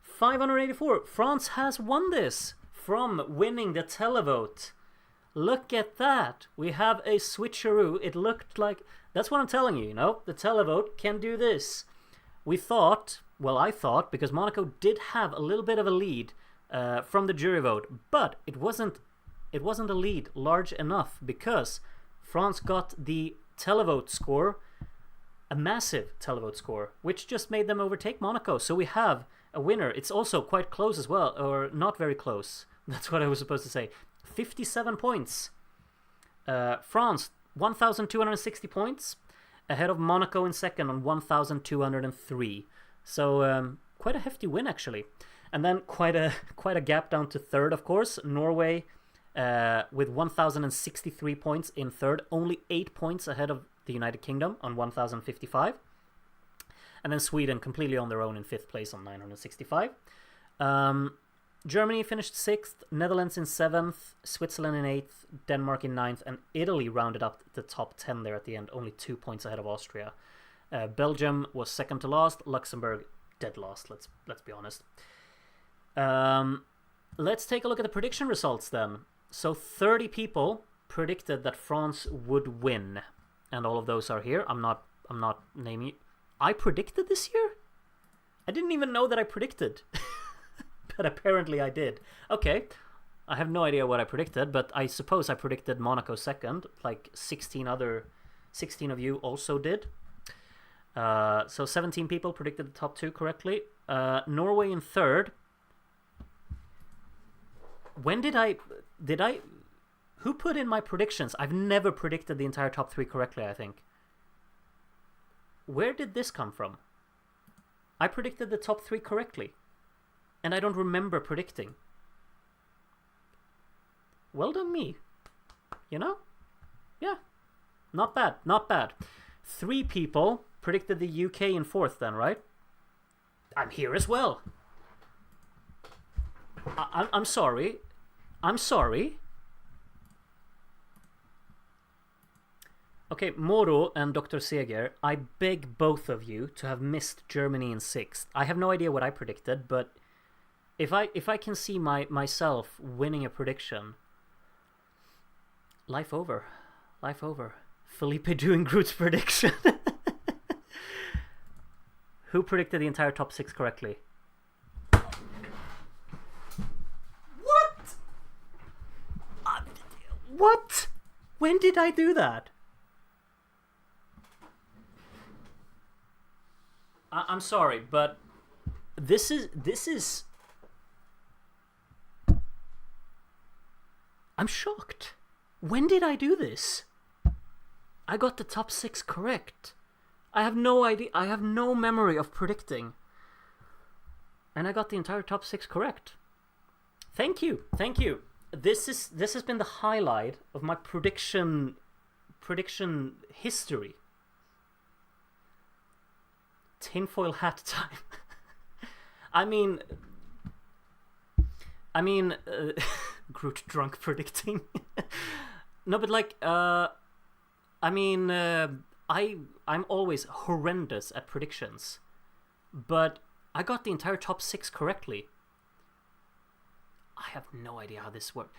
584. France has won this from winning the televote Look at that. We have a switcheroo. It looked like... That's what I'm telling you, you know? The televote can do this. We thought... Well, I thought, because Monaco did have a little bit of a lead from the jury vote, but it wasn't a lead large enough because France got the televote score, a massive televote score, which just made them overtake Monaco. So we have a winner. It's also quite close as well, or not very close. That's what I was supposed to say. 57 points. France, 1,260 points, ahead of Monaco in second on 1,203. So quite a hefty win, actually. And then quite a gap down to third, of course. Norway with 1,063 points in third, only 8 points ahead of the United Kingdom on 1,055. And then Sweden completely on their own in fifth place on 965. Germany finished 6th, Netherlands in 7th, Switzerland in 8th, Denmark in 9th, and Italy rounded up the top 10 there at the end, only 2 points ahead of Austria. Belgium was second to last, Luxembourg dead last, let's be honest. Let's take a look at the prediction results then. So 30 people predicted that France would win, and all of those are here. I'm not naming. I predicted this year? I didn't even know that I predicted. But apparently I did. Okay, I have no idea what I predicted, but I suppose I predicted Monaco second, like 16 of you also did. So 17 people predicted the top 2 correctly. Norway in third. When did I... Who put in my predictions? I've never predicted the entire top 3 correctly, I think. Where did this come from? I predicted the top 3 correctly. And I don't remember predicting. Well done me. You know? Yeah. Not bad, not bad. 3 people predicted the UK in fourth then, right? I'm here as well. I'm sorry. I'm sorry. Okay, Moro and Dr. Seger, I beg both of you to have missed Germany in 6th. I have no idea what I predicted, but if I can see myself winning a prediction, life over. Life over. Felipe doing Groot's prediction. Who predicted the entire top 6 correctly? What? What? When did I do that? I'm sorry, but this is... I'm shocked. When did I do this? I got the top 6 correct. I have no idea. I have no memory of predicting. And I got the entire top 6 correct. Thank you. Thank you. This has been the highlight of my prediction history. Tinfoil hat time. I mean Groot drunk predicting. No, but like I'm always horrendous at predictions, but I got the entire top 6 correctly. I have no idea how this worked.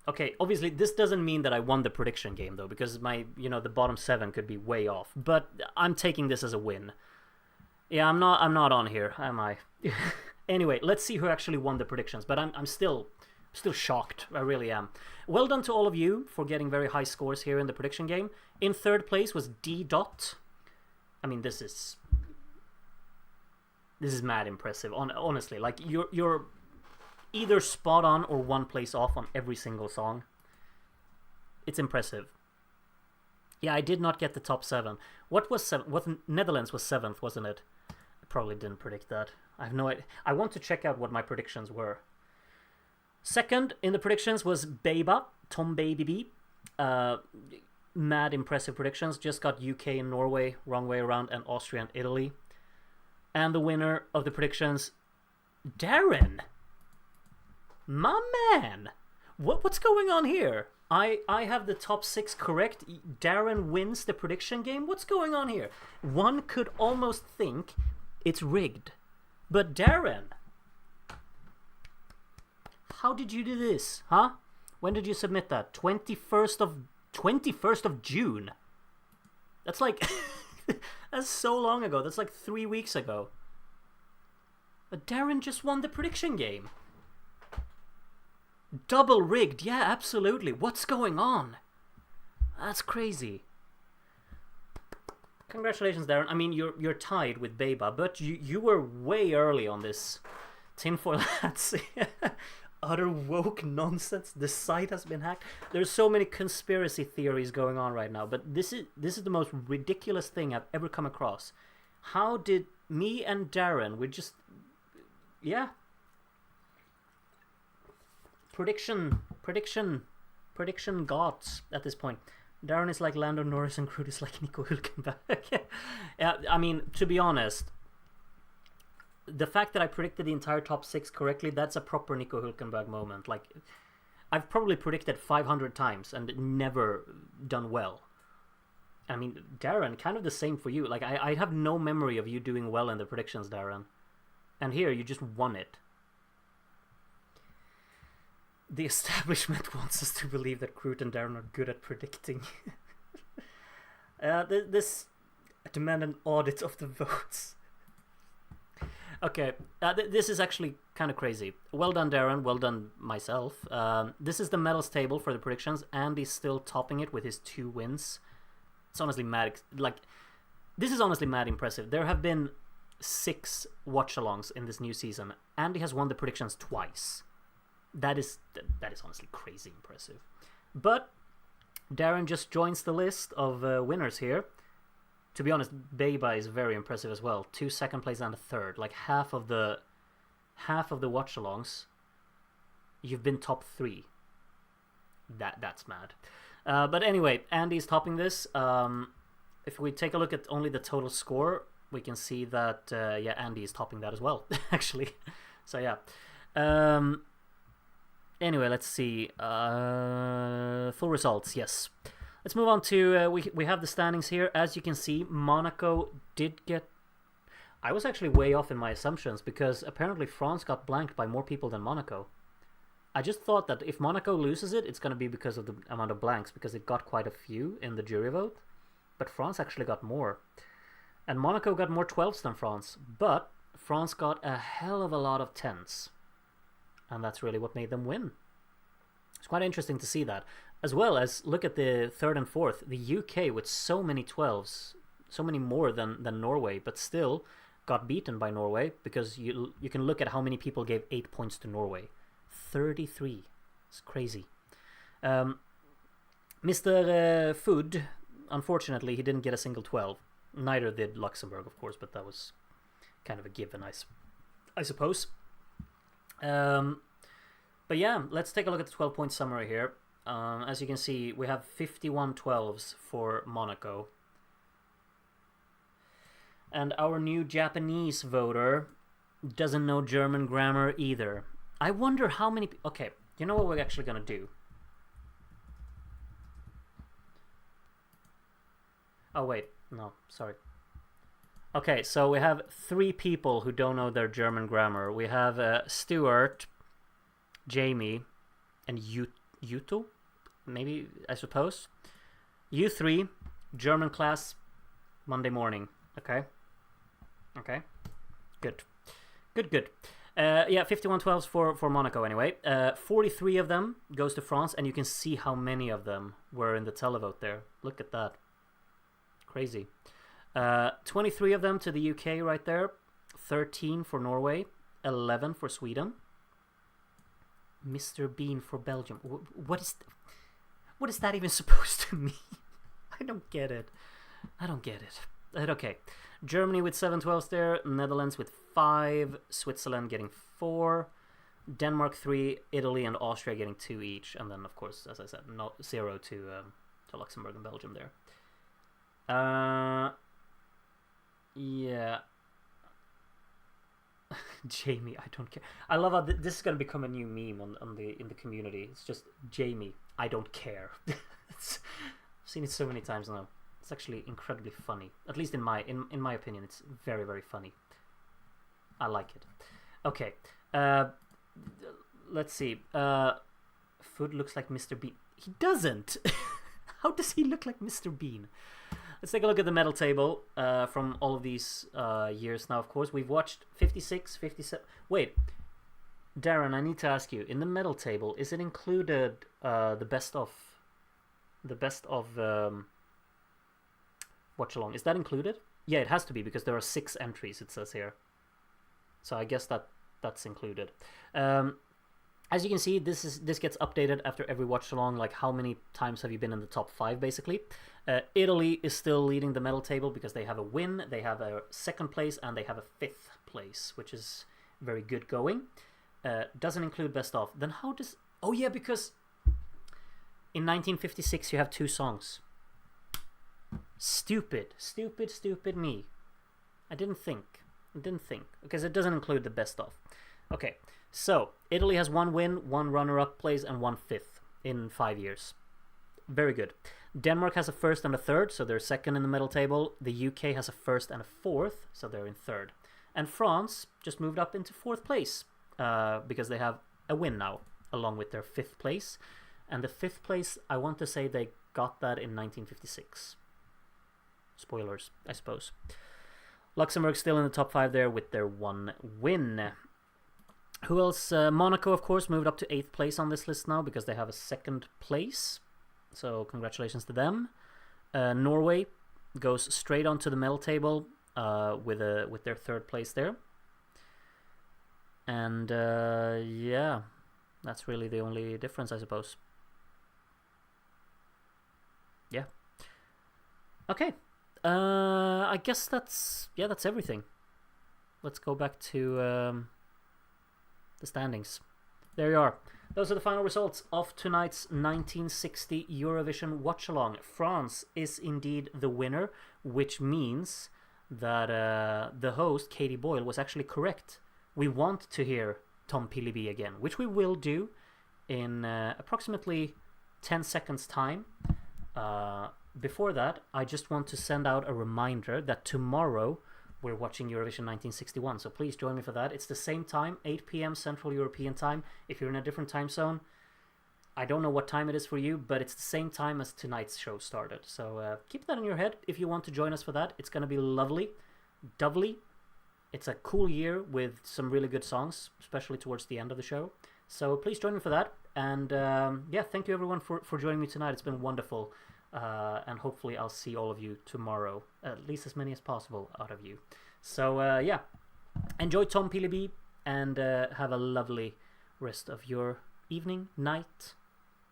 Okay, obviously this doesn't mean that I won the prediction game though, because the bottom 7 could be way off, but I'm taking this as a win. Yeah, I'm not on here, am I? Anyway, let's see who actually won the predictions, but I'm still shocked. I really am. Well done to all of you for getting very high scores here in the prediction game. In third place was D. Dot. I mean, this is mad impressive. Honestly, like you're either spot on or 1 place off on every single song. It's impressive. Yeah, I did not get the top 7. What was 7? What Netherlands was 7th, wasn't it? I probably didn't predict that. I have no idea. I want to check out what my predictions were. Second in the predictions was Beba, Tom Baby B. Mad impressive predictions. Just got UK and Norway wrong way around, and Austria and Italy. And the winner of the predictions, Darren. My man. What's going on here? I have the top 6 correct. Darren wins the prediction game. What's going on here? One could almost think it's rigged. But Darren, how did you do this, huh? When did you submit that? 21st of June. That's like that's so long ago. That's like 3 weeks ago. But Darren just won the prediction game. Double rigged. Yeah, absolutely. What's going on? That's crazy. Congratulations, Darren. I mean, you're tied with Beba, but you were way early on this. Tinfoil hats. Utter woke nonsense. The site has been hacked. There's so many conspiracy theories going on right now, but this is the most ridiculous thing I've ever come across. How did me and Darren, we just, yeah, prediction gods at this point. Darren is like Lando Norris and Krud is like Nico Hülkenberg. Yeah, I mean, to be honest, the fact that I predicted the entire top 6 correctly, that's a proper Nico Hülkenberg moment. Like, I've probably predicted 500 times and never done well. I mean, Darren, kind of the same for you. Like, I have no memory of you doing well in the predictions, Darren. And here, you just won it. The establishment wants us to believe that Krut and Darren are good at predicting. This demand an audit of the votes. Okay, this is actually kind of crazy. Well done, Darren. Well done, myself. This is the medals table for the predictions. Andy's still topping it with his 2 wins. It's honestly mad. Like, this is honestly mad impressive. There have been 6 watch-alongs in this new season. Andy has won the predictions twice. That is honestly crazy impressive. But Darren just joins the list of winners here. To be honest, Beba is very impressive as well. 2 second place and a third. Like half of the watch-alongs, you've been top 3. That's mad. But anyway, Andy's topping this. If we take a look at only the total score, we can see that yeah, Andy is topping that as well. Actually, so yeah. Anyway, let's see. Full results, yes. Let's move on to, we have the standings here. As you can see, Monaco did get... I was actually way off in my assumptions because apparently France got blanked by more people than Monaco. I just thought that if Monaco loses it, it's going to be because of the amount of blanks, because it got quite a few in the jury vote. But France actually got more. And Monaco got more 12s than France, but France got a hell of a lot of 10s. And that's really what made them win. It's quite interesting to see that. As well as, look at the 3rd and 4th. The UK with so many 12s, so many more than Norway, but still got beaten by Norway, because you can look at how many people gave 8 points to Norway. 33. It's crazy. Mr. Fud, unfortunately, he didn't get a single 12. Neither did Luxembourg, of course, but that was kind of a given, I suppose. But yeah, let's take a look at the 12-point summary here. As you can see, we have 51 12s for Monaco. And our new Japanese voter doesn't know German grammar either. I wonder how many... Okay, you know what we're actually going to do? Oh, wait. No, sorry. Okay, so we have 3 people who don't know their German grammar. We have Stuart, Jamie, and Yuto, maybe, I suppose. You 3, German class, Monday morning. Okay? Okay? Good. Good. Yeah, 51 12s for Monaco anyway. 43 of them goes to France, and you can see how many of them were in the televote there. Look at that. Crazy. 23 of them to the UK right there. 13 for Norway. 11 for Sweden. Mr. Bean for Belgium. What is that even supposed to mean? I don't get it. Okay. Germany with 7 12s there. Netherlands with 5. Switzerland getting 4. Denmark 3. Italy and Austria getting 2 each. And then, of course, as I said, 0 to Luxembourg and Belgium there. Yeah. Jamie, I don't care. I love how this is gonna become a new meme in the community. It's just Jamie, I don't care. I've seen it so many times now. It's actually incredibly funny. At least in my opinion, it's very, very funny. I like it. Okay. Let's see. Fud looks like Mr. Bean. He doesn't! How does he look like Mr. Bean? Let's take a look at the medal table from all of these years now, of course. We've watched 56, 57... Wait, Darren, I need to ask you. In the medal table, is it included the best of... Watchalong? Is that included? Yeah, it has to be, because there are 6 entries, it says here. So I guess that's included. As you can see, this gets updated after every watch-along, like how many times have you been in the top 5, basically. Italy is still leading the medal table because they have a win, they have a 2nd place, and they have a 5th place, which is very good going. Doesn't include best of. Then how does... Oh yeah, because in 1956 you have 2 songs. Stupid me. I didn't think. Because it doesn't include the best of. Okay, so Italy has 1 win, 1 runner-up place, and 1 5th in 5 years. Very good. Denmark has a 1st and a 3rd, so they're 2nd in the medal table. The UK has a 1st and a 4th, so they're in 3rd. And France just moved up into 4th place because they have a win now, along with their 5th place. And the 5th place, I want to say they got that in 1956. Spoilers, I suppose. Luxembourg still in the top 5 there with their 1 win. Who else? Monaco, of course, moved up to 8th place on this list now because they have a 2nd place. So congratulations to them. Norway goes straight onto the medal table with their 3rd place there. And yeah, that's really the only difference, I suppose. Yeah. Okay. I guess that's everything. Let's go back to the standings. There you are. Those are the final results of tonight's 1960 Eurovision Watchalong. France is indeed the winner, which means that the host, Katy Boyle, was actually correct. We want to hear Tom Pilibee again, which we will do in approximately 10 seconds time. Before that, I just want to send out a reminder that tomorrow we're watching Eurovision 1961, so please join me for that. It's the same time, 8 p.m. Central European Time. If you're in a different time zone, I don't know what time it is for you, but it's the same time as tonight's show started. So keep that in your head if you want to join us for that. It's going to be lovely. Doubly. It's a cool year with some really good songs, especially towards the end of the show. So please join me for that. And yeah, thank you everyone for joining me tonight. It's been wonderful. And hopefully I'll see all of you tomorrow, at least as many as possible out of you. So yeah, enjoy Tom Pilibee and have a lovely rest of your evening, night,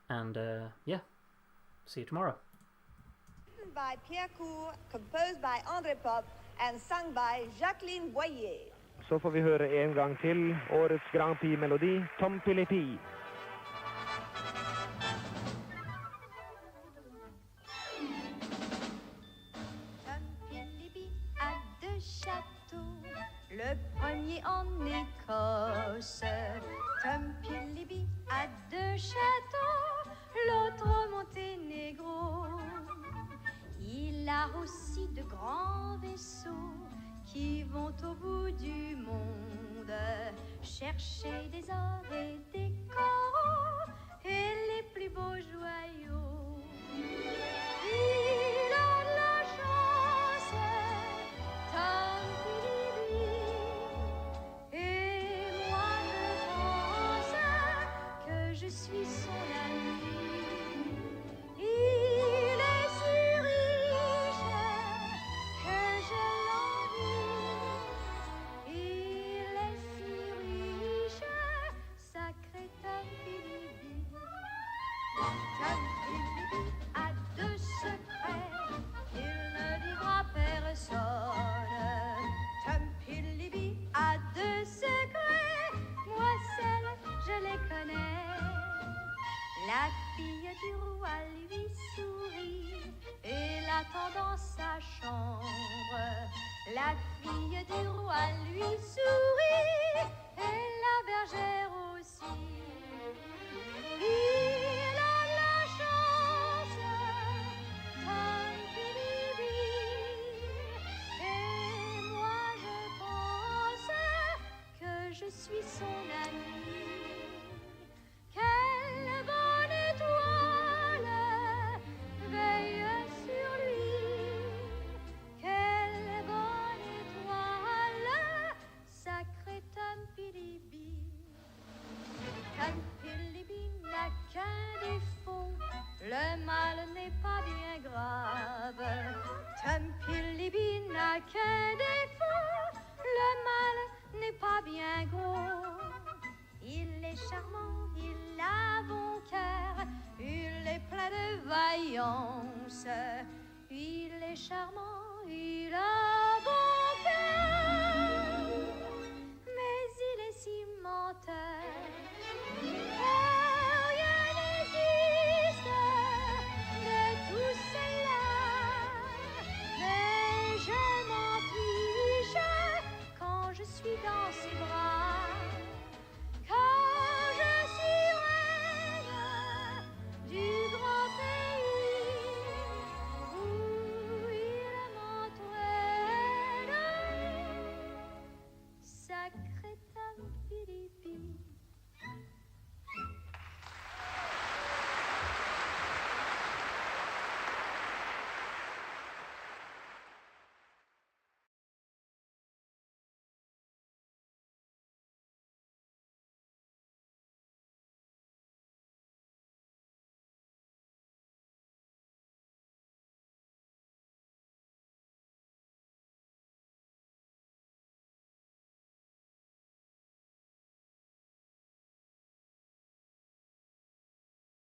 and yeah, see you tomorrow. Written by Pierre Cour, composed by André Pop, and sung by Jacqueline Boyer. Så får vi høre en gang til årets Grand Prix-melodi, Tom Pilibee. Le premier en Écosse, Tom Pilibee a 2 châteaux, l'autre au Monténégro. Il a aussi de grands vaisseaux qui vont au bout du monde chercher des ors et des coraux et les plus beaux joyaux. Il a de la chance, Tom Pilibee, et moi je pense que je suis son ami. Il est si riche que je l'envie. Il est si riche, sacré Tom Pilibee. Tom Pilibee a 2 secrets qu'il ne dira personne. Tom Pilibee a 2 secrets, moi seule je les connais. La fille du roi lui sourit et l'attend dans sa chambre. La fille du roi lui sourit et la bergère aussi. Il a la chance, Tom Pilibee, et moi je pense que je suis son ami. Quel beau qu'un défaut, le mal n'est pas bien gros. Il est charmant, il a bon cœur, il est plein de vaillance. Il est charmant, il a